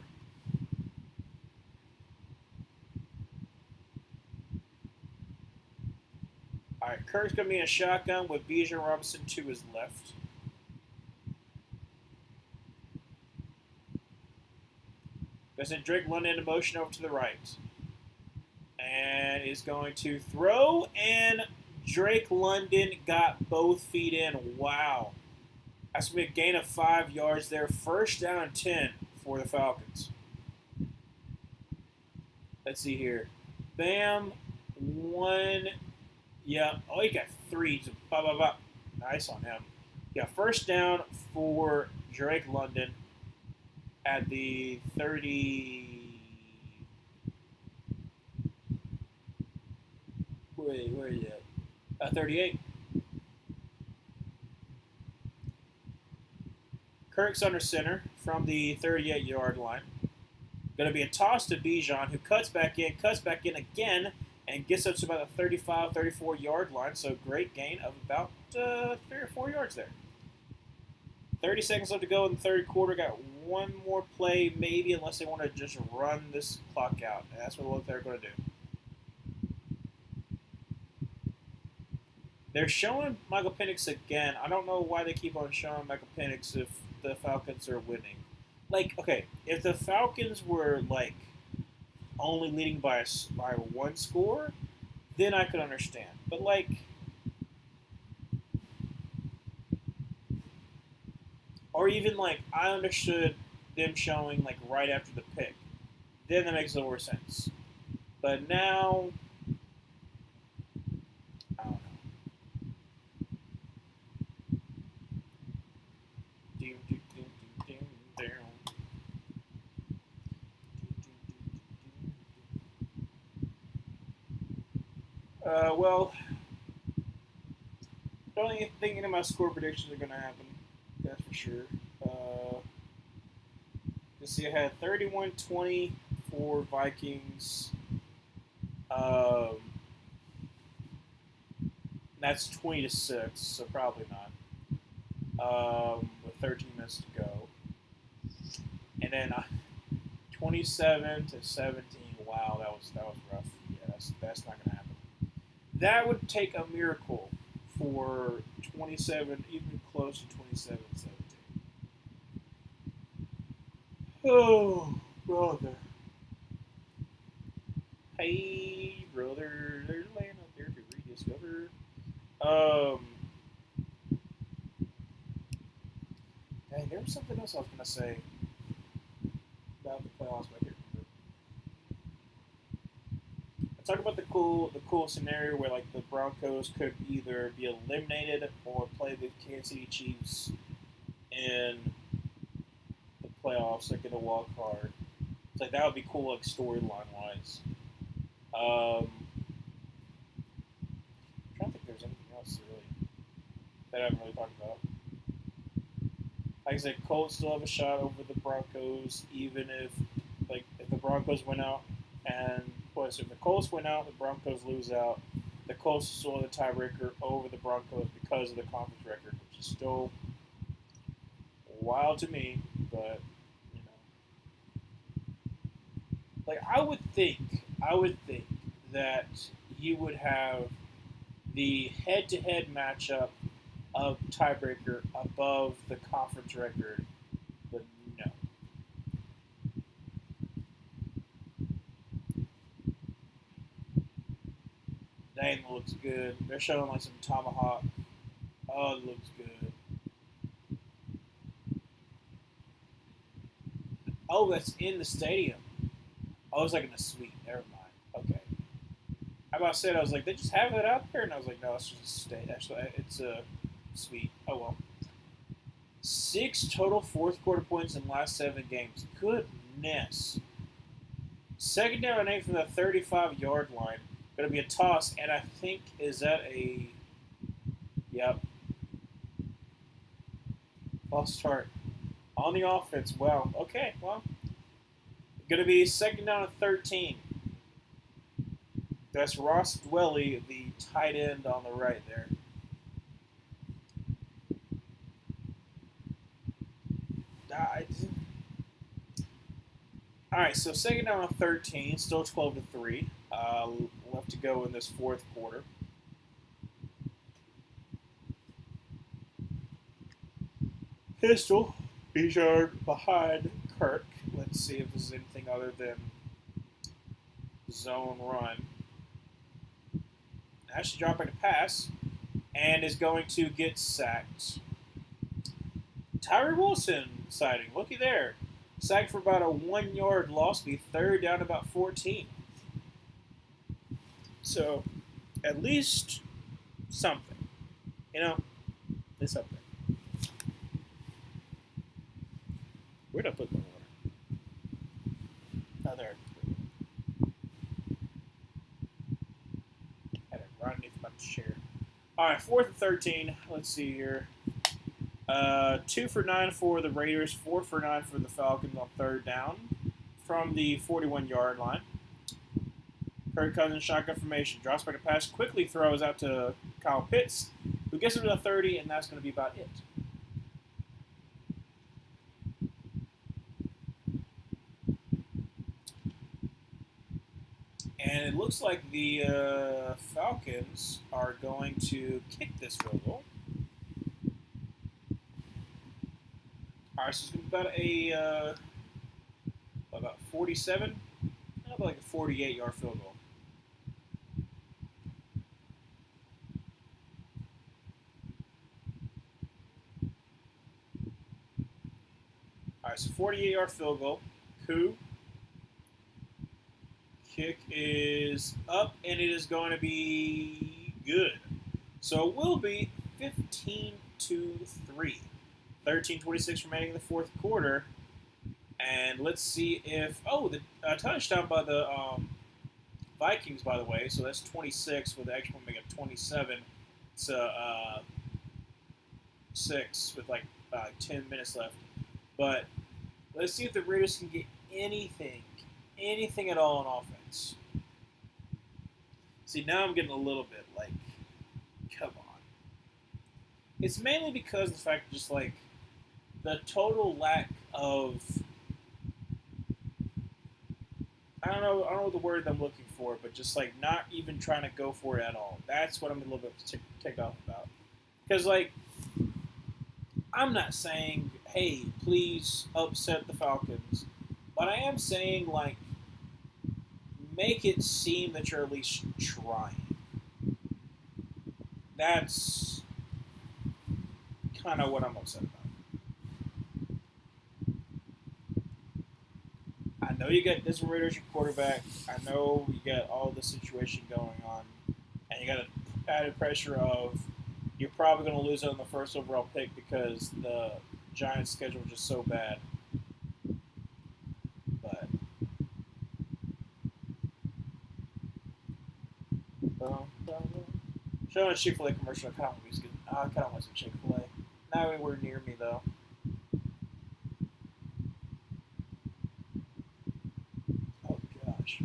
All right, Kirk's going to be in a shotgun with Bijan Robinson to his left. Going to send Drake London in motion over to the right. And is going to throw, and Drake London got both feet in. Wow. That's going to be a gain of 5 yards there. First down and 10 for the Falcons. Let's see here. Bam. 1. Yeah. Oh, he got 3. So, blah, blah, blah. Nice on him. Yeah, first down for Drake London at the 30. Where is it? 38. Kirk's under center from the 38-yard line. Going to be a toss to Bijan, who cuts back in again, and gets up to about the 35, 34-yard line. So great gain of about 3 or 4 yards there. 30 seconds left to go in the third quarter. Got one more play, maybe, unless they want to just run this clock out. And that's what they're going to do. They're showing Michael Penix again. I don't know why they keep on showing Michael Penix if the Falcons are winning. Like, okay, if the Falcons were, like, only leading by one score, then I could understand. But, like, or even, like, I understood them showing, like, right after the pick. Then that makes a little more sense. But now, I don't know. Well, I don't even think any of my score predictions are going to happen. That's for sure. Let's see, I had 31-20 for Vikings. That's 20-6, so probably not. With 13 minutes to go. And then 27-17. Wow, that was rough. Yeah, that's not going to happen. That would take a miracle for 27, even close to 27-17. Oh, brother. Hey, brother. There's land up there to rediscover. Hey, there was something else I was going to say about the playoffs, but I can't remember. Talk about the cool scenario where like the Broncos could either be eliminated or play the Kansas City Chiefs in the playoffs, like in a wild card. It's like that would be cool, like storyline wise. I'm trying to think if there's anything else really that I haven't really talked about. Like I said, Colts still have a shot over the Broncos, even if the Broncos went out and so if the Colts win out, the Broncos lose out. The Colts still have the tiebreaker over the Broncos because of the conference record, which is still wild to me. But you know, like I would think that you would have the head-to-head matchup of tiebreaker above the conference record, but no. Dang, it looks good. They're showing like some tomahawk. Oh, it looks good. Oh, that's in the stadium. Oh, it's like in a suite. Never mind. Okay. How about I said, I was like, they just have it out there? And I was like, no, it's just a state. Actually, it's a suite. Oh, well. 6 total fourth quarter points in the last 7 games. Goodness. Second down and 8 from the 35-yard line. Going to be a toss, and I think, is that a... Yep. False start. On the offense. Wow. Okay, well. Going to be second down and 13. That's Ross Dwelly, the tight end on the right there. Died. All right, so second down on 13, still 12-3. Left to go in this fourth quarter. Pistol, Bijan behind Kirk. Let's see if this is anything other than zone run. Actually dropping a pass and is going to get sacked. Tyree Wilson sighting. Looky there. Sacked for about a 1 yard loss. Be third down about 14. So, at least something. You know, it's something. Where'd I put my water? Oh, there. Had it right underneath my chair. All right, 4th and 13. Let's see here. 2 for 9 for the Raiders, 4 for 9 for the Falcons on third down from the 41-yard line. Kirk Cousins shotgun formation, drops back a pass, quickly throws out to Kyle Pitts, who gets him to the 30, and that's going to be about it. And it looks like the Falcons are going to kick this field goal. All right, so it's about 47, about like a 48-yard field goal. All right, so 48-yard field goal. Coup. Kick is up, and it is going to be good. So it will be 15-3. 13:26 remaining in the fourth quarter. And let's see if... Oh, the touchdown by the Vikings, by the way. So that's 26 with the extra point, making it 27. It's 6 with like 10 minutes left. But let's see if the Raiders can get anything at all on offense. See, now I'm getting a little bit like, come on. It's mainly because of the fact just like the total lack of, I don't know what the word I'm looking for, but just like not even trying to go for it at all. That's what I'm a little bit ticked off about. Because like, I'm not saying, hey, please upset the Falcons, but I am saying like, make it seem that you're at least trying. That's kind of what I'm upset about. I know you got Desmond Ridder as your quarterback. I know you got all the situation going on. And you got an added pressure of you're probably going to lose on the first overall pick because the Giants' schedule was just so bad. But showing a Chick-fil-A commercial, I kind of want some Chick-fil-A. Not anywhere near me though. Oh gosh.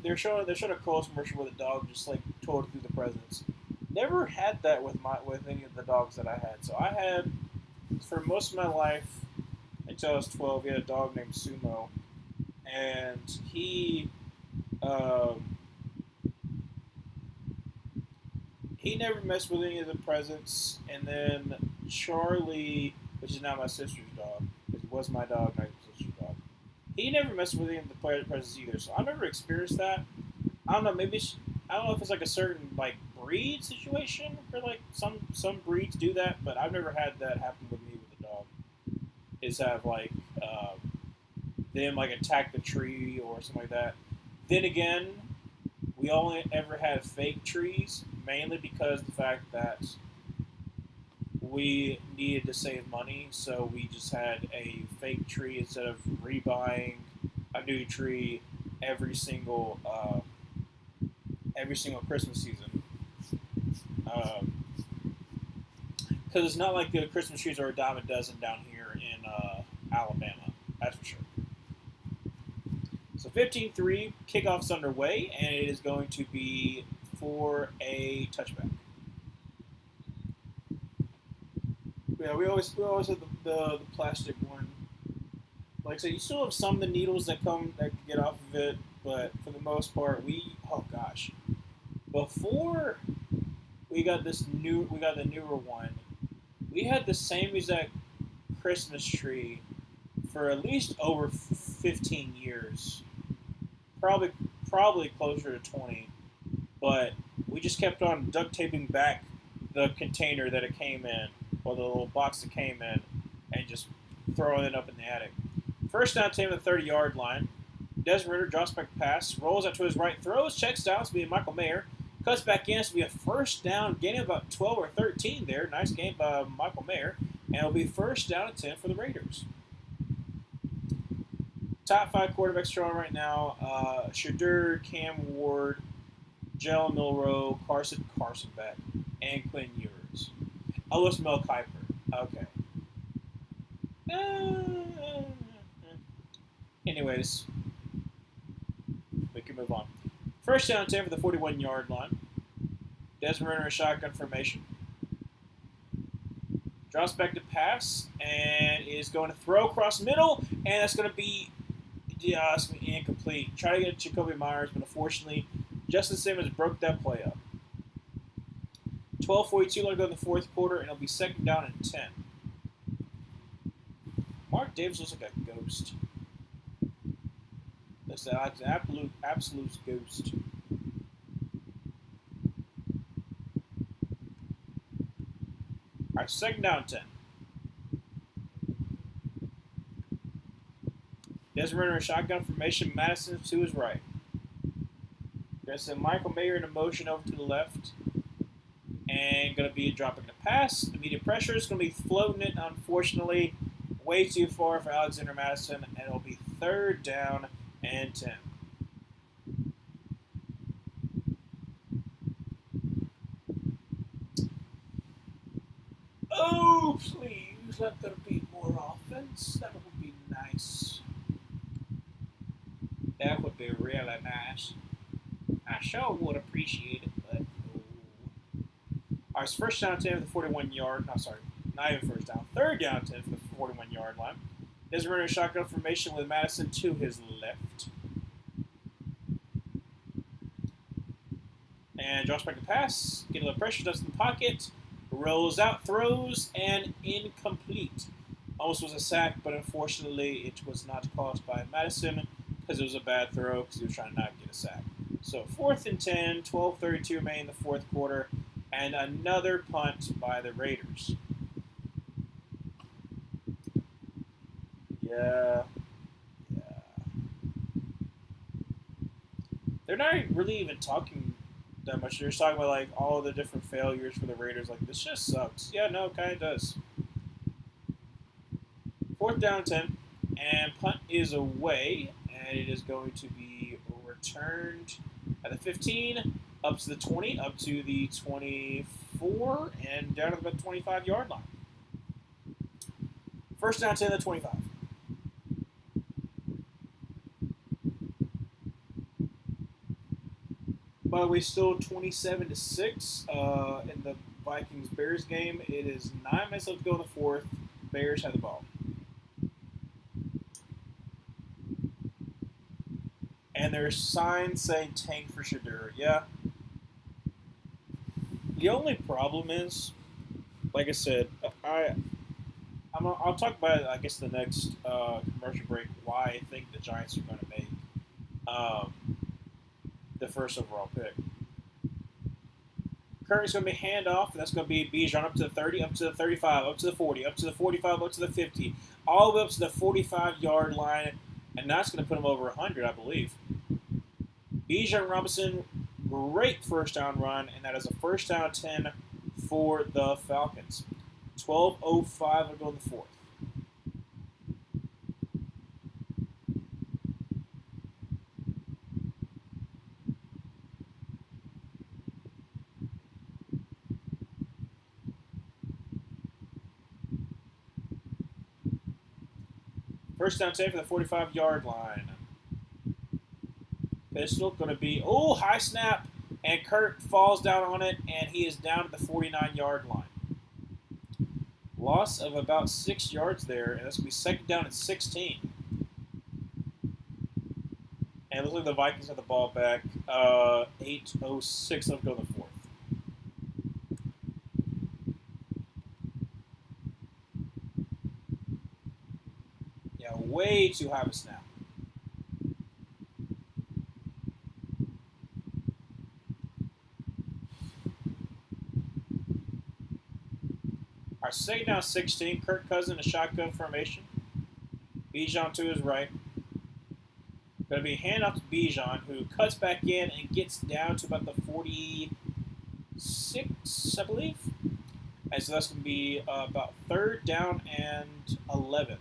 They're showing a Coles commercial where the dog just like tore through the presents. Never had that with any of the dogs that I had. So I had for most of my life until I was 12. We had a dog named Sumo, and he never messed with any of the presents. And then Charlie, which is now my sister's dog, it was my dog, not my sister's dog. He never messed with any of the presents either. So I never experienced that. I don't know. I don't know if it's like a certain like breed situation where like some breeds do that, but I've never had that happen with me with a dog. Is have like them like attack the tree or something like that. Then again, we only ever had fake trees, mainly because of the fact that we needed to save money, so we just had a fake tree instead of rebuying a new tree every single Christmas season. Because it's not like the Christmas trees are a dime a dozen down here in Alabama, that's for sure. So 15-3, kickoff's underway, and it is going to be for a touchback. Yeah, we always have the plastic one. Like I said, you still have some of the needles that get off of it, but for the most part, oh gosh, before we got the newer one, we had the same exact Christmas tree for at least over 15 years, probably closer to 20, but we just kept on duct taping back the container that it came in, or the little box that came in, and just throwing it up in the attic. First down, team at the 30-yard line. Desmond Ritter drops back pass, rolls out to his right, throws, checks down to be Michael Mayer, cuts back in, so we have first down, gaining about 12 or 13 there. Nice game by Michael Mayer, and it'll be first down and 10 for the Raiders. Top 5 quarterbacks showing right now: Shadur, Cam Ward, Jalen Milroe, Carson Beck, and Quinn Ewers. Oh, it's Mel Kiper. Okay. Anyways, we can move on. First down 10 for the 41-yard line. Desmond Ritter in shotgun formation. Drops back to pass and is going to throw across middle, and that's going to be incomplete. Try to get Jacoby Myers, but unfortunately, Justin Simmons broke that play up. 12:42 left to go in the fourth quarter, and it'll be second down and 10. Mark Davis looks like a ghost. That's an absolute ghost. All right, second down and 10. Desmond Ritter in shotgun formation. Madison to his right. Gonna send Michael Mayer in motion over to the left. And going to be dropping the pass. Immediate pressure is going to be floating it, unfortunately, way too far for Alexander Madison. And it'll be third down and 10. Oh, please, let there be more offense. That would be nice. That would be really nice. I sure would appreciate it, but no. All right, so first down 10 for the 41-yard. No, sorry, not even first down. Third down 10 for the 41-yard line. Desmond Ritter shotgun formation with Madison to his left. And drops back to pass. Get a little pressure, does in the pocket. Rolls out, throws, and incomplete. Almost was a sack, but unfortunately it was not caused by Madison because it was a bad throw because he was trying to not get a sack. So 4th and 10, 12:32 remaining in the fourth quarter, and another punt by the Raiders. Yeah. They're not really even talking that much. They're just talking about like all the different failures for the Raiders. Like, this just sucks. Yeah, no, it kind of does. 4th down 10, and punt is away, and it is going to be returned at the 15, up to the 20, up to the 24, and down to about the 25-yard line. First down 10 at the 25. By the way, still 27-6 in the Vikings-Bears game. It is 9 minutes left to go in the fourth. Bears have the ball. And there's signs saying tank for Shadur. Yeah. The only problem is, like I said, I'll talk about it, I guess, the next commercial break, why I think the Giants are going to make the first overall pick. Current's going to be handoff, and that's going to be Bijan up to the 30, up to the 35, up to the 40, up to the 45, up to the 50, all the way up to the 45-yard line, and that's going to put him over 100, I believe. Bijan Robinson, great first down run, and that is a first down 10 for the Falcons. 12:05 to go in the fourth. First down 10 for the 45-yard line. Pistol going to be, oh, high snap. And Kurt falls down on it, and he is down at the 49-yard line. Loss of about 6 yards there, and that's going to be second down at 16. And it looks like the Vikings have the ball back. 8:06 left to go in the fourth. Yeah, way too high of a snap. Our second down 16. Kirk Cousins, a shotgun formation. Bijan to his right. Going to be hand off to Bijan, who cuts back in and gets down to about the 46, I believe. And so that's going to be about third down and 11.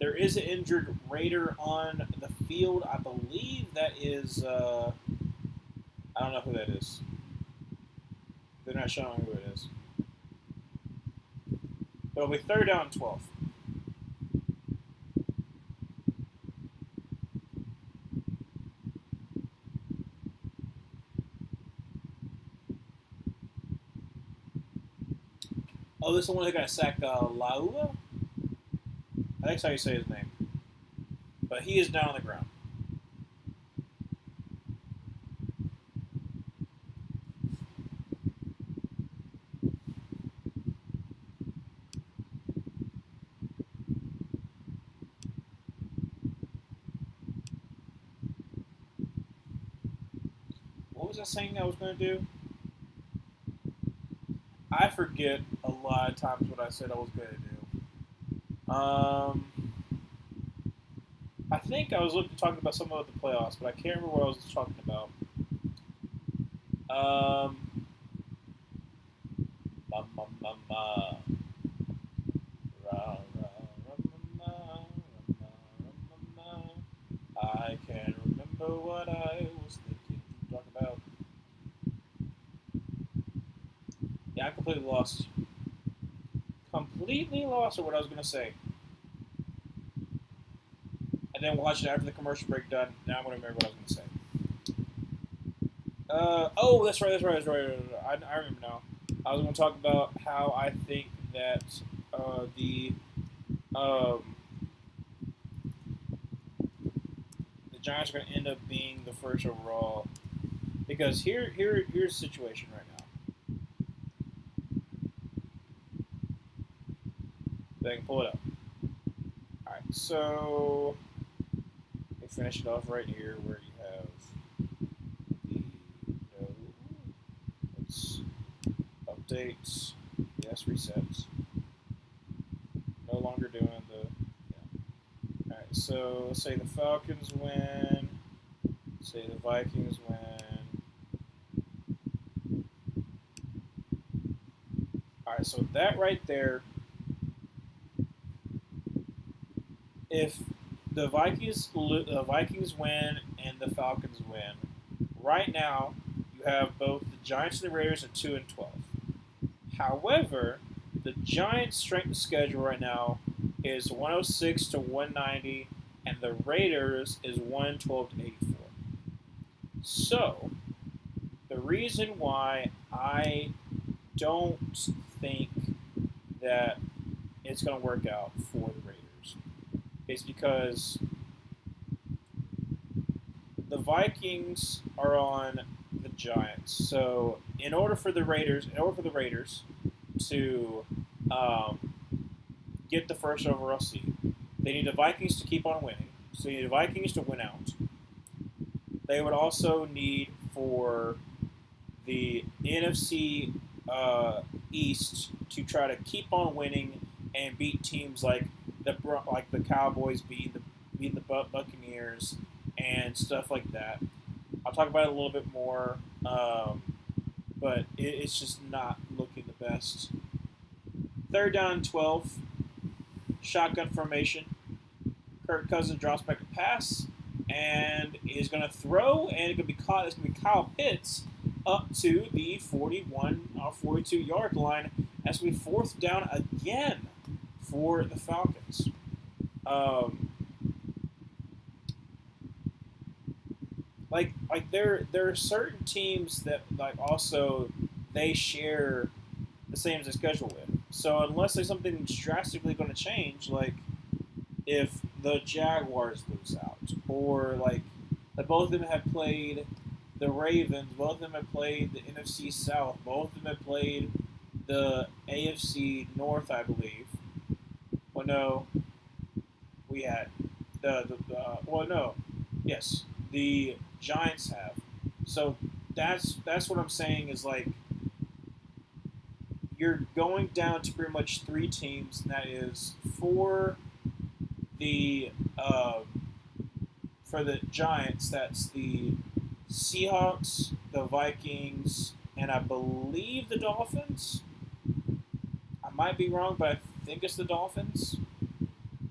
There is an injured Raider on the field. I believe that is, I don't know who that is. They're not showing who it is. But it'll be third down and 12. Oh, this is the one that got sacked, Laua? I think that's how you say his name. But he is down on the ground. What was I saying I was going to do? I forget a lot of times what I said I was going to do. I think I was talking about something about the playoffs, but I can't remember what I was talking about. I can't remember what I was thinking to talk about. Yeah, I completely lost. Completely lost what I was going to say. And then watch it after the commercial break done. Now I'm going to remember what I was going to say. Oh, that's right. I remember now. I was going to talk about how I think that the Giants are going to end up being the first overall. Because here's the situation right now. I can pull it up. Alright, so let me finish it off right here where you have the let's updates, yes, resets. No longer doing the Alright, so let's say the Falcons win, say the Vikings win. Alright, so that right there, if the Vikings win and the Falcons win, right now you have both the Giants and the Raiders at 2 and 12. However, the Giants' strength of schedule right now is 106 to 190, and the Raiders is 112 to 84. So, the reason why I don't think that it's going to work out for the Raiders is because the Vikings are on the Giants. So in order for the Raiders to get the first overall seed, they need the Vikings to keep on winning. So you need the Vikings to win out. They would also need for the NFC East to try to keep on winning and beat teams like the Cowboys beating the Buccaneers and stuff like that. I'll talk about it a little bit more, but it's just not looking the best. Third down and 12, shotgun formation. Kirk Cousins drops back a pass and is going to throw, and it's going to be Kyle Pitts up to the 41 or 42-yard line. That's going to be fourth down again for the Falcons. There are certain teams that like also they share the same as the schedule with. So unless there's something drastically going to change, like if the Jaguars lose out, or like both of them have played the Ravens, both of them have played the NFC South, both of them have played the AFC North, I believe. Well, no, we had well, no, yes, the Giants have. So that's what I'm saying is like you're going down to pretty much three teams, and that is the uh, for the Giants. That's the Seahawks, the Vikings, and I believe the Dolphins. I might be wrong, but I think it's the Dolphins.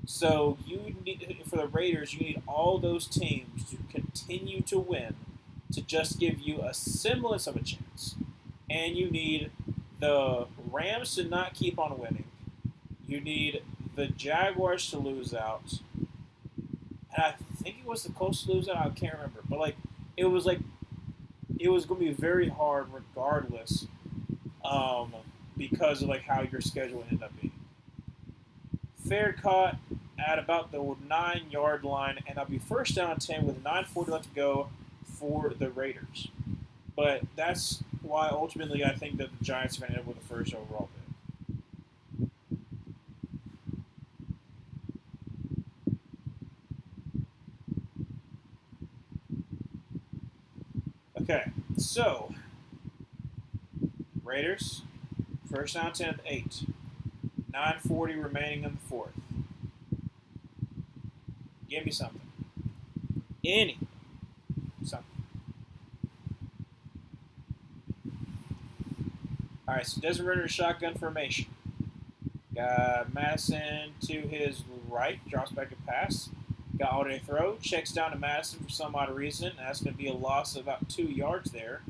So you need for the Raiders, you need all those teams to continue to win to just give you a semblance of a chance. And you need the Rams to not keep on winning. You need the Jaguars to lose out. And I think it was the Colts to lose out. I can't remember, but it was like it was going to be very hard regardless, because of like how your schedule ended up being. Fair caught at about the 9-yard line, and I'll be first down 10 with 9:40 left to go for the Raiders. But that's why ultimately I think that the Giants are going to end up with the first overall pick. Okay, so Raiders, first down 10 at 8. 9:40 remaining in the fourth. Give me something. Something. All right, so Desmond Ridder shotgun formation. Got Madison to his right, drops back to pass. Got Alden throw, checks down to Madison for some odd reason. That's going to be a loss of about 2 yards there.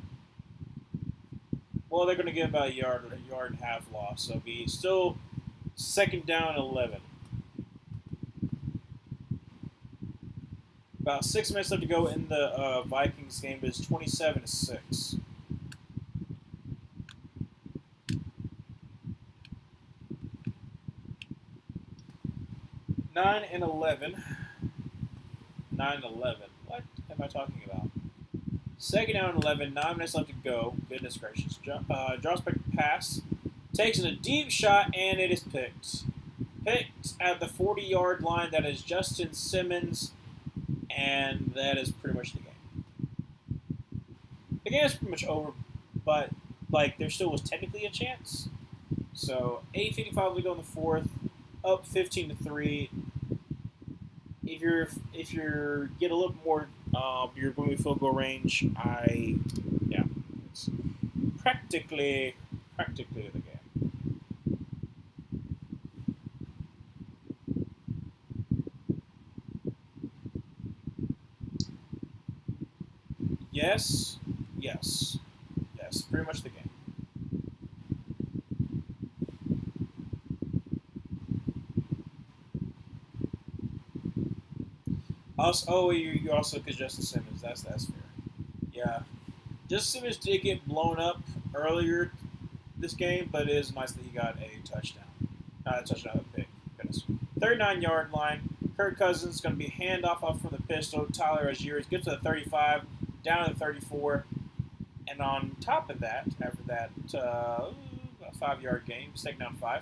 Well, they're going to get about a yard and a half loss. So it'll be still second down 11. About 6 minutes left to go in the Vikings game, but it's 27-6. Nine and 11. What am I talking about? Second down and 11. 9 minutes left to go. Goodness gracious. Drops back to pass. Takes in a deep shot, and it is picked. Picked at the 40-yard line. That is Justin Simmons. And that is pretty much the game. The game is pretty much over, but there still was technically a chance. So 8:55 to go in the fourth, up 15-3. If you're get a little more, you're going to be field goal range. It's practically the game. Yes, pretty much the game. Also, you also because Justin Simmons. That's fair. Yeah, Justin Simmons did get blown up earlier this game, but it is nice that he got a touchdown. Not a touchdown, a pick. Goodness. 39-yard line. Kirk Cousins is going to be handoff off from the pistol. Tyler Algiers gets to the 35, down to the 34. And on top of that, after that 5-yard gain, second down 5,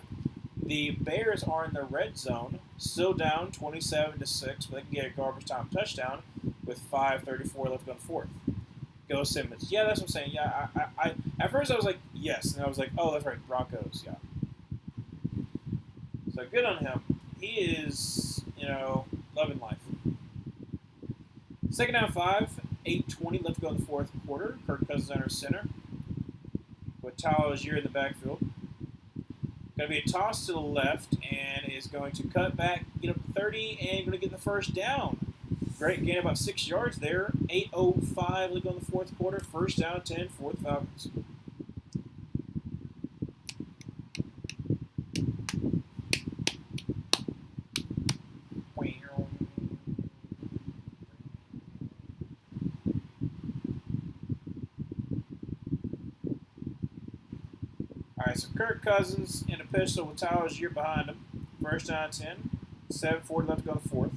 the Bears are in the red zone, still down 27-6, but they can get a garbage time touchdown with 5:34 left on fourth. Go Simmons. Yeah, that's what I'm saying. Yeah, I at first I was like, yes, and I was like, oh, that's right, Broncos. Yeah. So good on him. He is, loving life. Second down 5, 8:20 left to go in the fourth quarter. Kirk Cousins under center with Tyler Algier in the backfield. Going to be a toss to the left and is going to cut back, get up to 30, and going to get the first down. Great gain, about 6 yards there. 8:05 left to go in the fourth quarter. First down 10 for the Falcons. so Kirk Cousins in a pistol with Tyler Algier behind him. First down 10. 7:40 left to go in the fourth.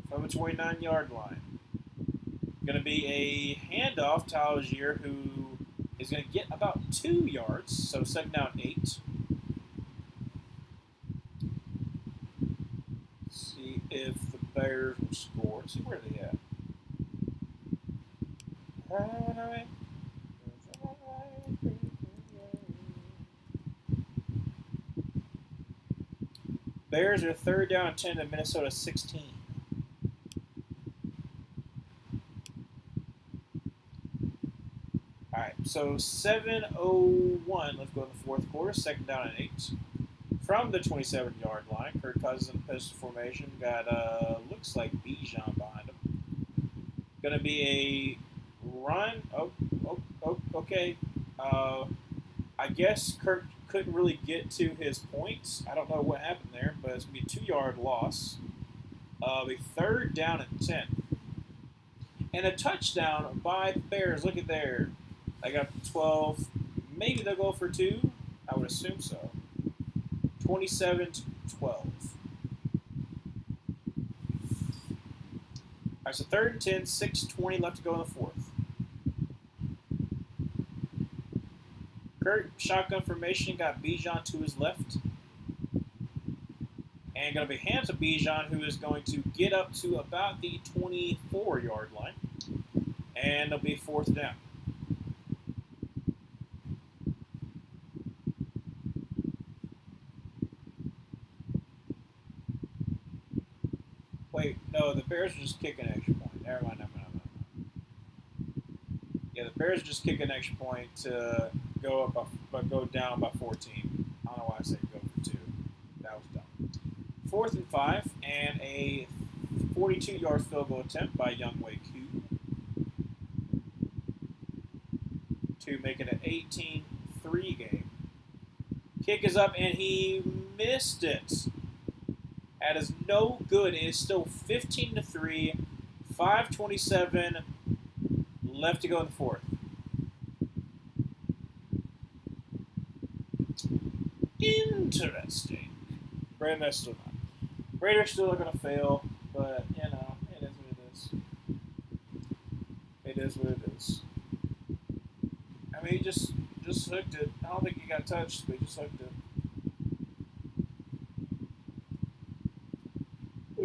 From the 29-yard line. Going to be a handoff to Algier, who is going to get about 2 yards. So second down 8. See if the Bears will score. Let's see where they at. Bears are third down and 10 to Minnesota 16. All right, so 7:01. Let's go in the fourth quarter. Second down and 8. From the 27-yard line, Kirk Cousins in pistol formation. Got looks like Bijan behind him. Going to be a run. Okay. I guess Kirk couldn't really get to his points. I don't know what happened there, but it's going to be a 2-yard loss. A third down and 10. And a touchdown by the Bears. Look at there. I got 12. Maybe they'll go for 2. I would assume so. 27-12. All right, so third and 10, 6:20 left to go in the fourth. Kirk, shotgun formation, got Bijan to his left. And going to be hands to Bijan, who is going to get up to about the 24-yard line. And it'll be fourth down. Wait, no, the Bears are just kicking an extra point. Never mind. Yeah, the Bears are just kicking an extra point to go down by 14. I don't know why I said go for 2. That was dumb. 4th and 5, and a 42-yard field goal attempt by Younghoe Koo to make it an 18-3 game. Kick is up, and he missed it. That is no good. It is still 15-3, 5:27 left to go in the fourth. Interesting. Raiders still not. Raiders still are going to fail, but, you know, it is what it is. It is what it is. I mean, he just hooked it. I don't think he got touched, but he just hooked it.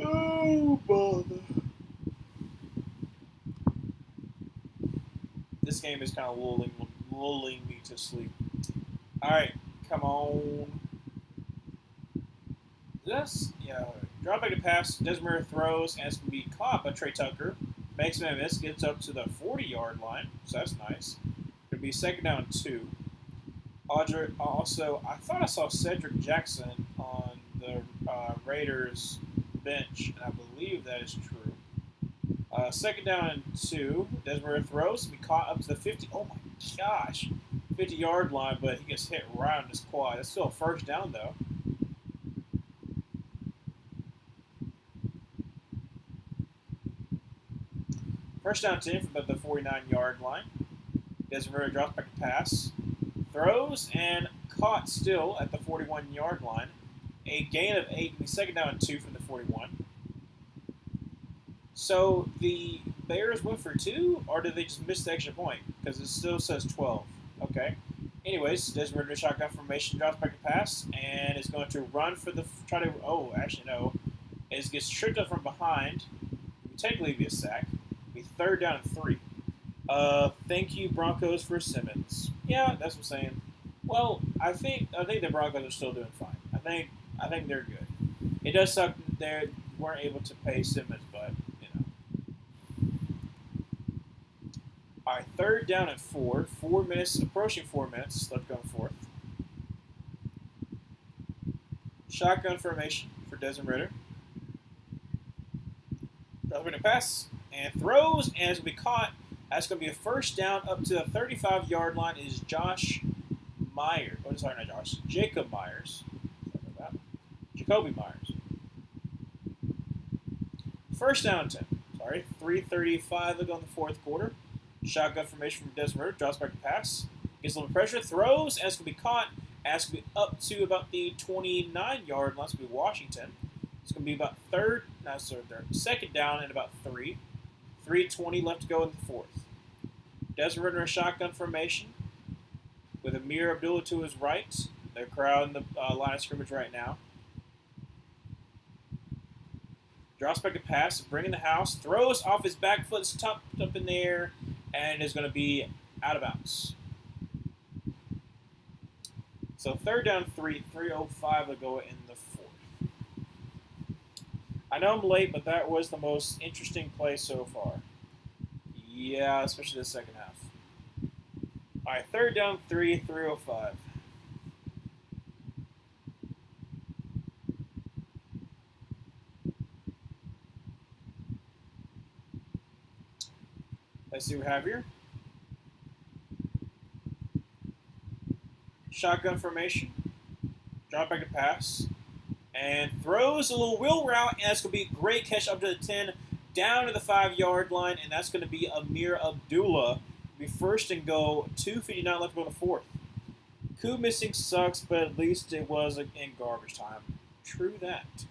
Oh, bother. This game is kind of lulling me to sleep. All right, come on. Drop back to pass. Desmond throws, and it's going to be caught by Trey Tucker. Makes him miss, gets up to the 40-yard line, so that's nice. It'll be second down 2. Also, I thought I saw Cedric Jackson on the Raiders bench, and I believe that is true. Second down and 2. Desmond throws, be caught up to the 50. Oh my gosh, 50-yard line, but he gets hit right on his quad. That's still a first down though. First down 10 from about the 49-yard line. Desmond drops back to pass, throws, and caught still at the 41-yard line. A gain of 8, and second down and 2 from the 41. So the Bears went for 2, or did they just miss the extra point? Because it still says 12. Okay. Anyways, Desmond shotgun formation, drops back to pass, and is going to run for the It gets tripped up from behind. It would technically be a sack. Be third down and 3. Thank you Broncos for Simmons. Yeah, that's what I'm saying. Well, I think the Broncos are still doing fine. I think they're good. It does suck that they weren't able to pay Simmons, but you know. All right, third down and 4. 4 minutes, approaching 4 minutes. Left going fourth. Shotgun formation for Desmond Ridder. Dropping a pass and throws, and it's going to be caught. That's going to be a first down up to the 35-yard line. Is Josh Myers? Oh, sorry, not Josh. Jacob Myers. Sorry about that. Jacoby Myers. First down 10. 3:35 to go in the fourth quarter. Shotgun formation from Desmond Ridder. Drops back to pass. Gets a little pressure. Throws, and it's going to be caught That's going to be up to about the 29-yard line. It's going to be Washington. It's going to be about second down and about 3. 3:20 left to go in the fourth. Desmond Ridder in shotgun formation with Amir Abdullah to his right. They're crowding the line of scrimmage right now. Drops back a pass, bringing the house, throws off his back foot, it's up in the air, and is going to be out of bounds. So third down, 3:05 to go in the fourth. I know I'm late, but that was the most interesting play so far. Yeah, especially the second half. All right, third down, 3:05. Let's see what we have here. Shotgun formation. Drop back to pass. And throws a little wheel route, and that's going to be a great catch up to the 10, down to the 5-yard line, and that's going to be Amir Abdullah. Be first and goal, 2:59 left to go in the fourth. Coup missing sucks, but at least it was in garbage time. True that.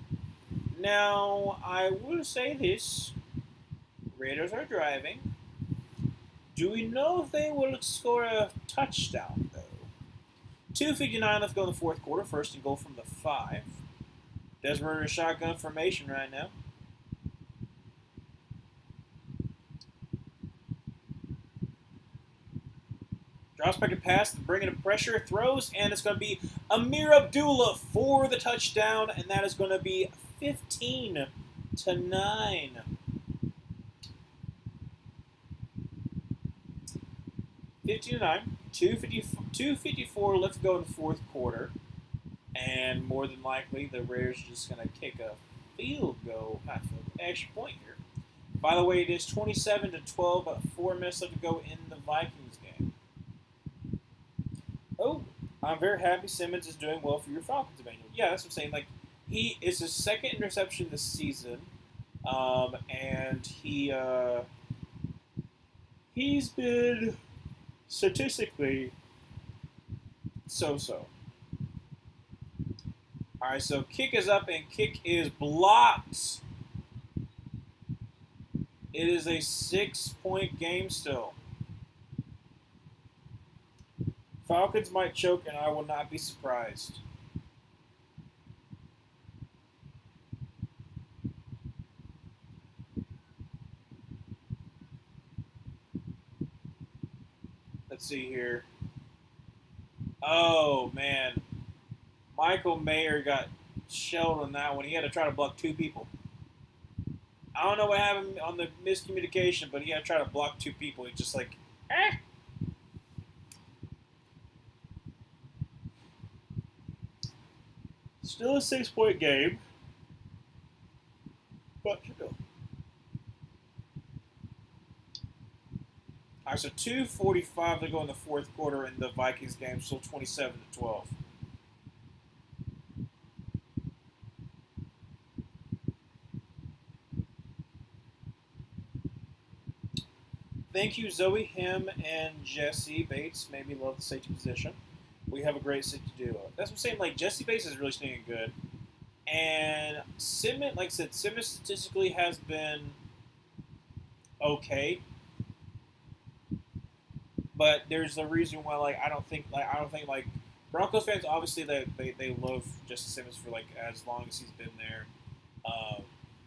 Now, I will say this. Raiders are driving. Do we know if they will score a touchdown, though? 2:59 left to go in the fourth quarter. First and goal from the 5. Desmond Ridder shotgun formation right now. Drops back a pass, bringing a pressure, throws, and it's going to be Amir Abdullah for the touchdown, and that is going to be 15-9. 15-9. 2:54 left to go in the fourth quarter. And more than likely, the Raiders are just going to kick a extra point here. By the way, it is 27-12, about 4 minutes left to go in the Vikings game. Oh, I'm very happy Simmons is doing well for your Falcons, Emmanuel. Yeah, that's what I'm saying. Like, it's his second interception this season, and he's been statistically so-so. All right, so kick is up and kick is blocked. It is a 6-point game still. Falcons might choke, and I will not be surprised. Let's see here. Oh, man. Michael Mayer got shelled on that one. He had to try to block 2 people. I don't know what happened on the miscommunication, but he had to try to block 2 people. He's just like, eh. Still a 6-point game. But you know. All right, so 2:45 to go in the fourth quarter in the Vikings game. Still 27-12. Thank you, Zoe, him, and Jesse Bates. Made me love the safety position. We have a great safety duo. That's what I'm saying. Like, Jesse Bates is really staying good. And Simmons, like I said, Simmons statistically has been okay. But there's a reason why, like, I don't think Broncos fans, obviously they love Justin Simmons for like as long as he's been there.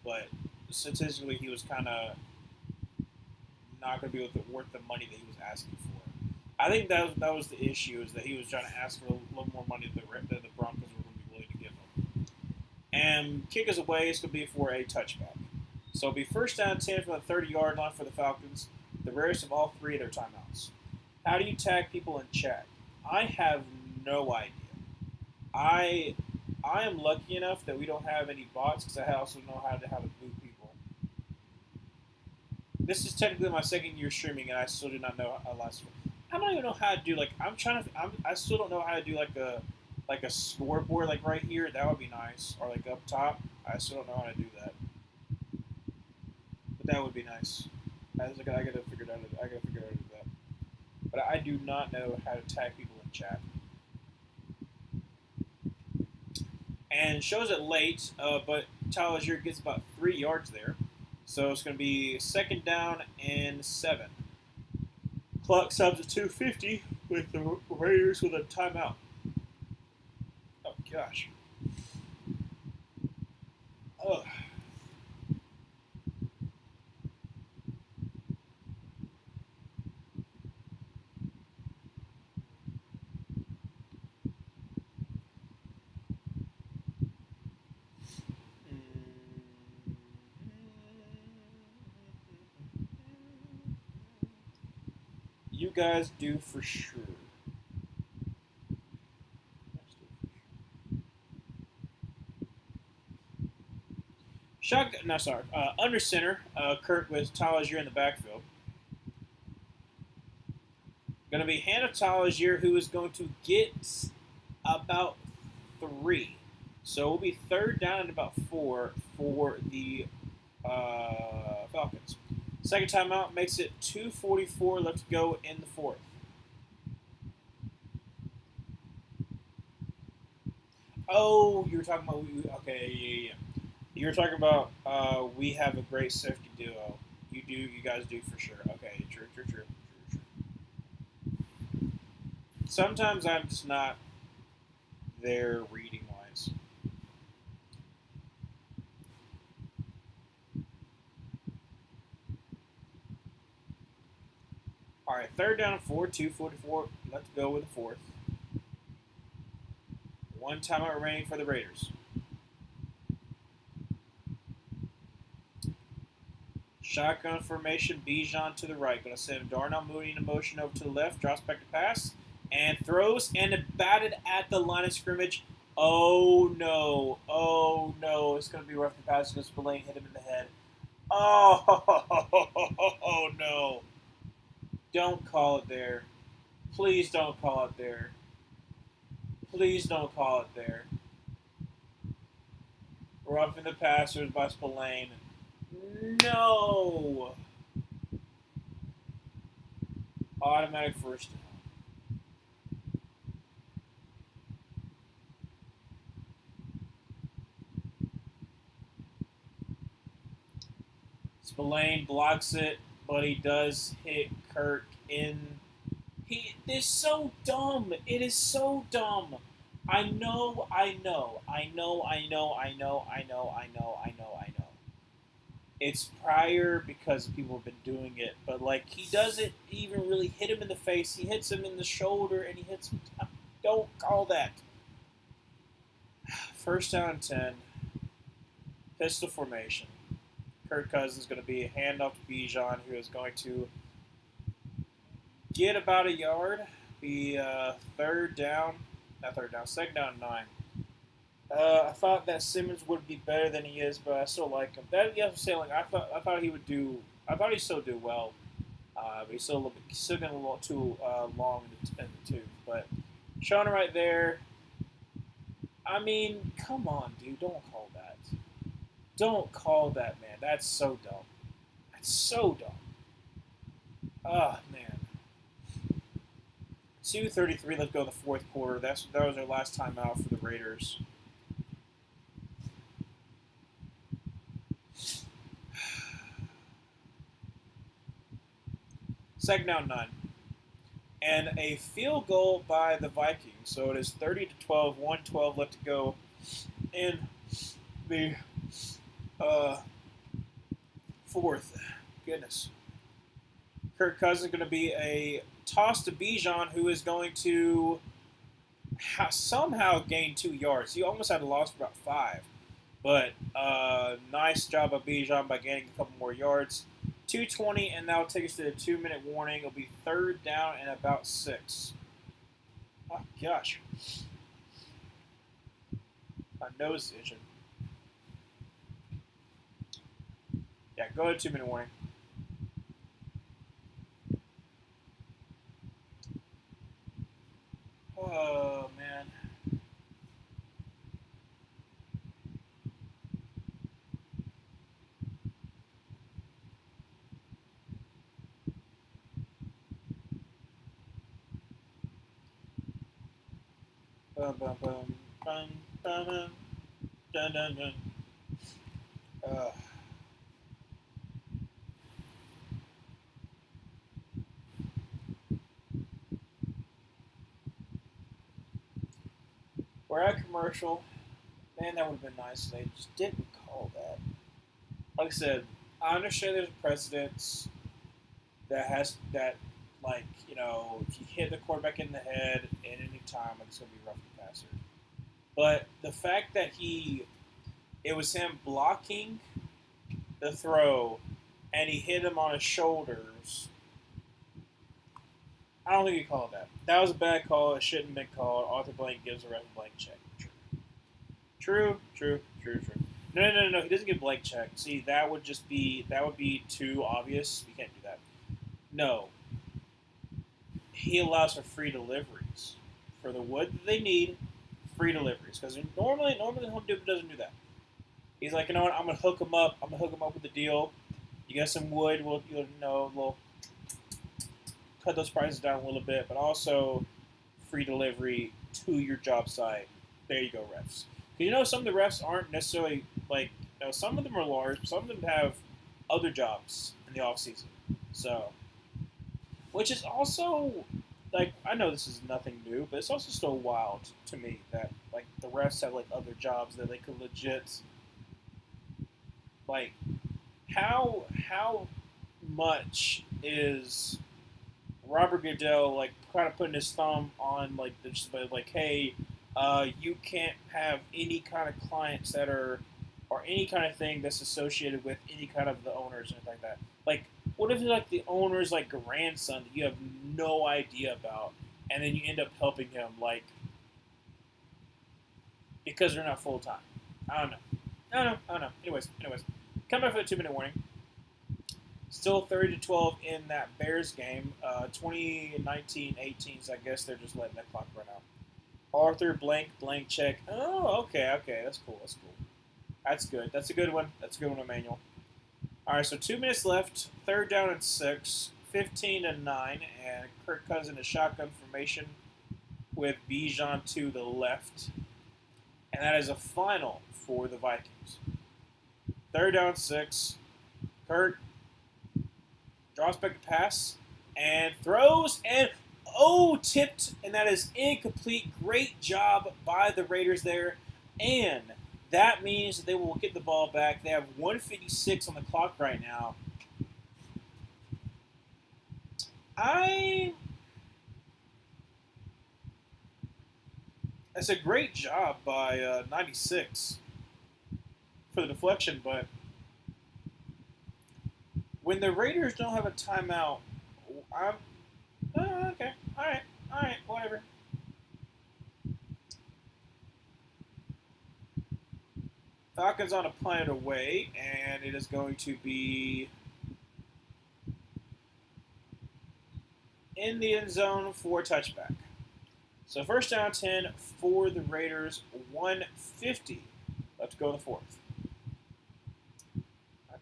But statistically, he was kind of not going to be worth the money that he was asking for. I think that was the issue, is that he was trying to ask for a little more money than the Broncos were going to be willing to give him. And kick us away, it's going to be for a touchback. So it'll be first down 10 from the 30-yard line for the Falcons. The Raiders have all 3 of their timeouts. How do you tag people in chat? I have no idea. I am lucky enough that we don't have any bots, because I also know how to move people. This is technically my second year streaming, and I still do not know a last one. I don't even know how to do, like, I still don't know how to do like a scoreboard, like right here. That would be nice, or like up top. I still don't know how to do that, but that would be nice. I gotta figure it out. I gotta figure out how to do that. But I do not know how to tag people in chat. and shows it late, but Tallier gets about 3 yards there. So it's going to be second down and 7. Clock stops at 2:50 with the Raiders with a timeout. Oh gosh. Ugh. You guys do for sure. Shotgun, no, sorry. Under center, Kurt with Tallier in the backfield. Going to be Hannah Tallier, who is going to get about 3. So it will be third down and about 4 for the Falcons. Second timeout makes it 2:44 left to go in the fourth. Oh, you were talking about okay, yeah. You were talking about we have a great safety duo. You guys do for sure. Okay, true. Sometimes I'm just not there reading wise. All right, third down and 4, 2:44. Let's go with the fourth. One timeout remaining for the Raiders. Shotgun formation, Bijan to the right. Going to send Darnell Mooney in motion over to the left. Drops back to pass. And throws and batted at the line of scrimmage. Oh, no. Oh, no. It's going to be rough to pass because Spillane hit him in the head. Oh, no. Don't call it there. Please don't call it there. Please don't call it there. Roughing the passers by Spillane. No! Automatic first down. Spillane blocks it, but he does hit Kirk in. He is so dumb. It is so dumb. I know. It's prior because people have been doing it, but like he doesn't even really hit him in the face. He hits him in the shoulder and he hits him. Don't call that. First down and 10. Pistol formation. Kirk Cousins is going to be a handoff to Bijan, who is going to get about a yard. Be second down and 9. I thought that Simmons would be better than he is, but I still like him. That you have to say, like I thought he would do. I thought he'd still do well, but he's still getting a little too long in the tooth. But showing it right there. I mean, come on, dude! Don't call that. Don't call that, man. That's so dumb. That's so dumb. Oh man. 2:33. Let's go to the fourth quarter. That was our last time out for the Raiders. Second down 9. And a field goal by the Vikings. So it is 30-12, 1:12 left to go in the fourth. Goodness. Kirk Cousins is going to be a toss to Bijan, who is going to somehow gain 2 yards. He almost had a loss for about 5. But nice job by Bijan by gaining a couple more yards. 2:20, and that'll take us to the 2-minute warning. It'll be third down and about 6. Oh, gosh. My nose is itching. Yeah, go to 2-minute warning. Oh, man. Bum, bum, bum, bum, bum, bum. Dun, dun, dun. Uh, we're at commercial. Man, that would have been nice. They just didn't call that. Like I said, I understand there's precedents that has that, like, if you hit the quarterback in the head at any time, it's going to be roughing the passer. But the fact that it was him blocking the throw, and he hit him on his shoulders. I don't think he called that. That was a bad call. It shouldn't have been called. Arthur Blank gives a ref a blank check. True. No. He doesn't get blank check. See, that would be too obvious. You can't do that. No, he allows for free deliveries for the wood that they need. Free deliveries because normally Home Depot doesn't do that. He's like, you know what? I'm gonna hook him up. I'm gonna hook him up with a deal. You got some wood. We'll cut those prices down a little bit, but also free delivery to your job site. There you go, refs. Because some of the refs aren't necessarily like, some of them are large, some of them have other jobs in the off season. So, which is also like, I know this is nothing new, but it's also still wild to me that like the refs have like other jobs that they could legit like. How much is Robert Goodell like kind of putting his thumb on like like, hey, you can't have any kind of clients that are or any kind of thing that's associated with any kind of the owners and like that. Like, what if it's like the owner's like grandson that you have no idea about, and then you end up helping him like because they're not full time? I don't know. Anyways, come back for the 2-minute warning. Still 30-12 in that Bears game. 2019-18, so I guess they're just letting that clock run out. Arthur blank check. Oh, okay. That's cool. That's good. That's a good one, Emmanuel. All right, so 2 minutes left. 3rd down and 6. 15-9, and Kirk Cousins is shotgun formation with Bijan to the left. And that is a final for the Vikings. 3rd down, 6. Kirk drops back to pass and throws and tipped, and that is incomplete. Great job by the Raiders there, and that means that they will get the ball back. They have 1:56 on the clock right now. That's a great job by 96 for the deflection, but when the Raiders don't have a timeout, I'm okay. All right, whatever. Falcons on a punt away, and it is going to be in the end zone for a touchback. So 1st down 10 for the Raiders, 150 left to go in the 4th.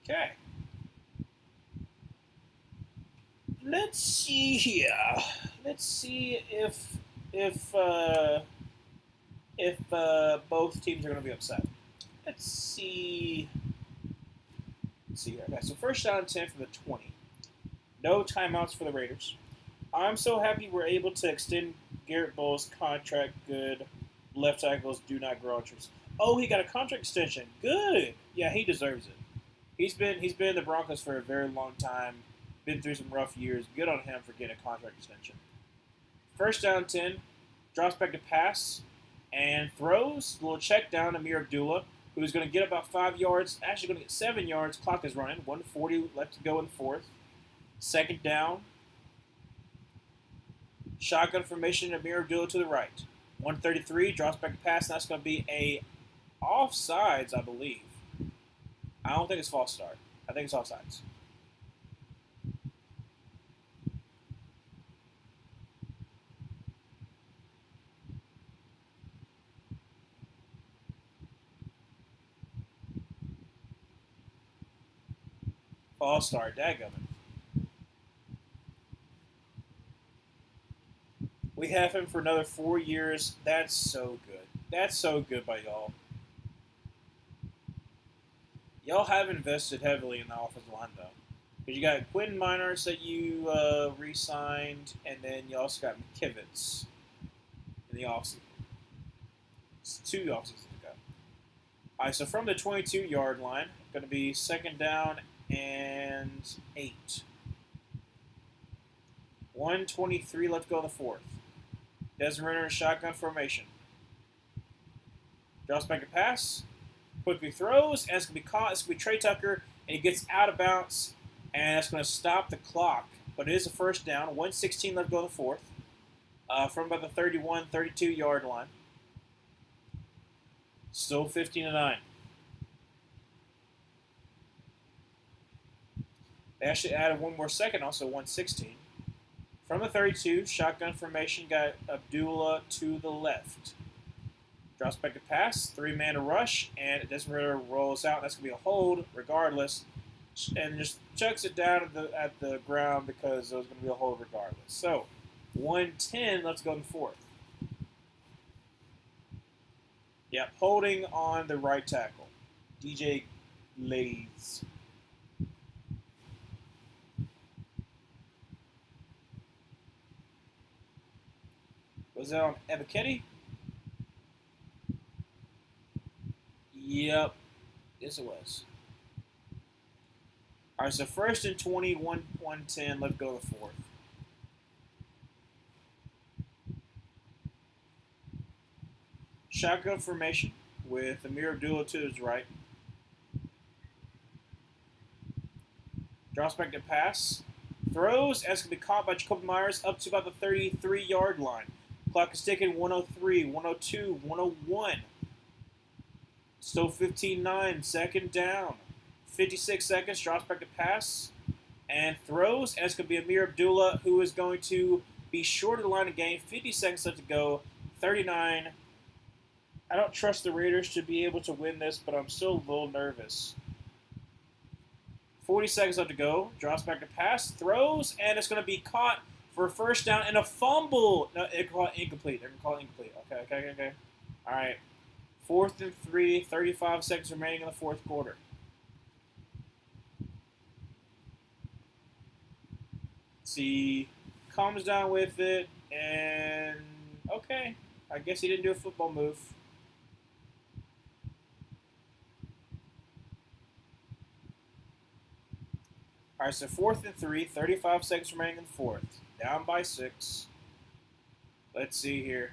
Okay. Let's see here. Let's see if both teams are going to be upset. Let's see here. Okay, so 1st down 10 for the 20. No timeouts for the Raiders. I'm so happy we're able to extend Garrett Bowles' contract. Good. Left tackles do not grow on trees. Oh, he got a contract extension. Good. Yeah, he deserves it. He's been in the Broncos for a very long time. Been through some rough years. Good on him for getting a contract extension. 1st down 10. Drops back to pass and throws. A little check down to Amir Abdullah, who's going to get about 5 yards. Actually going to get 7 yards. Clock is running. 1:40 left to go in the 4th. 2nd down. Shotgun formation, Amir Abdullah to the right. 1:33, drops back to pass, and that's going to be a offsides, I believe. I don't think it's false start. I think it's offsides. False start, dadgummit. We have him for another 4 years. That's so good. That's so good by y'all. Y'all have invested heavily in the offensive line, though. Because you got Quinn Miners that you re-signed, and then you also got McKivitz in the offseason. It's 2 offseasons ago. All right, so from the 22-yard line, going to be 2nd down and 8. 1:23 left to go in the 4th. Desmond Ridder in shotgun formation. Draws back a pass. Quickly throws, and it's going to be caught. It's going to be Trey Tucker, and he gets out of bounds, and it's going to stop the clock. But it is a 1st down. 1:16 left to go in the 4th. From about the 31, 32-yard line. Still 15-9. They actually added 1 more second, also 1:16. From the 32, shotgun formation, got Abdullah to the left. Drops back to pass, 3-man to rush, and Desmond Ridder rolls out. That's going to be a hold, regardless, and just chucks it down at the ground because it was going to be a hold regardless. So, 1:10, let's go in the 4th. Yep, holding on the right tackle. DJ Lays. Was that on Ebiketie? Yep. Yes, it was. All right, so 1st and 20, 1:10. Let's go to the 4th. Shotgun formation with Amir Abdullah to his right. Drops back to pass. Throws, and it's going to be caught by Jacoby Myers up to about the 33-yard line. Clock is ticking, 103, 102, 101. Still 15-9, 2nd down. 56 seconds, drops back to pass, and throws, and it's going to be Amir Abdullah, who is going to be short of the line of game. 50 seconds left to go, 39. I don't trust the Raiders to be able to win this, but I'm still a little nervous. 40 seconds left to go, drops back to pass, throws, and it's going to be caught for a 1st down and a fumble. No, they can call it incomplete. They're going to call it incomplete. Okay. All right. 4th and 3, 35 seconds remaining in the 4th quarter. See, calms down with it, and okay. I guess he didn't do a football move. All right, so 4th and 3, 35 seconds remaining in the 4th. Down by 6. Let's see here.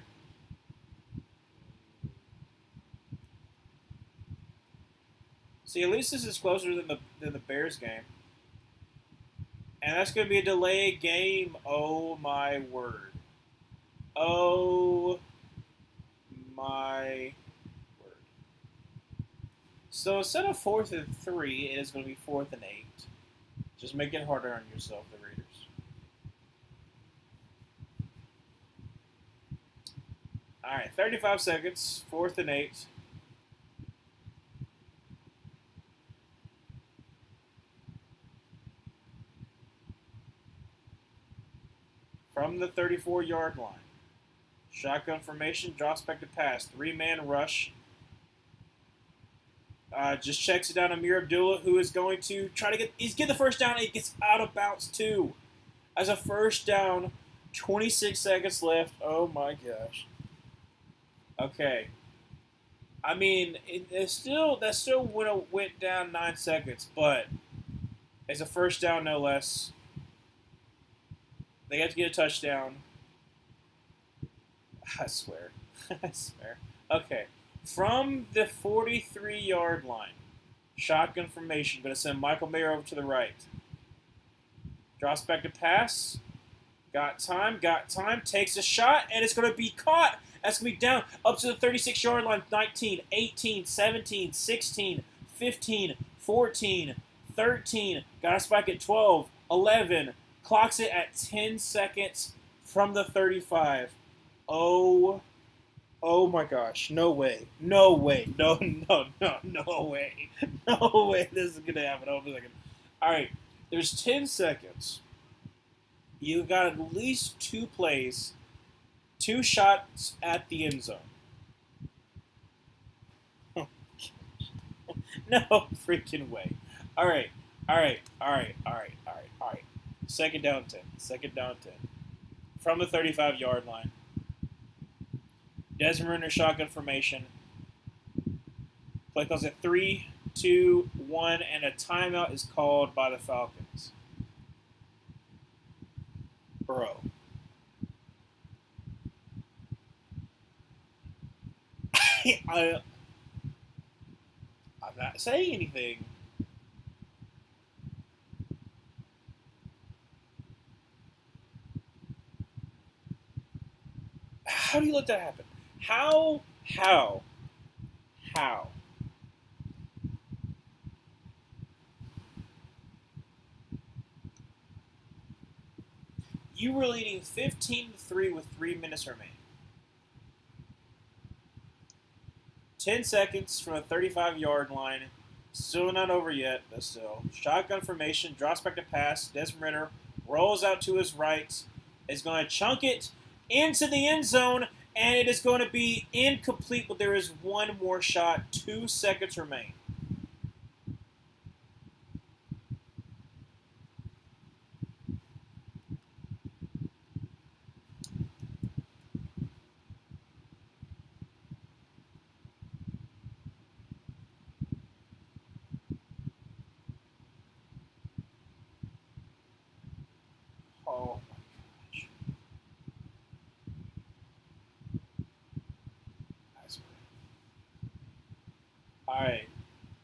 See, at least this is closer than the Bears game. And that's going to be a delayed game. Oh, my word. Oh, my word. So instead of 4th and 3, it is going to be 4th and 8. Just make it harder on yourself, the Raiders. All right, 35 seconds, 4th and 8. From the 34-yard line. Shotgun formation, drops back to pass. 3-man rush. Just checks it down to Amir Abdullah, who is going to try to get the 1st down, and he gets out of bounds too. As a 1st down, 26 seconds left. Oh my gosh. Okay. I mean, that still went down 9 seconds, but it's a 1st down no less. They have to get a touchdown. I swear. I swear. Okay. From the 43-yard line, shotgun formation. Going to send Michael Mayer over to the right. Drops back to pass. Got time. Takes a shot, and it's going to be caught. That's going to be down up to the 36-yard line. 19, 18, 17, 16, 15, 14, 13. Got a spike at 12, 11. Clocks it at 10 seconds from the 35. Oh my gosh. No way. No way. No way. No way this is going to happen. Hold on a second. All right. There's 10 seconds. You've got at least 2 plays, 2 shots at the end zone. No freaking way. All right. All right. All right. All right. All right. All right. Second down 10. Second down 10. From the 35-yard line. Desmond Ritter shotgun formation. Play calls at 3, 2, 1, and a timeout is called by the Falcons. Bro. I'm not saying anything. How do you let that happen? How? You were leading 15-3 with 3 minutes remaining. 10 seconds from a 35-yard line. Still not over yet, but still. Shotgun formation, drops back to pass. Desmond Ritter rolls out to his right. Is going to chunk it into the end zone, and it is going to be incomplete, but there is one more shot. 2 seconds remain. Oh my gosh. That's all right.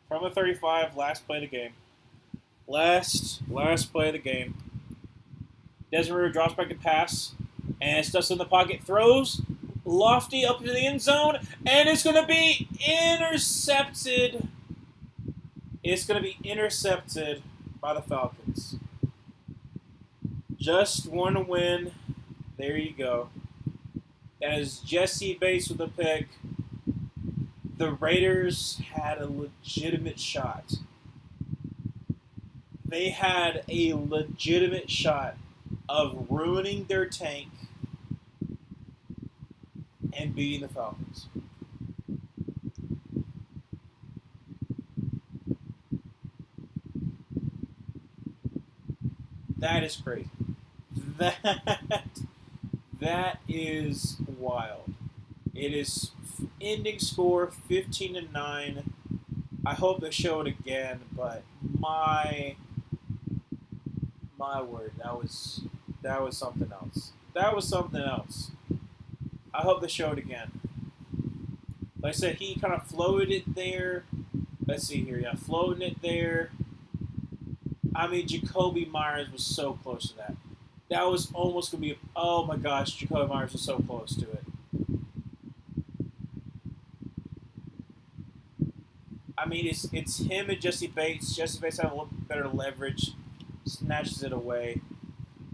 From the 35, last play of the game. Last play of the game. Desmond Ritter drops back to pass, and stuffs in the pocket, throws lofty up into the end zone, and it's going to be intercepted. It's going to be intercepted by the Falcons. Just one win. There you go. That is Jesse Bates with a pick. The Raiders had a legitimate shot. They had a legitimate shot of ruining their tank and beating the Falcons. That is crazy. That is wild. It is ending score 15-9. I hope they show it again, but my word, that was something else. That was something else. I hope they show it again. Like I said, he kind of floated it there. Let's see here. Yeah, floating it there. I mean, Jacoby Myers was so close to that. That was almost going to be... Oh, my gosh. Jacoby Myers was so close to it. I mean, it's him and Jesse Bates. Jesse Bates had a little better leverage. Snatches it away.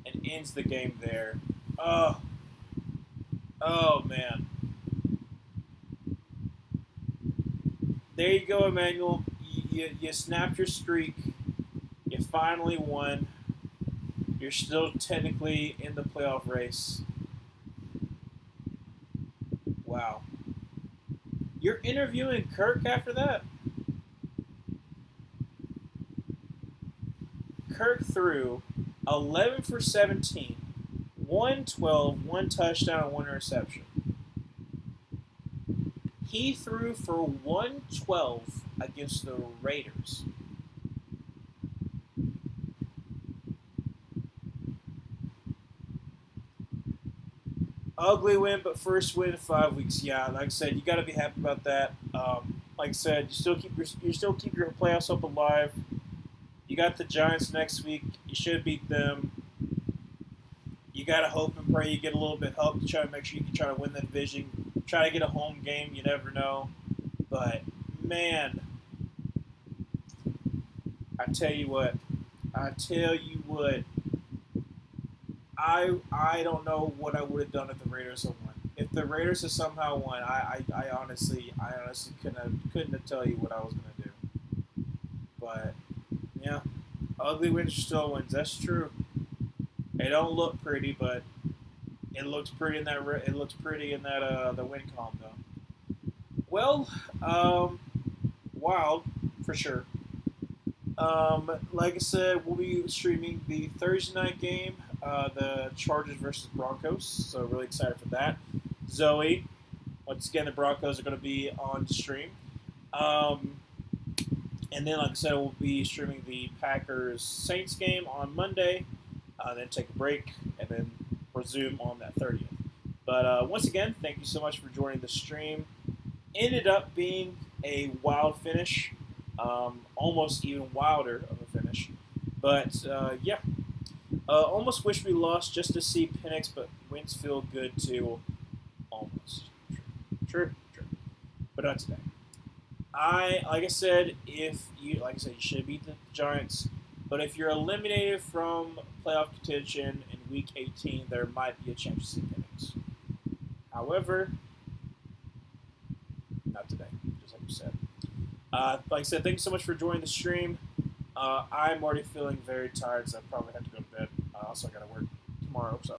And ends the game there. Oh, man. There you go, Emmanuel. You snapped your streak. You finally won. You're still technically in the playoff race. Wow. You're interviewing Kirk after that? Kirk threw 11 for 17, 112, 1 touchdown, and 1 interception. He threw for 112 against the Raiders. Ugly win, but first win in 5 weeks. Yeah, like I said, you got to be happy about that. Like I said, you still keep your playoffs up alive. You got the Giants next week. You should beat them. You got to hope and pray you get a little bit of help to try to make sure you can try to win the division. Try to get a home game. You never know. But, man, I tell you what. I don't know what I would have done if the Raiders had won. If the Raiders had somehow won, I honestly couldn't tell you what I was gonna do. But yeah, ugly wins are still wins. That's true. They don't look pretty, but it looks pretty in that. It looks pretty in that the win column though. Well, wild for sure. Like I said, we'll be streaming the Thursday night game, the Chargers versus Broncos. So really excited for that. Zoe, once again, the Broncos are going to be on stream. And then, like I said, we'll be streaming the Packers Saints game on Monday. Then take a break and then resume on that 30th. But once again, thank you so much for joining the stream. Ended up being a wild finish, almost even wilder of a finish. But yeah, almost wish we lost just to see Penix, but wins feel good too. Almost true, but not today. Like I said, you should beat the Giants. But if you're eliminated from playoff contention in Week 18, there might be a chance to see Penix. However, not today, just like you said. Like I said, thanks so much for joining the stream. I'm already feeling very tired, so I probably have to go to bed. Also, I got to work tomorrow, so.